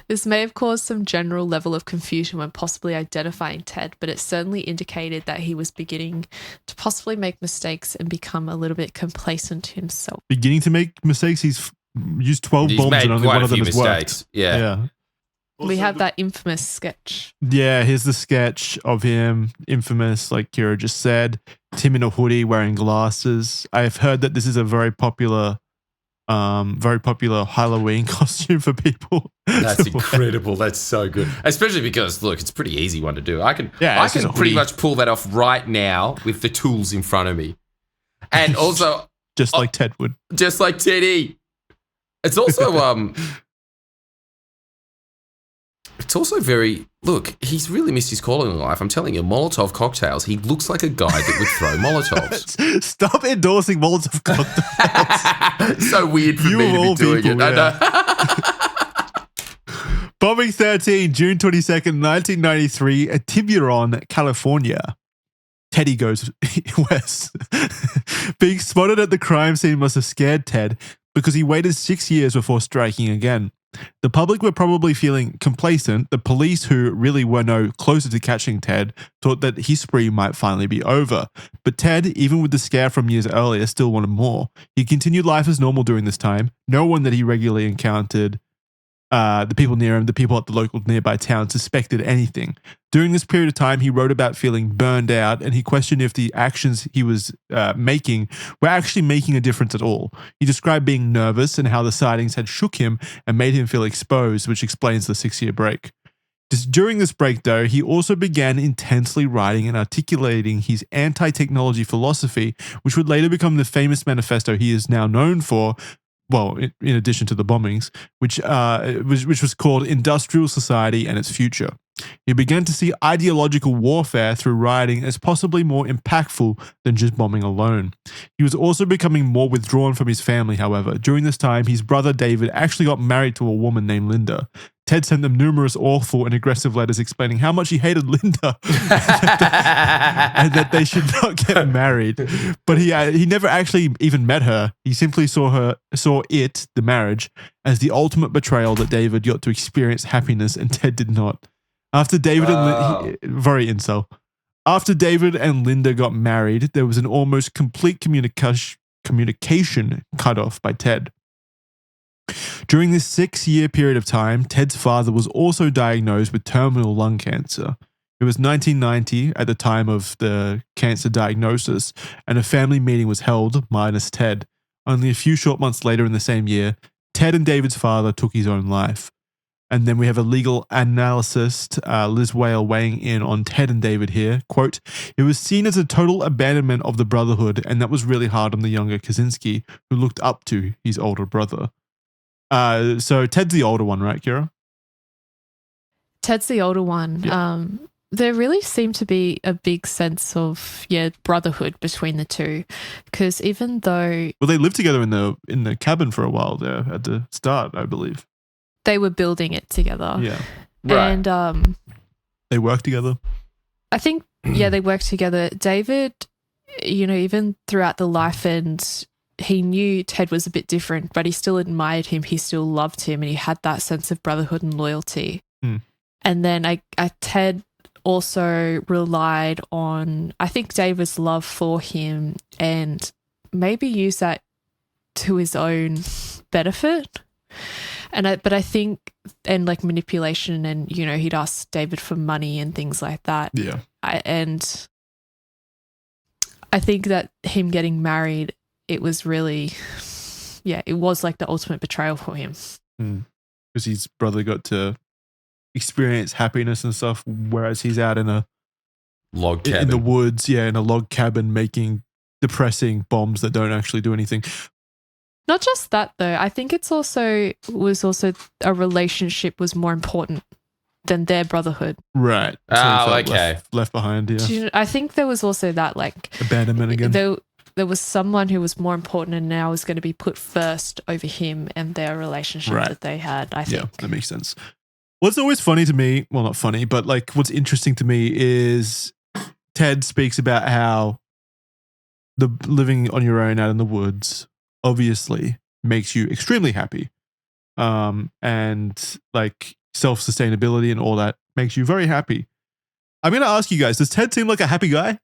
This may have caused some general level of confusion when possibly identifying Ted, but it certainly indicated that he was beginning to possibly make mistakes and become a little bit complacent himself. Beginning to make mistakes? He's used 12 bombs and only one of them has worked. Yeah. We have that infamous sketch. Yeah, here's the sketch of him. Infamous, like Kira just said. Tim in a hoodie wearing glasses. I've heard that this is a very popular Halloween costume for people. That's incredible. That's so good. Especially because, look, it's a pretty easy one to do. I can pretty much pull that off right now with the tools in front of me. And also... just like Ted would. Just like Teddy. It's also... It's also very... Look, he's really missed his calling in life. I'm telling you, Molotov cocktails, he looks like a guy that would throw Molotovs. Stop endorsing Molotov cocktails. So weird for me to be doing it. Yeah. I know. Bombing 13, June 22nd, 1993, at Tiburon, California. Teddy goes west. Being spotted at the crime scene must have scared Ted because he waited 6 years before striking again. The public were probably feeling complacent. The police, who really were no closer to catching Ted, thought that his spree might finally be over. But Ted, even with the scare from years earlier, still wanted more. He continued life as normal during this time. No one that he regularly encountered, the people near him, the people at the local nearby town, suspected anything. During this period of time, he wrote about feeling burned out, and he questioned if the actions he was making were actually making a difference at all. He described being nervous and how the sightings had shook him and made him feel exposed, which explains the 6-year break. During this break, though, he also began intensely writing and articulating his anti-technology philosophy, which would later become the famous manifesto he is now known for. Well, in addition to the bombings, which was called Industrial Society and Its Future. He began to see ideological warfare through writing as possibly more impactful than just bombing alone. He was also becoming more withdrawn from his family, however. During this time, his brother David actually got married to a woman named Linda. Ted sent them numerous awful and aggressive letters explaining how much he hated Linda and that they should not get married. But he never actually even met her. He simply saw the marriage, as the ultimate betrayal that David got to experience happiness and Ted did not. After David very incel. After David and Linda got married, there was an almost complete communication cut off by Ted. During this 6-year period of time, Ted's father was also diagnosed with terminal lung cancer. It was 1990 at the time of the cancer diagnosis, and a family meeting was held, minus Ted. Only a few short months later in the same year, Ted and David's father took his own life. And then we have a legal analyst, Liz Whale, weighing in on Ted and David here. Quote, "It was seen as a total abandonment of the brotherhood, and that was really hard on the younger Kacynzski, who looked up to his older brother." So Ted's the older one, right, Kira? Ted's the older one. Yeah. There really seemed to be a big sense of brotherhood between the two, because even though they lived together in the cabin for a while there at the start, I believe they were building it together. Yeah, right. And they worked together. I think they worked together. David, even throughout the life and. He knew Ted was a bit different, but he still admired him. He still loved him, and he had that sense of brotherhood and loyalty. And then Ted also relied on, I think, David's love for him and maybe used that to his own benefit. But I think, and like manipulation, and he'd ask David for money and things like that. Yeah. And I think that him getting married, it was really, it was like the ultimate betrayal for him. Because his brother got to experience happiness and stuff, whereas he's out in a log cabin in the woods, in a log cabin making depressing bombs that don't actually do anything. Not just that though. I think was also a relationship was more important than their brotherhood. Right. Oh, okay. Left behind. Yeah. I think there was also that like abandonment again. There was someone who was more important and now is going to be put first over him and their relationship that they had. I think. Yeah, that makes sense. What's always funny to me, well, not funny, but like what's interesting to me is Ted speaks about how the living on your own out in the woods obviously makes you extremely happy. And like self-sustainability and all that makes you very happy. I'm going to ask you guys, does Ted seem like a happy guy?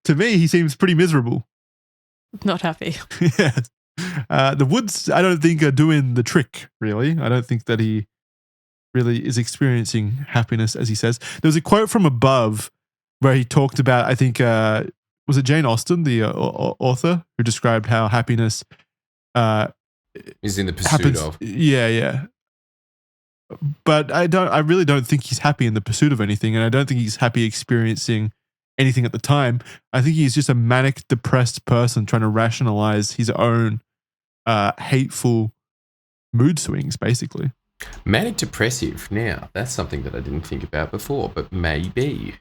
To me, he seems pretty miserable. Not happy. Yeah. The woods, I don't think, are doing the trick, really. I don't think that he really is experiencing happiness, as he says. There was a quote from above where he talked about, I think, was it Jane Austen, the author, who described how happiness is in the pursuit of. Yeah. But I really don't think he's happy in the pursuit of anything, and I don't think he's happy experiencing anything at the time. I think he's just a manic, depressed person trying to rationalize his own hateful mood swings, basically. Manic depressive. Now, that's something that I didn't think about before, but maybe.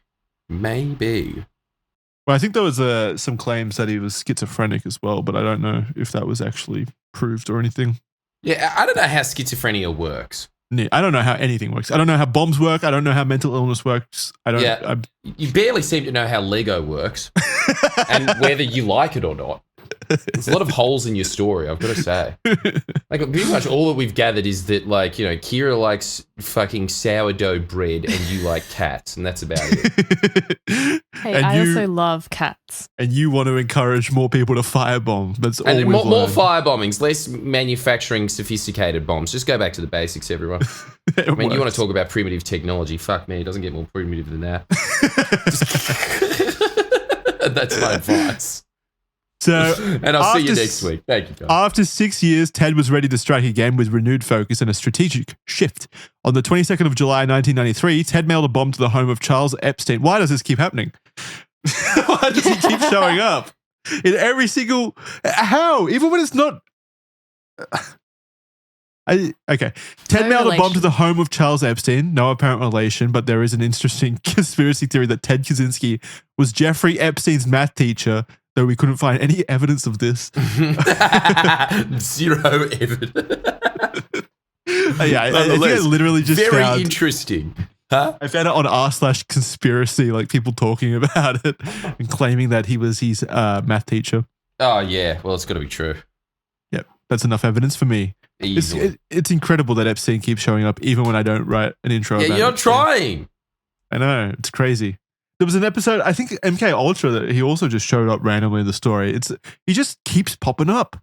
Well, I think there was some claims that he was schizophrenic as well, but I don't know if that was actually proved or anything. Yeah, I don't know how schizophrenia works. I don't know how anything works. I don't know how bombs work. I don't know how mental illness works. You barely seem to know how Lego works and whether you like it or not. There's a lot of holes in your story, I've got to say. Like, pretty much all that we've gathered is that, like, Kira likes fucking sourdough bread and you like cats, and that's about it. Hey, I also love cats. And you want to encourage more people to firebomb. That's all. And more firebombings, less manufacturing sophisticated bombs. Just go back to the basics, everyone. I mean, you want to talk about primitive technology. Fuck me, it doesn't get more primitive than that. That's my advice. So, and I'll see you next week. Thank you, guys. After 6 years, Ted was ready to strike again with renewed focus and a strategic shift. On the 22nd of July, 1993, Ted mailed a bomb to the home of Charles Epstein. Why does this keep happening? Why does he keep showing up in every single? How? Even when it's not. Okay. Ted mailed a bomb to the home of Charles Epstein. No apparent relation, but there is an interesting conspiracy theory that Ted Kacynzski was Jeffrey Epstein's math teacher, though we couldn't find any evidence of this. Zero evidence. I think I literally just very interesting. Huh? I found it on r/conspiracy, like people talking about it and claiming that he was his math teacher. Oh, yeah. Well, it's got to be true. Yep. That's enough evidence for me. It's incredible that Epstein keeps showing up even when I don't write an intro about it. You're trying. I know. It's crazy. There was an episode, I think MK Ultra, that he also just showed up randomly in the story. He just keeps popping up.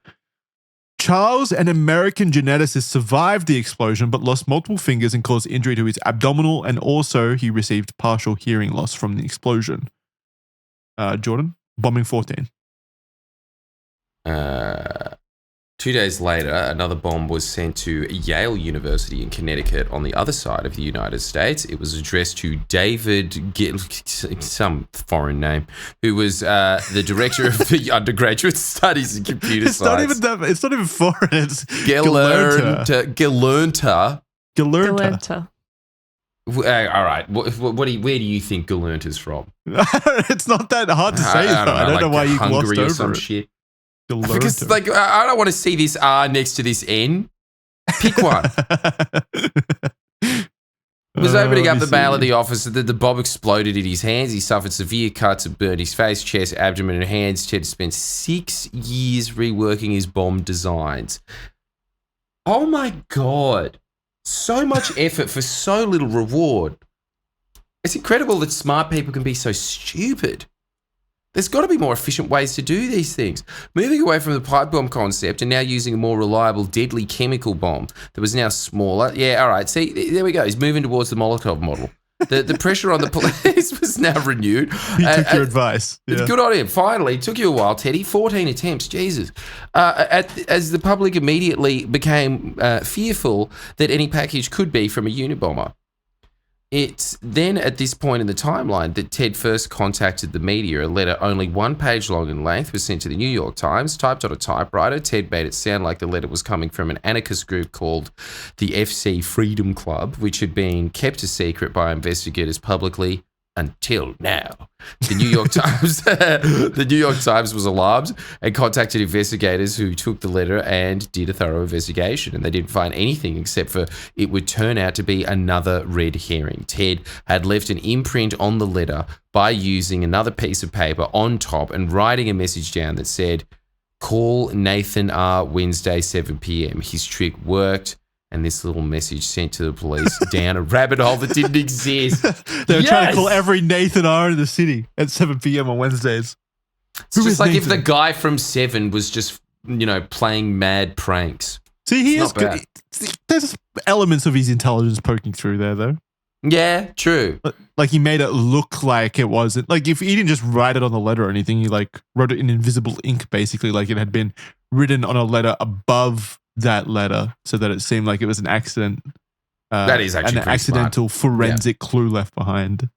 Charles, an American geneticist, survived the explosion but lost multiple fingers and caused injury to his abdominal, and also he received partial hearing loss from the explosion. Jordan, bombing 14. 2 days later, another bomb was sent to Yale University in Connecticut on the other side of the United States. It was addressed to David, some foreign name, who was the director of the undergraduate studies in computer science. It's not even foreign. It's Galernta. All right. Where do you think Galernta's from? It's not that hard to say. I don't know why you glossed over some shit. Because, like, I don't want to see this R next to this N. Pick one. He was opening up the mail at the office. The bomb exploded in his hands. He suffered severe cuts that burned his face, chest, abdomen, and hands. Ted spent 6 years reworking his bomb designs. Oh, my God. So much effort for so little reward. It's incredible that smart people can be so stupid. There's got to be more efficient ways to do these things. Moving away from the pipe bomb concept and now using a more reliable, deadly chemical bomb that was now smaller. Yeah, all right. See, there we go. He's moving towards the Molotov model. The pressure on the police was now renewed. He took your advice. Yeah. Good on him. Finally, took you a while, Teddy. 14 attempts. Jesus. As the public immediately became fearful that any package could be from a Unabomber. It's then at this point in the timeline that Ted first contacted the media. A letter only 1 page long in length was sent to the New York Times, typed on a typewriter. Ted made it sound like the letter was coming from an anarchist group called the FC Freedom Club, which had been kept a secret by investigators publicly until now. The New York Times, the New York Times was alarmed and contacted investigators who took the letter and did a thorough investigation. And they didn't find anything except for it would turn out to be another red herring. Ted had left an imprint on the letter by using another piece of paper on top and writing a message down that said, "Call Nathan R. Wednesday, 7 p.m. His trick worked. And this little message sent to the police down a rabbit hole that didn't exist. They were trying to call every Nathan R in the city at 7 p.m. on Wednesdays. It's just like Nathan? If the guy from Seven was just, playing mad pranks. See, he is good. There's elements of his intelligence poking through there, though. Yeah, true. Like he made it look like it wasn't. Like if he didn't just write it on the letter or anything, he wrote it in invisible ink, basically, like it had been written on a letter above that letter so that it seemed like it was an accident. That is actually an accidental smart. Forensic clue left behind.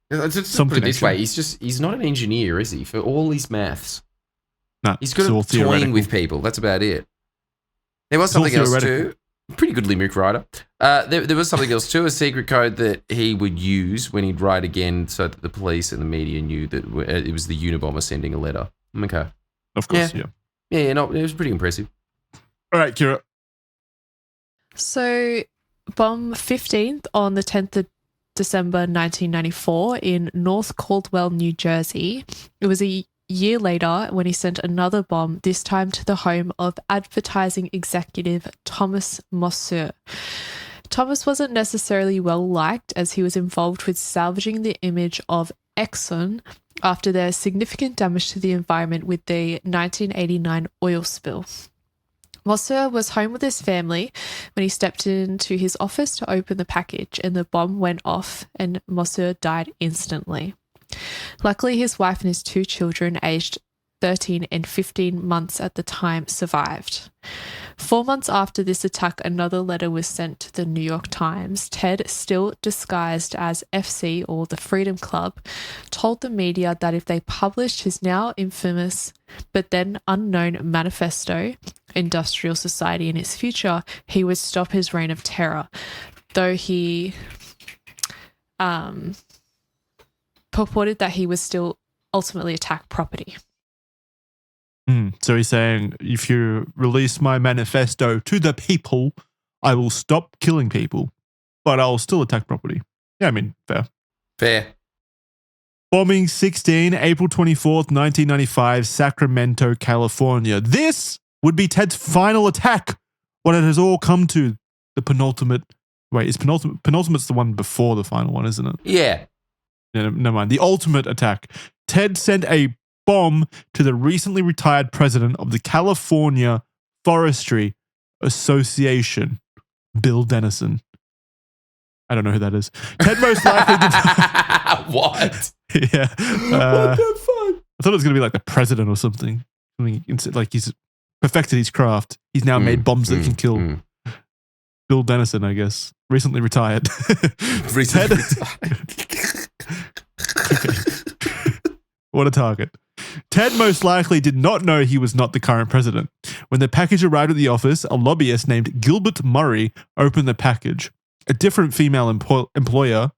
Let's put it this way, he's not an engineer, is he? For all his maths. No, he's good at toying with people. That's about it. There was something else too. Pretty good limerick writer. There was something else too, a secret code that he would use when he'd write again so that the police and the media knew that it was the Unabomber sending a letter. Okay. Of course, yeah. Yeah, no, it was pretty impressive. All right, Kira. So, bomb 15th on the 10th of December 1994 in North Caldwell, New Jersey. It was a year later when he sent another bomb, this time to the home of advertising executive Thomas Mosser. Thomas wasn't necessarily well liked as he was involved with salvaging the image of Exxon after their significant damage to the environment with the 1989 oil spill. Mosser was home with his family when he stepped into his office to open the package and the bomb went off and Mosser died instantly. Luckily, his wife and his 2 children, aged 13 and 15 months at the time, survived. 4 months after this attack, another letter was sent to the New York Times. Ted, still disguised as FC or the Freedom Club, told the media that if they published his now infamous but then unknown manifesto, Industrial Society and Its Future, he would stop his reign of terror, though he purported that he would still ultimately attack property. So he's saying, if you release my manifesto to the people, I will stop killing people, but I'll still attack property. Yeah, I mean, fair. Fair. Bombing 16, April 24th, 1995, Sacramento, California. This would be Ted's final attack. What it has all come to. The penultimate. Wait, is penultimate? Penultimate's the one before the final one, isn't it? Yeah. No, never mind. The ultimate attack. Ted sent a bomb to the recently retired president of the California Forestry Association, Bill Dennison. I don't know who that is. Ted most likely did. What? Yeah. What the fuck? I thought it was going to be like the president or something. Like he's perfected his craft. He's now made bombs that can kill. Bill Dennison, I guess. Recently retired. Recently retired. What a target. Ted most likely did not know he was not the current president. When the package arrived at the office, a lobbyist named Gilbert Murray opened the package. A different female employee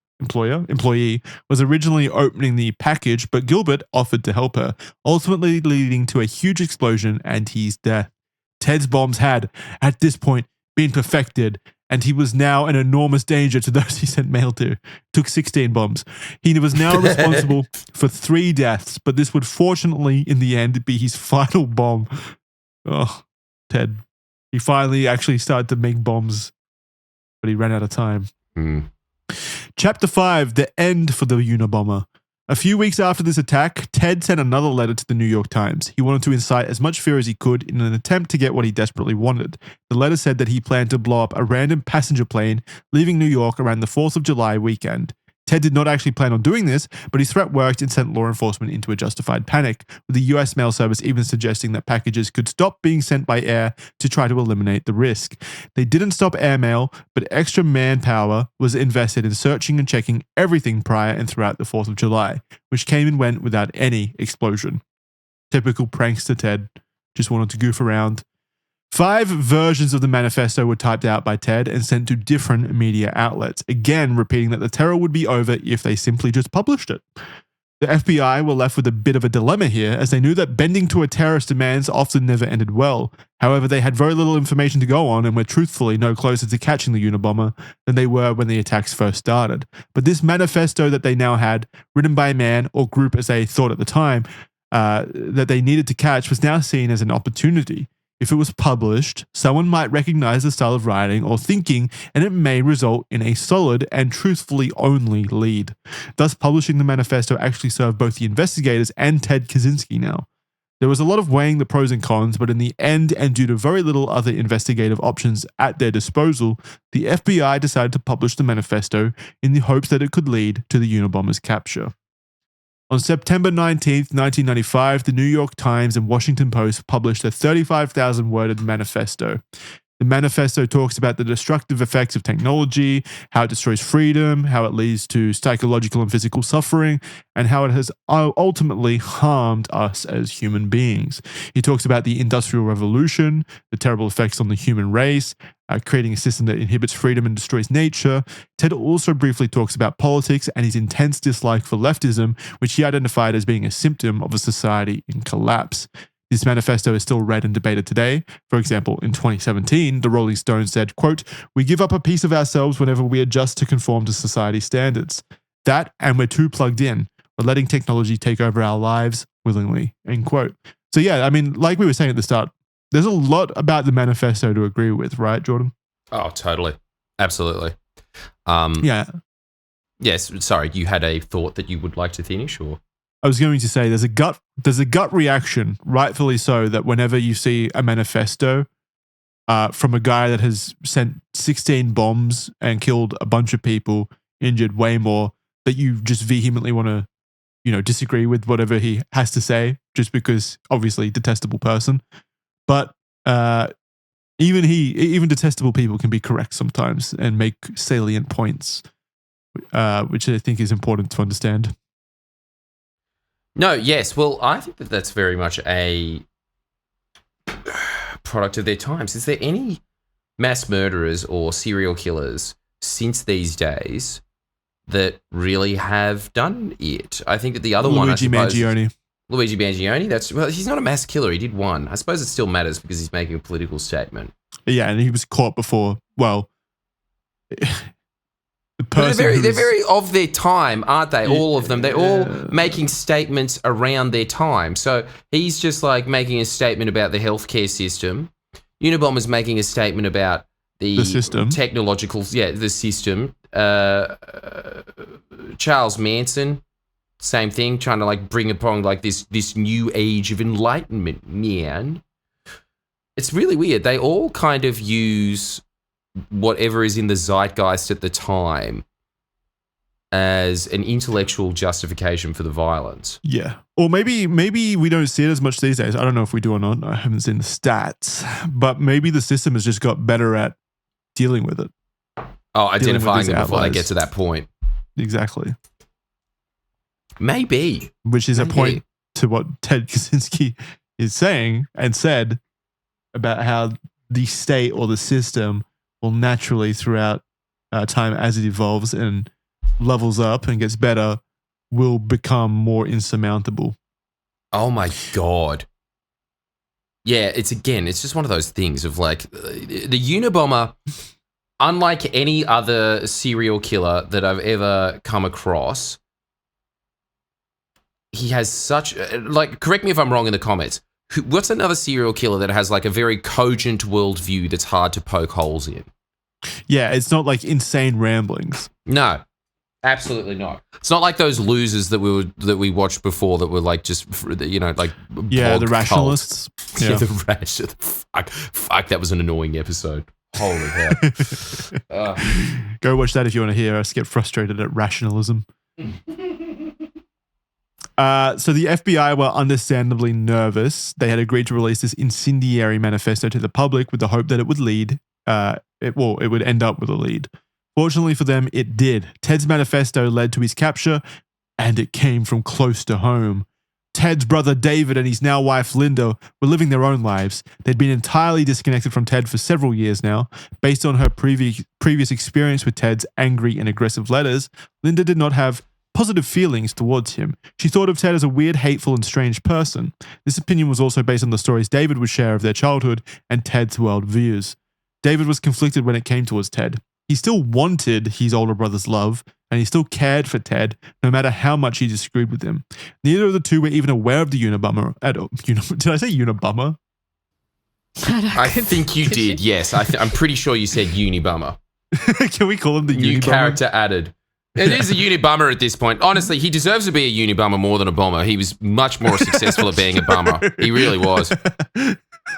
was originally opening the package, but Gilbert offered to help her, ultimately leading to a huge explosion and his death. Ted's bombs had, at this point, been perfected, and he was now an enormous danger to those he sent mail to. Took 16 bombs. He was now responsible for 3 deaths, but this would fortunately, in the end, be his final bomb. Oh, Ted. He finally actually started to make bombs, but he ran out of time. Chapter 5, The End for the Unabomber. A few weeks after this attack, Ted sent another letter to the New York Times. He wanted to incite as much fear as he could in an attempt to get what he desperately wanted. The letter said that he planned to blow up a random passenger plane leaving New York around the 4th of July weekend. Ted did not actually plan on doing this, but his threat worked and sent law enforcement into a justified panic, with the US mail service even suggesting that packages could stop being sent by air to try to eliminate the risk. They didn't stop airmail, but extra manpower was invested in searching and checking everything prior and throughout the 4th of July, which came and went without any explosion. Typical prankster Ted, just wanted to goof around. 5 versions of the manifesto were typed out by Ted and sent to different media outlets, again repeating that the terror would be over if they simply just published it. The FBI were left with a bit of a dilemma here, as they knew that bending to a terrorist's demands often never ended well. However, they had very little information to go on and were truthfully no closer to catching the Unabomber than they were when the attacks first started. But this manifesto that they now had, written by a man or group as they thought at the time, that they needed to catch, was now seen as an opportunity. If it was published, someone might recognize the style of writing or thinking, and it may result in a solid and truthfully only lead. Thus, publishing the manifesto actually served both the investigators and Ted Kacynzski now. There was a lot of weighing the pros and cons, but in the end, and due to very little other investigative options at their disposal, the FBI decided to publish the manifesto in the hopes that it could lead to the Unabomber's capture. On September 19th, 1995, the New York Times and Washington Post published a 35,000-worded manifesto. The manifesto talks about the destructive effects of technology, how it destroys freedom, how it leads to psychological and physical suffering, and how it has ultimately harmed us as human beings. He talks about the Industrial Revolution, the terrible effects on the human race, creating a system that inhibits freedom and destroys nature. Ted also briefly talks about politics and his intense dislike for leftism, which he identified as being a symptom of a society in collapse. This manifesto is still read and debated today. For example, in 2017, the Rolling Stones said, quote, "We give up a piece of ourselves whenever we adjust to conform to society standards. That, and we're too plugged in. We're letting technology take over our lives willingly," end quote. So yeah, I mean, like we were saying at the start, there's a lot about the manifesto to agree with, right, Jordan? Oh, totally. Absolutely. Yeah. Yes, sorry, you had a thought that you would like to finish, or? I was going to say there's a gut reaction, rightfully so, that whenever you see a manifesto from a guy that has sent 16 bombs and killed a bunch of people, injured way more, that you just vehemently want to, disagree with whatever he has to say, just because obviously detestable person. But even detestable people can be correct sometimes and make salient points, which I think is important to understand. No, yes. Well, I think that that's very much a product of their times. Is there any mass murderers or serial killers since these days that really have done it? I think that the other one, I suppose, Luigi Mangione, he's not a mass killer. He did one. I suppose it still matters because he's making a political statement. Yeah, and he was caught before. Well, they're very of their time, aren't they? All of them. They're all making statements around their time. So he's just like making a statement about the healthcare system. Unabomber's making a statement about the system. The system. Charles Manson, same thing, trying to like bring upon like this new age of enlightenment, man. It's really weird. They all kind of use whatever is in the zeitgeist at the time as an intellectual justification for the violence. Yeah. Or maybe we don't see it as much these days. I don't know if we do or not. I haven't seen the stats. But maybe the system has just got better at dealing with it. Oh, identifying them before they get to that point. Exactly. Maybe. Which is a point to what Ted Kacynzski is saying and said about how the state or the system will naturally throughout time as it evolves and levels up and gets better will become more insurmountable. Oh my God. Yeah, it's just one of those things of like the Unabomber, unlike any other serial killer that I've ever come across, he has such, like, correct me if I'm wrong in the comments, What's another serial killer that has like a very cogent worldview that's hard to poke holes in? Yeah, it's not like insane ramblings. No, absolutely not. It's not like those losers that we watched before that were like just, you know, like the rationalists. Yeah, fuck, that was an annoying episode. Holy hell. Go watch that if you want to hear us get frustrated at rationalism. So the FBI were understandably nervous. They had agreed to release this incendiary manifesto to the public with the hope that it would lead. It would end up with a lead. Fortunately for them, it did. Ted's manifesto led to his capture, and it came from close to home. Ted's brother David and his now wife Linda were living their own lives. They'd been entirely disconnected from Ted for several years now. Based on her previous experience with Ted's angry and aggressive letters, Linda did not have positive feelings towards him. She thought of Ted as a weird, hateful, and strange person. This opinion was also based on the stories David would share of their childhood and Ted's worldviews. David was conflicted when it came towards Ted. He still wanted his older brother's love, and he still cared for Ted, no matter how much he disagreed with him. Neither of the two were even aware of the Unabomber at all. Did I say Unabomber? I think you did, yes. I'm pretty sure you said Unibummer. Can we call him the Unibummer? New character added. It is a Unibummer at this point. Honestly, he deserves to be a Unibummer more than a bomber. He was much more successful at being a bummer. He really was.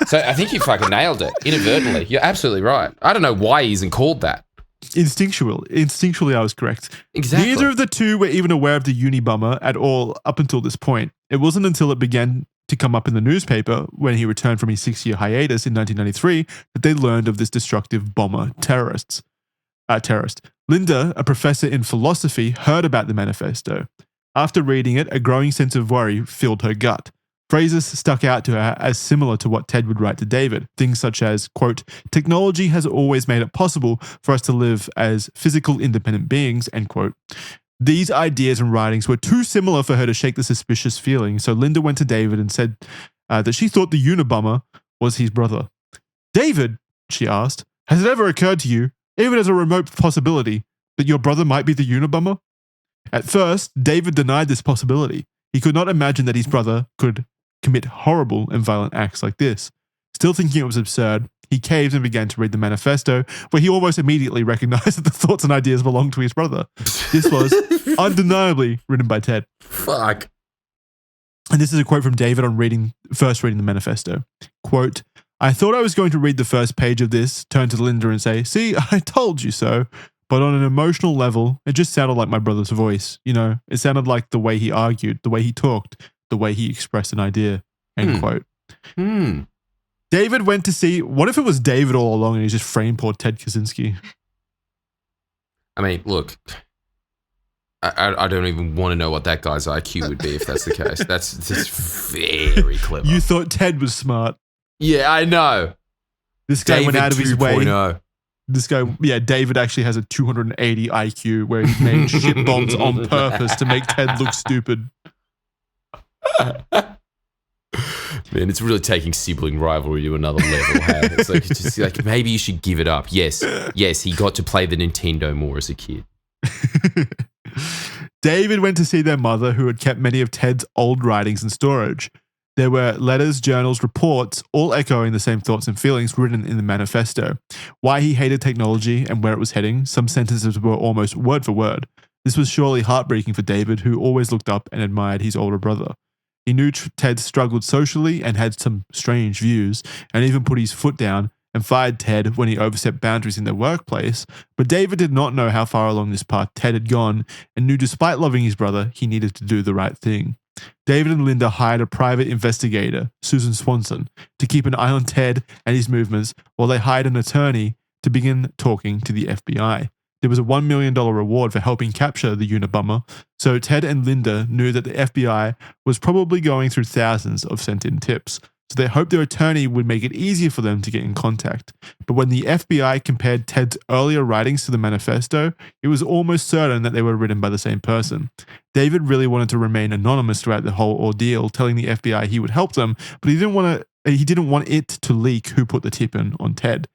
So I think you fucking nailed it, inadvertently. You're absolutely right. I don't know why he isn't called that. Instinctually, I was correct. Exactly. Neither of the two were even aware of the Unibummer at all up until this point. It wasn't until it began to come up in the newspaper when he returned from his 6-year hiatus in 1993 that they learned of this destructive bomber terrorist. Linda, a professor in philosophy, heard about the manifesto. After reading it, a growing sense of worry filled her gut. Phrases stuck out to her as similar to what Ted would write to David. Things such as, quote, technology has always made it possible for us to live as physical independent beings, end quote. These ideas and writings were too similar for her to shake the suspicious feeling, so Linda went to David and said that she thought the Unabomber was his brother. David, she asked, has it ever occurred to you, even as a remote possibility, that your brother might be the Unabomber? At first, David denied this possibility. He could not imagine that his brother could commit horrible and violent acts like this. Still thinking it was absurd, he caved and began to read the manifesto, where he almost immediately recognized that the thoughts and ideas belonged to his brother. This was undeniably written by Ted. Fuck. And this is a quote from David on first reading the manifesto. Quote, I thought I was going to read the first page of this, turn to Linda and say, see, I told you so. But on an emotional level, it just sounded like my brother's voice. You know, it sounded like the way he argued, the way he talked, the way he expressed an idea, end quote. David went to see, what if it was David all along and he just framed poor Ted Kacynzski? I mean, look, I don't even want to know what that guy's IQ would be if that's the case. That's very clever. You thought Ted was smart. Yeah, I know. This guy went out of his way. 2.0. This guy, David actually has a 280 IQ where he made shit bombs on purpose to make Ted look stupid. Man, it's really taking sibling rivalry to another level. Hey? It's like, just like maybe you should give it up. Yes, he got to play the Nintendo more as a kid. David went to see their mother, who had kept many of Ted's old writings in storage. There were letters, journals, reports, all echoing the same thoughts and feelings written in the manifesto. Why he hated technology and where it was heading, some sentences were almost word for word. This was surely heartbreaking for David, who always looked up and admired his older brother. He knew Ted struggled socially and had some strange views, and even put his foot down and fired Ted when he overstepped boundaries in their workplace. But David did not know how far along this path Ted had gone, and knew despite loving his brother, he needed to do the right thing. David and Linda hired a private investigator, Susan Swanson, to keep an eye on Ted and his movements, while they hired an attorney to begin talking to the FBI. There was a $1 million reward for helping capture the Unabomber, so Ted and Linda knew that the FBI was probably going through thousands of sent-in tips, so they hoped their attorney would make it easier for them to get in contact. But when the FBI compared Ted's earlier writings to the manifesto, it was almost certain that they were written by the same person. David really wanted to remain anonymous throughout the whole ordeal, telling the FBI he would help them, but he didn't want it to leak who put the tip in on Ted.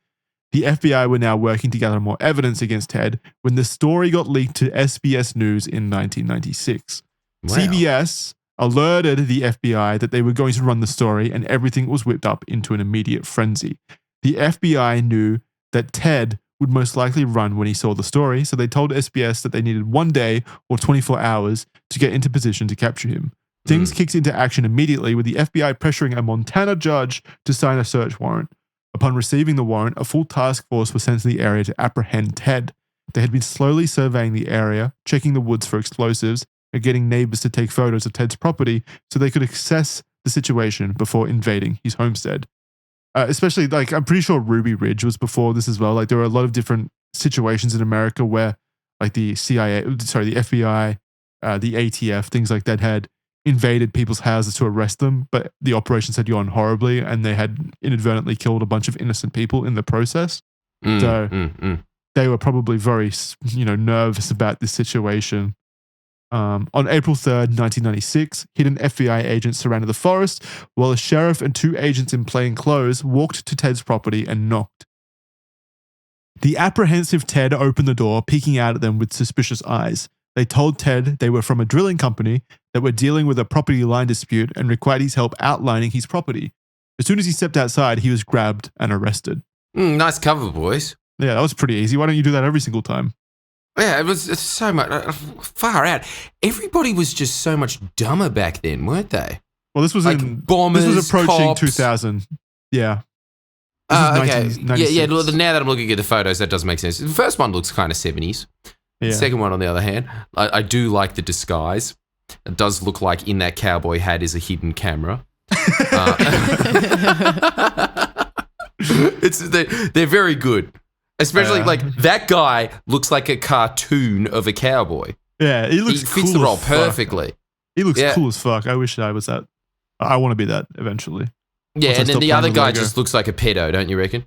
The FBI were now working to gather more evidence against Ted when the story got leaked to SBS News in 1996. Wow. CBS alerted the FBI that they were going to run the story, and everything was whipped up into an immediate frenzy. The FBI knew that Ted would most likely run when he saw the story, so they told SBS that they needed 1 day or 24 hours to get into position to capture him. Things kicked into action immediately, with the FBI pressuring a Montana judge to sign a search warrant. Upon receiving the warrant, a full task force was sent to the area to apprehend Ted. They had been slowly surveying the area, checking the woods for explosives, and getting neighbors to take photos of Ted's property so they could assess the situation before invading his homestead. Especially, like, I'm pretty sure Ruby Ridge was before this as well. Like, there were a lot of different situations in America where, like, the FBI, the ATF, things like that had invaded people's houses to arrest them, but the operations had gone horribly and they had inadvertently killed a bunch of innocent people in the process. They were probably very, nervous about this situation. On April 3rd, 1996, hidden FBI agents surrounded the forest while a sheriff and 2 agents in plain clothes walked to Ted's property and knocked. The apprehensive Ted opened the door, peeking out at them with suspicious eyes. They told Ted they were from a drilling company that were dealing with a property line dispute and required his help outlining his property. As soon as he stepped outside, he was grabbed and arrested. Nice cover, boys. Yeah, that was pretty easy. Why don't you do that every single time? Yeah, it's so much far out. Everybody was just so much dumber back then, weren't they? Well, this was like bombers, this was approaching cops. 2000. Yeah. Okay. Yeah. Now that I'm looking at the photos, that does make sense. The first one looks kind of 70s. Yeah. The second one, on the other hand, I do like the disguise. It does look like in that cowboy hat is a hidden camera. They're very good. Especially like that guy looks like a cartoon of a cowboy. Yeah, he fits cool the role perfectly. He looks cool as fuck. I wish I was that. I want to be that eventually. Yeah, and then the other guy just looks like a pedo, don't you reckon?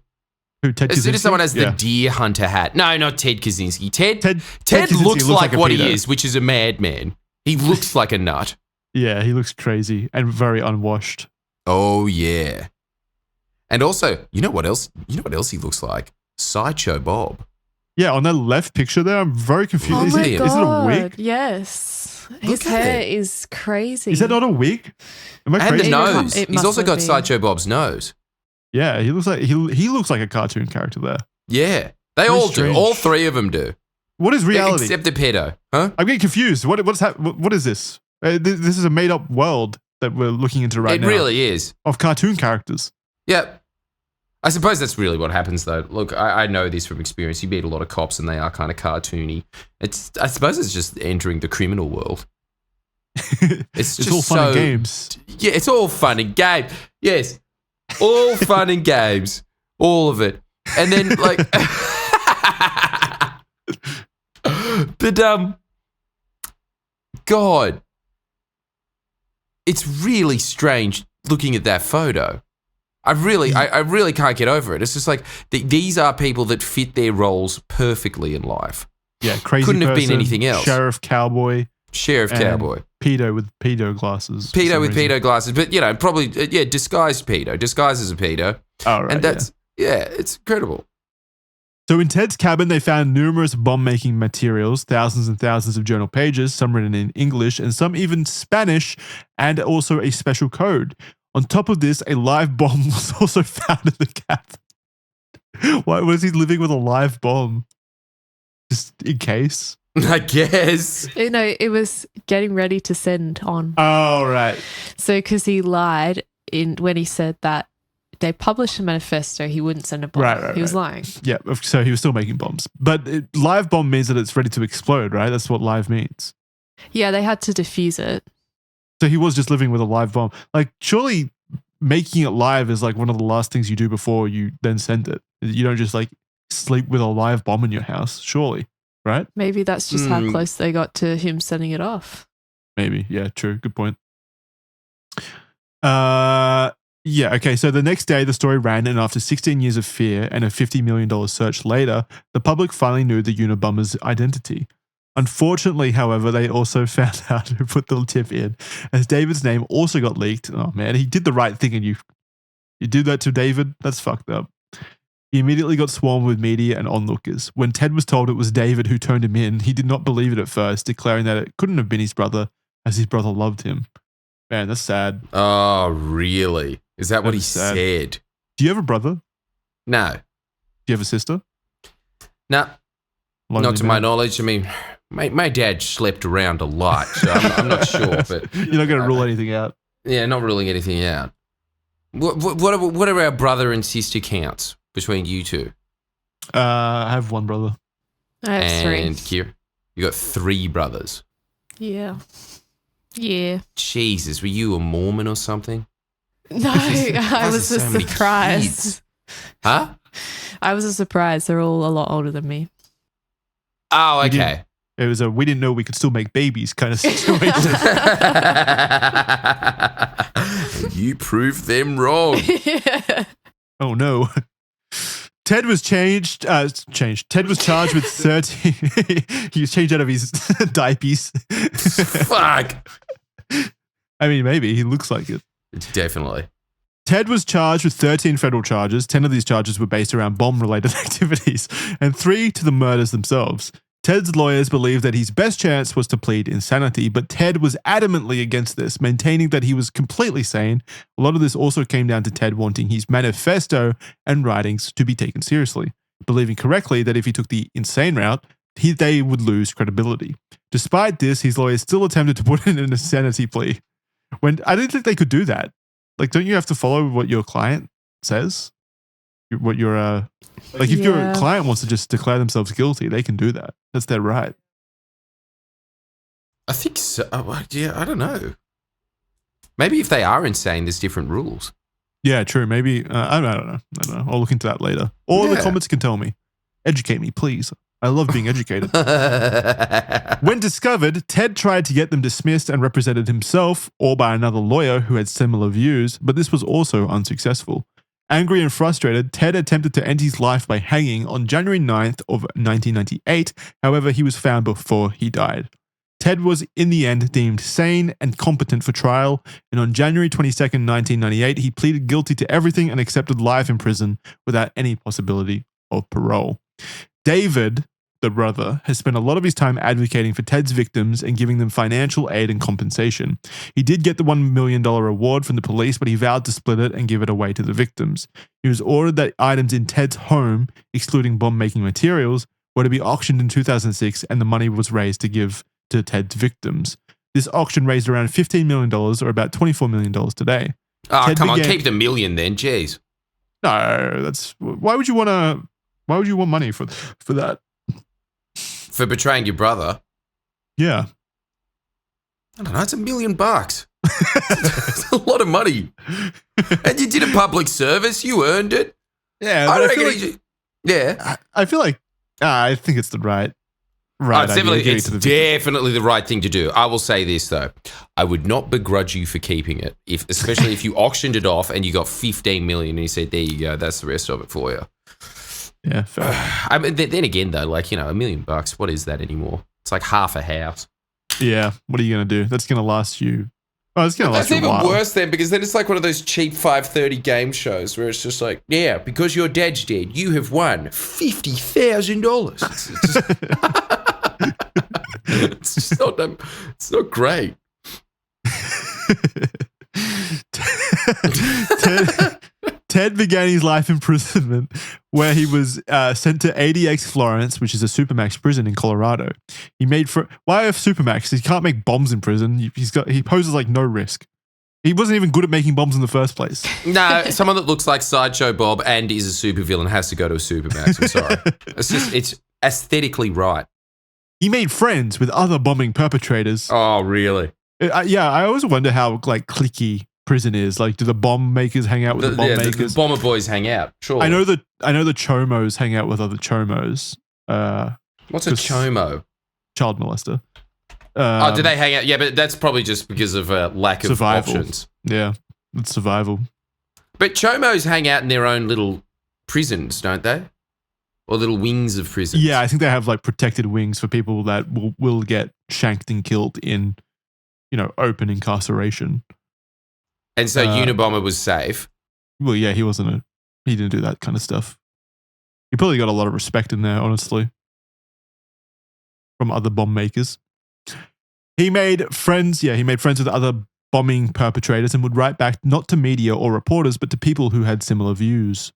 Who, Ted Kacynzski? As soon as someone has the deer hunter hat. No, not Ted Kacynzski. Ted looks like what he is, which is a madman. He looks like a nut. Yeah, he looks crazy and very unwashed. Oh, yeah. And also, you know what else he looks like? Sideshow Bob. Yeah, on that left picture there, I'm very confused. Oh is my it God, a wig? Yes. His hair is crazy. Is that not a wig? Am I crazy? And the nose. He's also got Sideshow Bob's nose. Yeah, he looks like a cartoon character there. Yeah, they all do. All 3 of them do. What is reality? Except the pedo, huh? I'm getting confused. What is this? This is a made-up world that we're looking into right now. It really is. Of cartoon characters. Yep. I suppose that's really what happens, though. Look, I know this from experience. You meet a lot of cops, and they are kind of cartoony. I suppose it's just entering the criminal world. It's just all fun and games. Yeah, it's all fun and games. Yes, all fun and games, all of it. And then like, but God, it's really strange looking at that photo. I really can't get over it. It's just like these are people that fit their roles perfectly in life. Yeah, crazy. Couldn't have been anything else. Sheriff cowboy. Pedo with pedo glasses. Pedo glasses, but probably disguised pedo. Disguised as a pedo. Oh right. And that's it's incredible. So in Ted's cabin, they found numerous bomb-making materials, thousands and thousands of journal pages, some written in English and some even Spanish, and also a special code. On top of this, a live bomb was also found in the cabin. Why was he living with a live bomb? Just in case? I guess. It was getting ready to send on. Oh, right. So because he lied when he said that they published a manifesto, he wouldn't send a bomb. Right. He was lying. Yeah, so he was still making bombs. But live bomb means that it's ready to explode, right? That's what live means. Yeah, they had to defuse it. So he was just living with a live bomb. Like, surely making it live is like one of the last things you do before you then send it. You don't just like sleep with a live bomb in your house, surely, right? Maybe that's just how close they got to him sending it off. Maybe. Yeah, true. Good point. Yeah, okay. So the next day, the story ran, and after 16 years of fear and a $50 million search later, the public finally knew the Unabomber's identity. Unfortunately, however, they also found out who put the tip in, as David's name also got leaked. Oh man, he did the right thing, and you did that to David? That's fucked up. He immediately got swarmed with media and onlookers. When Ted was told it was David who turned him in, he did not believe it at first, declaring that it couldn't have been his brother, as his brother loved him. Man, that's sad. Oh, really? Is that what he said? Do you have a brother? No. Do you have a sister? No. Not to my knowledge. I mean, my dad slept around a lot, so I'm not sure. But you're not going to rule anything out. Yeah, not ruling anything out. What are our brother and sister counts between you two? I have one brother. I have three. And Kira, you got 3 brothers. Yeah. Yeah. Jesus, were you a Mormon or something? No, I was a surprise. Huh? I was a surprise. They're all a lot older than me. Oh, okay. It was we didn't know we could still make babies kind of situation. You proved them wrong. Yeah. Oh no. Ted was changed. Ted was charged with 13. He was changed out of his diapers. Fuck. I mean, maybe he looks like it. Definitely. Ted was charged with 13 federal charges. 10 of these charges were based around bomb-related activities, and 3 to the murders themselves. Ted's lawyers believed that his best chance was to plead insanity, but Ted was adamantly against this, maintaining that he was completely sane. A lot of this also came down to Ted wanting his manifesto and writings to be taken seriously, believing correctly that if he took the insane route, they would lose credibility. Despite this, his lawyers still attempted to put in an insanity plea. When I didn't think they could do that. Like, don't you have to follow what your client says? What your like, if your client wants to just declare themselves guilty, they can do that. That's their right. I think so. Yeah, I don't know. Maybe if they are insane, there's different rules. Yeah, true. Maybe I don't know. I'll look into that later. Or the comments can tell me. Educate me, please. I love being educated. When discovered, Ted tried to get them dismissed and represented himself or by another lawyer who had similar views, but this was also unsuccessful. Angry and frustrated, Ted attempted to end his life by hanging on January 9th of 1998. However, he was found before he died. Ted was in the end deemed sane and competent for trial, and on January 22nd, 1998, he pleaded guilty to everything and accepted life in prison without any possibility of parole. David, the brother, has spent a lot of his time advocating for Ted's victims and giving them financial aid and compensation. He did get the $1 million reward from the police, but he vowed to split it and give it away to the victims. He was ordered that items in Ted's home, excluding bomb-making materials, were to be auctioned in 2006, and the money was raised to give to Ted's victims. This auction raised around $15 million, or about $24 million today. Oh, Ted come on, keep the million then, jeez. No, that's... Why would you want money for that? For betraying your brother? Yeah. I don't know, it's $1 million. It's a lot of money. And you did a public service, you earned it. Yeah, I but I feel like I think it's the right it's definitely the right thing to do. I will say this though, I would not begrudge you for keeping it, especially if you auctioned it off and you got 15 million and you said, there you go, that's the rest of it for you. Yeah, fair. I mean, then again though, like, $1 million, what is that anymore? It's like half a house. Yeah, what are you going to do? That's going to last you. Oh, it's going to last you a while. That's even worse then, because then it's like one of those cheap 5:30 game shows where it's just like, yeah, because your dad's dead, you have won $50,000. It's just not. It's not great. Ted began his life imprisonment where he was sent to ADX Florence, which is a Supermax prison in Colorado. He made why a Supermax? He can't make bombs in prison. He poses like no risk. He wasn't even good at making bombs in the first place. No, someone that looks like Sideshow Bob and is a supervillain has to go to a Supermax. I'm sorry. It's aesthetically right. He made friends with other bombing perpetrators. Oh, really? Yeah, I always wonder how like cliquey prison is. Like, do the bomb makers hang out with the bomb makers? The bomber boys hang out. Sure. I know the chomos hang out with other chomos. What's a chomo? Child molester. Do they hang out? Yeah, but that's probably just because of lack of options. Yeah, it's survival. But chomos hang out in their own little prisons, don't they? Or little wings of prisons. Yeah, I think they have like protected wings for people that will get shanked and killed in, open incarceration. And so Unabomer was safe. Well, yeah, he didn't do that kind of stuff. He probably got a lot of respect in there, honestly, from other bomb makers. He made friends with other bombing perpetrators and would write back not to media or reporters, but to people who had similar views.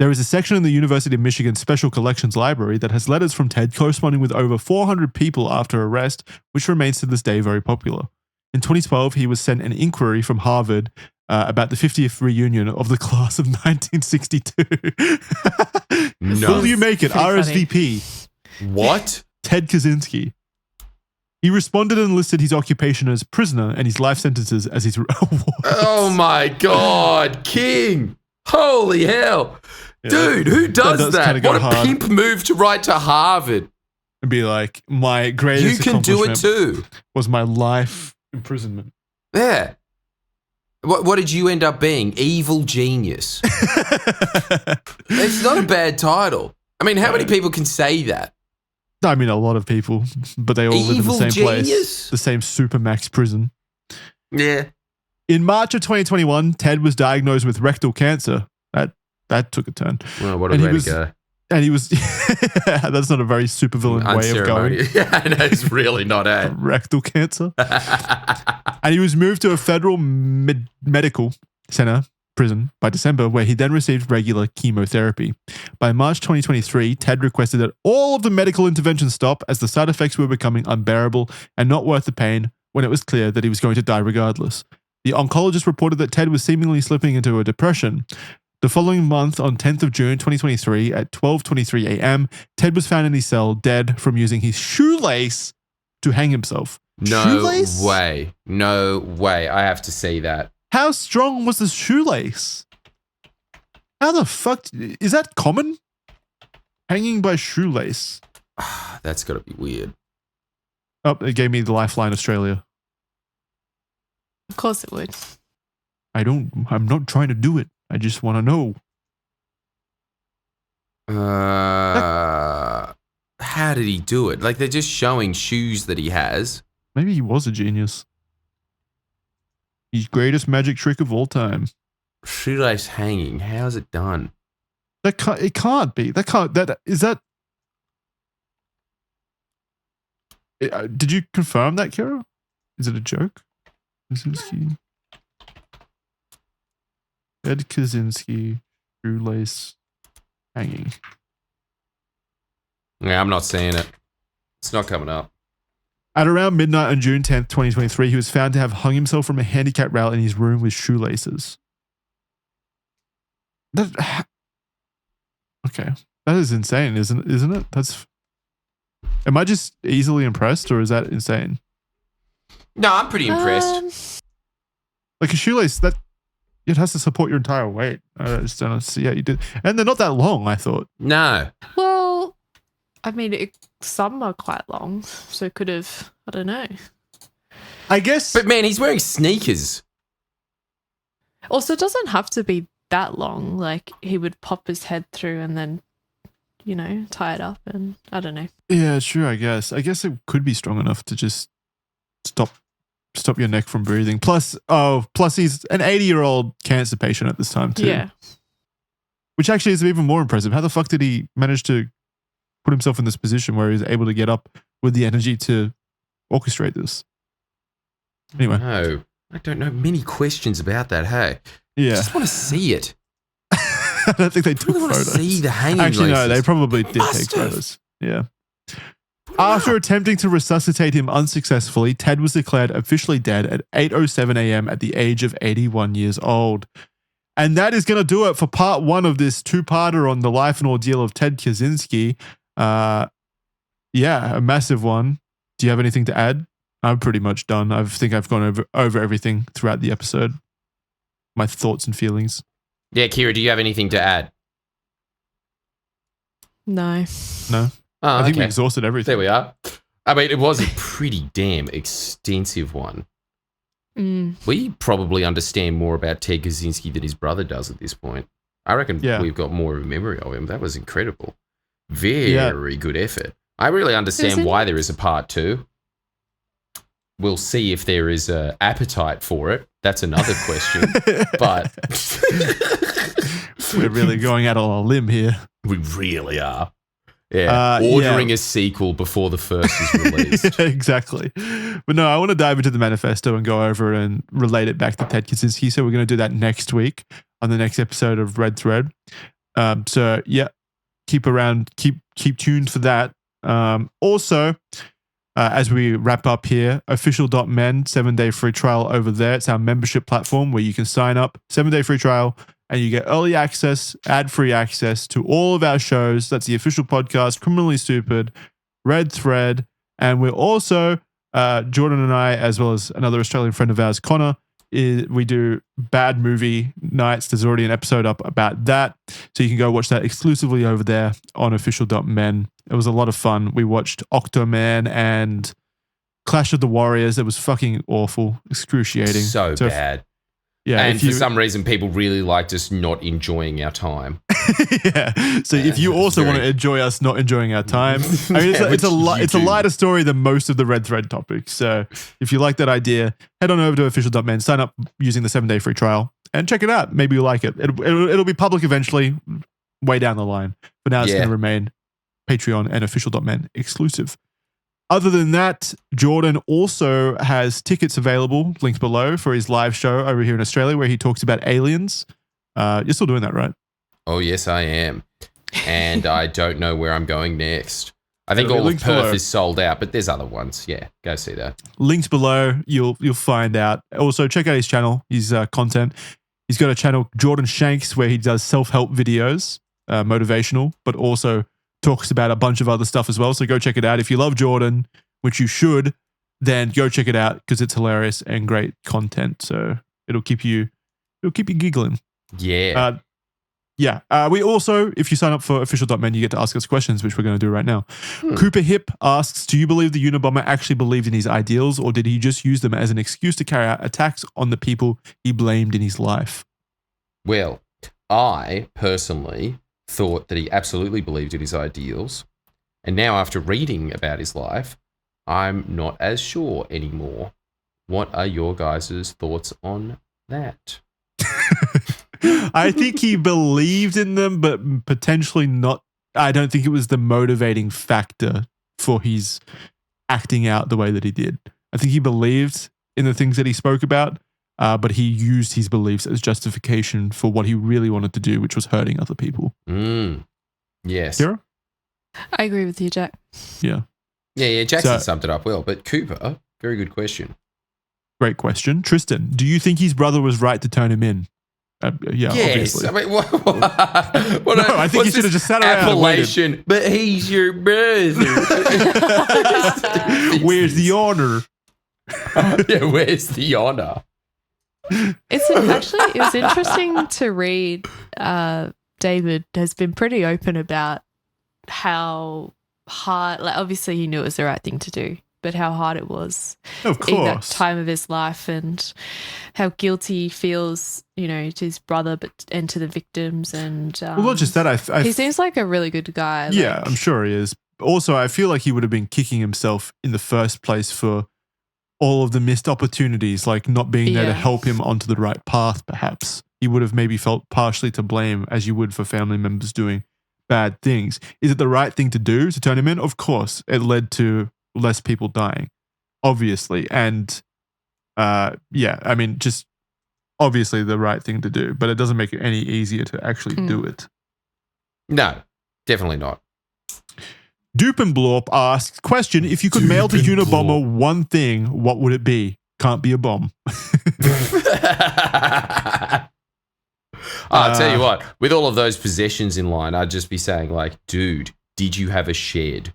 There is a section in the University of Michigan Special Collections Library that has letters from Ted corresponding with over 400 people after arrest, which remains to this day very popular. In 2012, he was sent an inquiry from Harvard about the 50th reunion of the class of 1962. No. Will you make it? RSVP. What? Ted Kacynzski. He responded and listed his occupation as prisoner and his life sentences as his rewards. Oh my God, King! Holy hell. Yeah. Dude, who does that? What a hard. pimp move to write to Harvard. And be like, my greatest You can do it accomplishment too. was my life imprisonment. Yeah. What did you end up being? Evil genius. It's not a bad title. I mean, how many people can say that? I mean, a lot of people, but they all live in the Evil same genius? place. The same supermax prison. Yeah. In March of 2021, Ted was diagnosed with rectal cancer. That took a turn. Well, what a And way he was- to go. And he was, that's not a very supervillain way of going. Unceremonious. Yeah, I know, it's really not, eh? Rectal cancer. And he was moved to a federal medical center prison by December, where he then received regular chemotherapy. By March 2023, Ted requested that all of the medical interventions stop as the side effects were becoming unbearable and not worth the pain when it was clear that he was going to die regardless. The oncologist reported that Ted was seemingly slipping into a depression. The following month, on 10th of June 2023 at 12:23 a.m., Ted was found in his cell dead from using his shoelace to hang himself. No Shoelace? way. No way. I have to see that. How strong was the shoelace? How the fuck? Is that common? Hanging by shoelace. That's got to be weird. Oh, it gave me the Lifeline Australia. Of course it would. I'm not trying to do it. I just want to know. How did he do it? Like, they're just showing shoes that he has. Maybe he was a genius. His greatest magic trick of all time. Shoelace hanging. How's it done? It can't be. Did you confirm that, Kira? Is it a joke? Kacynzski. Ted Kacynzski, shoelace hanging. Yeah, I'm not seeing it. It's not coming up. At around midnight on June 10th, 2023, he was found to have hung himself from a handicap rail in his room with shoelaces. Okay. That is insane, isn't it? Am I just easily impressed, or is that insane? No, I'm pretty impressed. Like a shoelace, that it has to support your entire weight. I just don't see how you did. And they're not that long, I thought. No. Well, I mean, some are quite long, so it could have, I don't know. I guess. But man, he's wearing sneakers. Also, it doesn't have to be that long. Like, he would pop his head through and then, tie it up, and I don't know. Yeah, sure, I guess. I guess it could be strong enough to just stop your neck from breathing. Plus he's an 80-year-old cancer patient at this time too. Yeah. Which actually is even more impressive. How the fuck did he manage to put himself in this position where he's able to get up with the energy to orchestrate this? Anyway. No, I don't know many questions about that, hey? Yeah. I just want to see it. I don't think they I took really want to photos. see the hanging Actually, no, laces. they probably did Must take have. photos. Yeah. After attempting to resuscitate him unsuccessfully, Ted was declared officially dead at 8:07 a.m. at the age of 81 years old. And that is going to do it for part one of this two-parter on the life and ordeal of Ted Kacynzski. Yeah, a massive one. Do you have anything to add? I'm pretty much done. I think I've gone over everything throughout the episode. My thoughts and feelings. Yeah, Kira, do you have anything to add? No. No? Oh, I think we okay. exhausted everything. There we are. I mean, it was a pretty damn extensive one. We probably understand more about Ted Kacynzski than his brother does at this point. I reckon we've got more of a memory of him. That was incredible. Very good effort. I really understand why there is a part two. We'll see if there is an appetite for it. That's another question. But we're really going out on a limb here. We really are. Yeah, ordering a sequel before the first is released. Exactly. But no, I want to dive into the manifesto and go over and relate it back to Ted Kacynzski. So we're going to do that next week on the next episode of Red Thread. So yeah, keep tuned for that. Also, as we wrap up here, official.men, 7-day free trial over there. It's our membership platform where you can sign up, 7-day free trial, and you get early access, ad-free access to all of our shows. That's the official podcast, Criminally Stupid, Red Thread, and we're also, Jordan and I, as well as another Australian friend of ours, Connor, we do bad movie nights. There's already an episode up about that. So you can go watch that exclusively over there on official.men. It was a lot of fun. We watched Octoman and Clash of the Warriors. It was fucking awful, excruciating. So bad. Yeah, and for some reason, people really liked us not enjoying our time. Yeah. So if you also want to enjoy us not enjoying our time, I mean, it's a lighter story than most of the Red Thread topics. So if you like that idea, head on over to official.men, sign up using the 7-day free trial, and check it out. Maybe you'll like it. It'll be public eventually, way down the line. But now it's going to remain Patreon and official.men exclusive. Other than that, Jordan also has tickets available, linked below, for his live show over here in Australia where he talks about aliens. You're still doing that, right? Oh, yes, I am. And I don't know where I'm going next. I think all of Perth is sold out, but there's other ones. Yeah, go see that. Linked below, you'll find out. Also, check out his channel, his content. He's got a channel, Jordan Shanks, where he does self-help videos, motivational, but also talks about a bunch of other stuff as well. So go check it out. If you love Jordan, which you should, then go check it out because it's hilarious and great content. So it'll keep you giggling. Yeah. We also, if you sign up for official.men, you get to ask us questions, which we're going to do right now. Cooper Hip asks, do you believe the Unabomber actually believed in his ideals, or did he just use them as an excuse to carry out attacks on the people he blamed in his life? Well, I personally thought that he absolutely believed in his ideals. And now after reading about his life, I'm not as sure anymore. What are your guys' thoughts on that? I think he believed in them, but potentially not. I don't think it was the motivating factor for his acting out the way that he did. I think he believed in the things that he spoke about, but he used his beliefs as justification for what he really wanted to do, which was hurting other people. Yes. Kira? I agree with you, Jack. Yeah. Yeah, Jackson summed it up well, but Cooper, very good question. Great question. Tristan, do you think his brother was right to turn him in? Yes. Obviously. I mean, what I think he should have just sat around Appellation, but he's your brother. Where's the honor? Yeah, where's the honor? It was interesting to read. David has been pretty open about how hard, like obviously he knew it was the right thing to do, but how hard it was in that time of his life, and how guilty he feels, to his brother, and to the victims. And well, not just that, he seems like a really good guy. Yeah, I'm sure he is. Also, I feel like he would have been kicking himself in the first place for all of the missed opportunities, like not being there to help him onto the right path, perhaps. He would have maybe felt partially to blame, as you would for family members doing bad things. Is it the right thing to do to turn him in? Of course. It led to less people dying, obviously. And just obviously the right thing to do, but it doesn't make it any easier to actually do it. No, definitely not. Dupe and Blorp asks, question, if you could mail to Unabomber one thing, what would it be? Can't be a bomb. I'll tell you what, with all of those possessions in line, I'd just be saying like, dude, did you have a shed?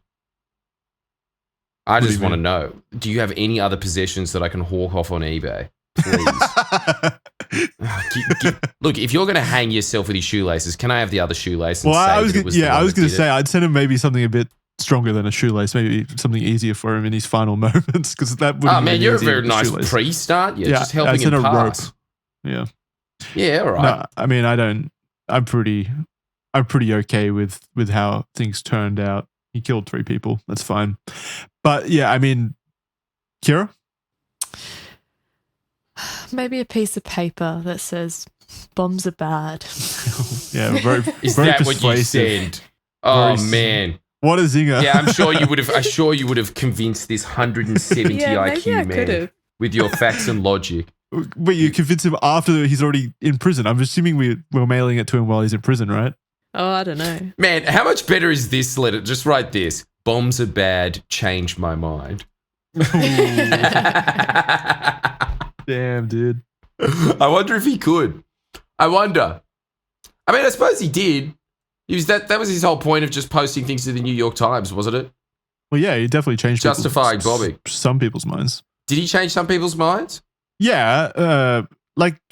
I just want to know, do you have any other possessions that I can hawk off on eBay? Please. Look, if you're going to hang yourself with your shoelaces, can I have the other shoelace? And I was going to say, I'd send him maybe something a bit stronger than a shoelace, maybe something easier for him in his final moments, because that would. Oh man, you're a very nice priest, aren't you? Just helping him pass. Rope. Yeah. Yeah, all right. No, I mean, I'm pretty okay with how things turned out. He killed 3 people. That's fine. But yeah, I mean, Kira? Maybe a piece of paper that says bombs are bad. Yeah, very Is very that persuasive. what you said? Oh man. What a zinger. Yeah, I'm sure you would have convinced this 170 IQ man with your facts and logic. But you convinced him after he's already in prison. I'm assuming we're mailing it to him while he's in prison, right? Oh, I don't know. Man, how much better is this letter? Just write this. Bombs are bad. Changed my mind. Damn, dude. I wonder if he could. I wonder. I mean, I suppose he did. That was his whole point of just posting things to the New York Times, wasn't it? Well, yeah, he definitely changed justifying bombing some people's minds. Did he change some people's minds? Yeah.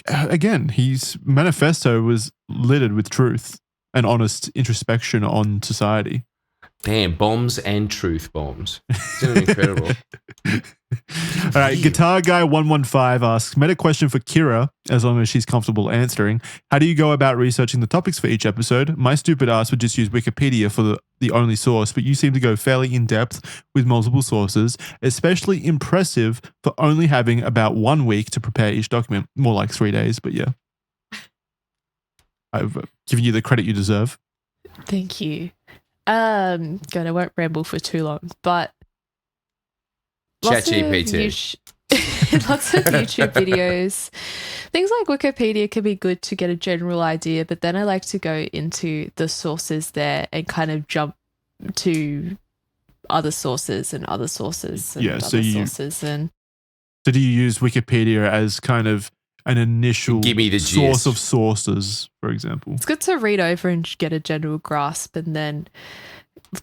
Again, his manifesto was littered with truth and honest introspection on society. Damn, bombs and truth bombs. It's incredible. All right, Guitar Guy 115 asks, meta question for Kira, as long as she's comfortable answering. How do you go about researching the topics for each episode? My stupid ass would just use Wikipedia for the only source, but you seem to go fairly in depth with multiple sources, especially impressive for only having about 1 week to prepare each document. More like 3 days, but yeah. I've given you the credit you deserve. Thank you. God, I won't ramble for too long, but ChatGPT. Lots of YouTube videos. Things like Wikipedia can be good to get a general idea, but then I like to go into the sources there and kind of jump to other sources and other sources and other sources. And so do you use Wikipedia as kind of an initial source of sources, for example? It's good to read over and get a general grasp and then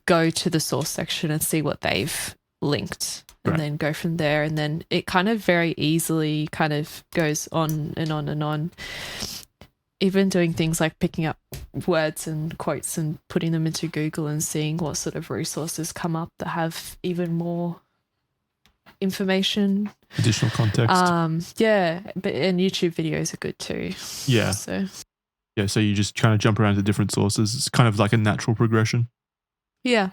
go to the source section and see what they've linked and then go from there. And then it kind of very easily kind of goes on and on and on. Even doing things like picking up words and quotes and putting them into Google and seeing what sort of resources come up that have even more information, additional context. And YouTube videos are good too. Yeah. So you just kind of jump around to different sources. It's kind of like a natural progression. Yeah.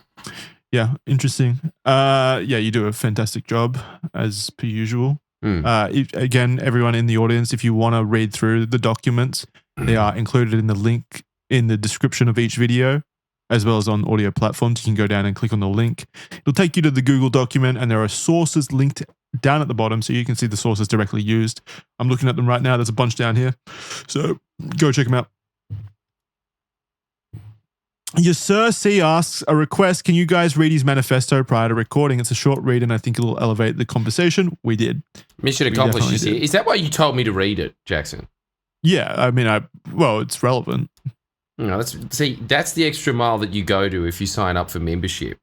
Yeah, interesting. You do a fantastic job as per usual. Again, everyone in the audience, if you want to read through the documents, they are included in the link in the description of each video, as well as on audio platforms. You can go down and click on the link. It'll take you to the Google document, and there are sources linked down at the bottom, so you can see the sources directly used. I'm looking at them right now. There's a bunch down here. So go check them out. Your Sir C asks, a request, can you guys read his manifesto prior to recording? It's a short read and I think it'll elevate the conversation. We did. Mission accomplished this year. Is that why you told me to read it, Jackson? Yeah, I mean, it's relevant. No, that's the extra mile that you go to if you sign up for membership.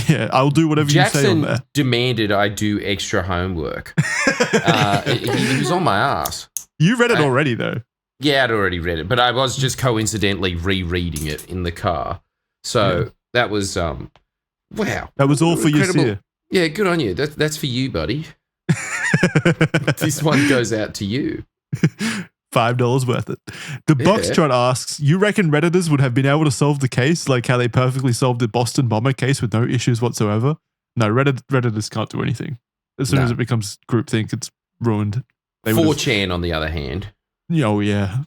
Yeah, I'll do whatever Jackson you say on there. Demanded I do extra homework. He was on my ass. You read it already, though. Yeah, I'd already read it, but I was just coincidentally rereading it in the car. So that was, wow. That was all for you, Sir. Yeah, good on you. That's for you, buddy. This one goes out to you. $5 worth it. The Boxtrot asks, you reckon Redditors would have been able to solve the case like how they perfectly solved the Boston bomber case with no issues whatsoever? No, Redditors can't do anything. As soon as it becomes groupthink, it's ruined. 4chan, on the other hand. Oh, yeah.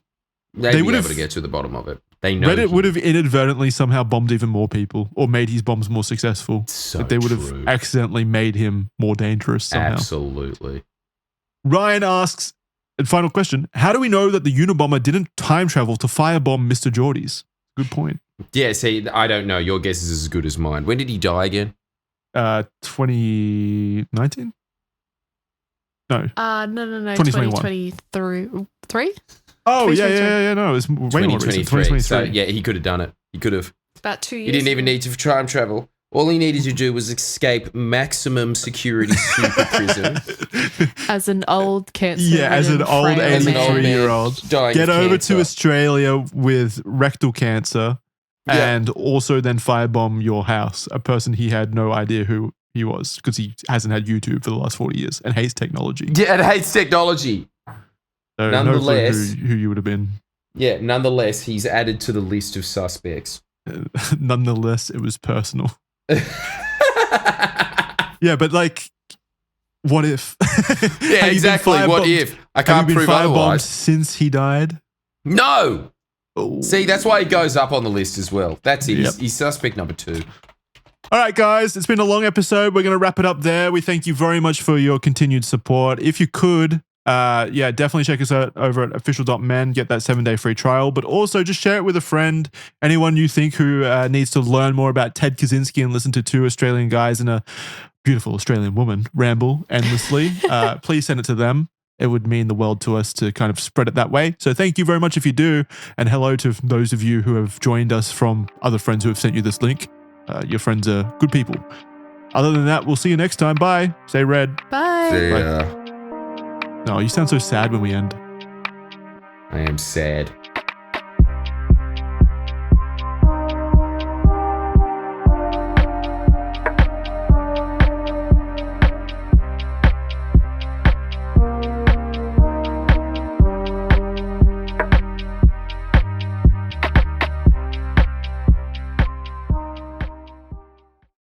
They would be able to get to the bottom of it. They know Reddit would have inadvertently somehow bombed even more people or made his bombs more successful. So they would have accidentally made him more dangerous somehow. Absolutely. Ryan asks, and final question, how do we know that the Unabomber didn't time travel to firebomb Mr. Geordie's? Good point. Yeah, see, I don't know. Your guess is as good as mine. When did he die again? 2019? No. No. 2023? Oh, yeah. No, it was way more recent. 2023. So, yeah, he could have done it. He could have. About 2 years. He didn't even need to time travel. All he needed to do was escape maximum security super prison. As an old cancer. Yeah, as an old 83-year-old. Get over to Australia with rectal cancer and also then firebomb your house. A person he had no idea who he was because he hasn't had YouTube for the last 40 years and hates technology. Yeah, and hates technology. So nonetheless, no clue who you would have been. Yeah, nonetheless, he's added to the list of suspects. Nonetheless, it was personal. Yeah, but like, what if? Yeah, exactly. What if? I can't prove otherwise. Since he died? No. Oh. See, that's why he goes up on the list as well. That's it. He's suspect number 2. All right, guys, it's been a long episode. We're going to wrap it up there. We thank you very much for your continued support. If you could, definitely check us out over at official.men, get that 7-day free trial, but also just share it with a friend, anyone you think who needs to learn more about Ted Kacynzski and listen to two Australian guys and a beautiful Australian woman ramble endlessly. Please send it to them. It would mean the world to us to kind of spread it that way. So thank you very much if you do. And hello to those of you who have joined us from other friends who have sent you this link. Your friends are good people. Other than that, we'll see you next time. Bye. Say red. Bye. See ya. No, you sound so sad when we end. I am sad.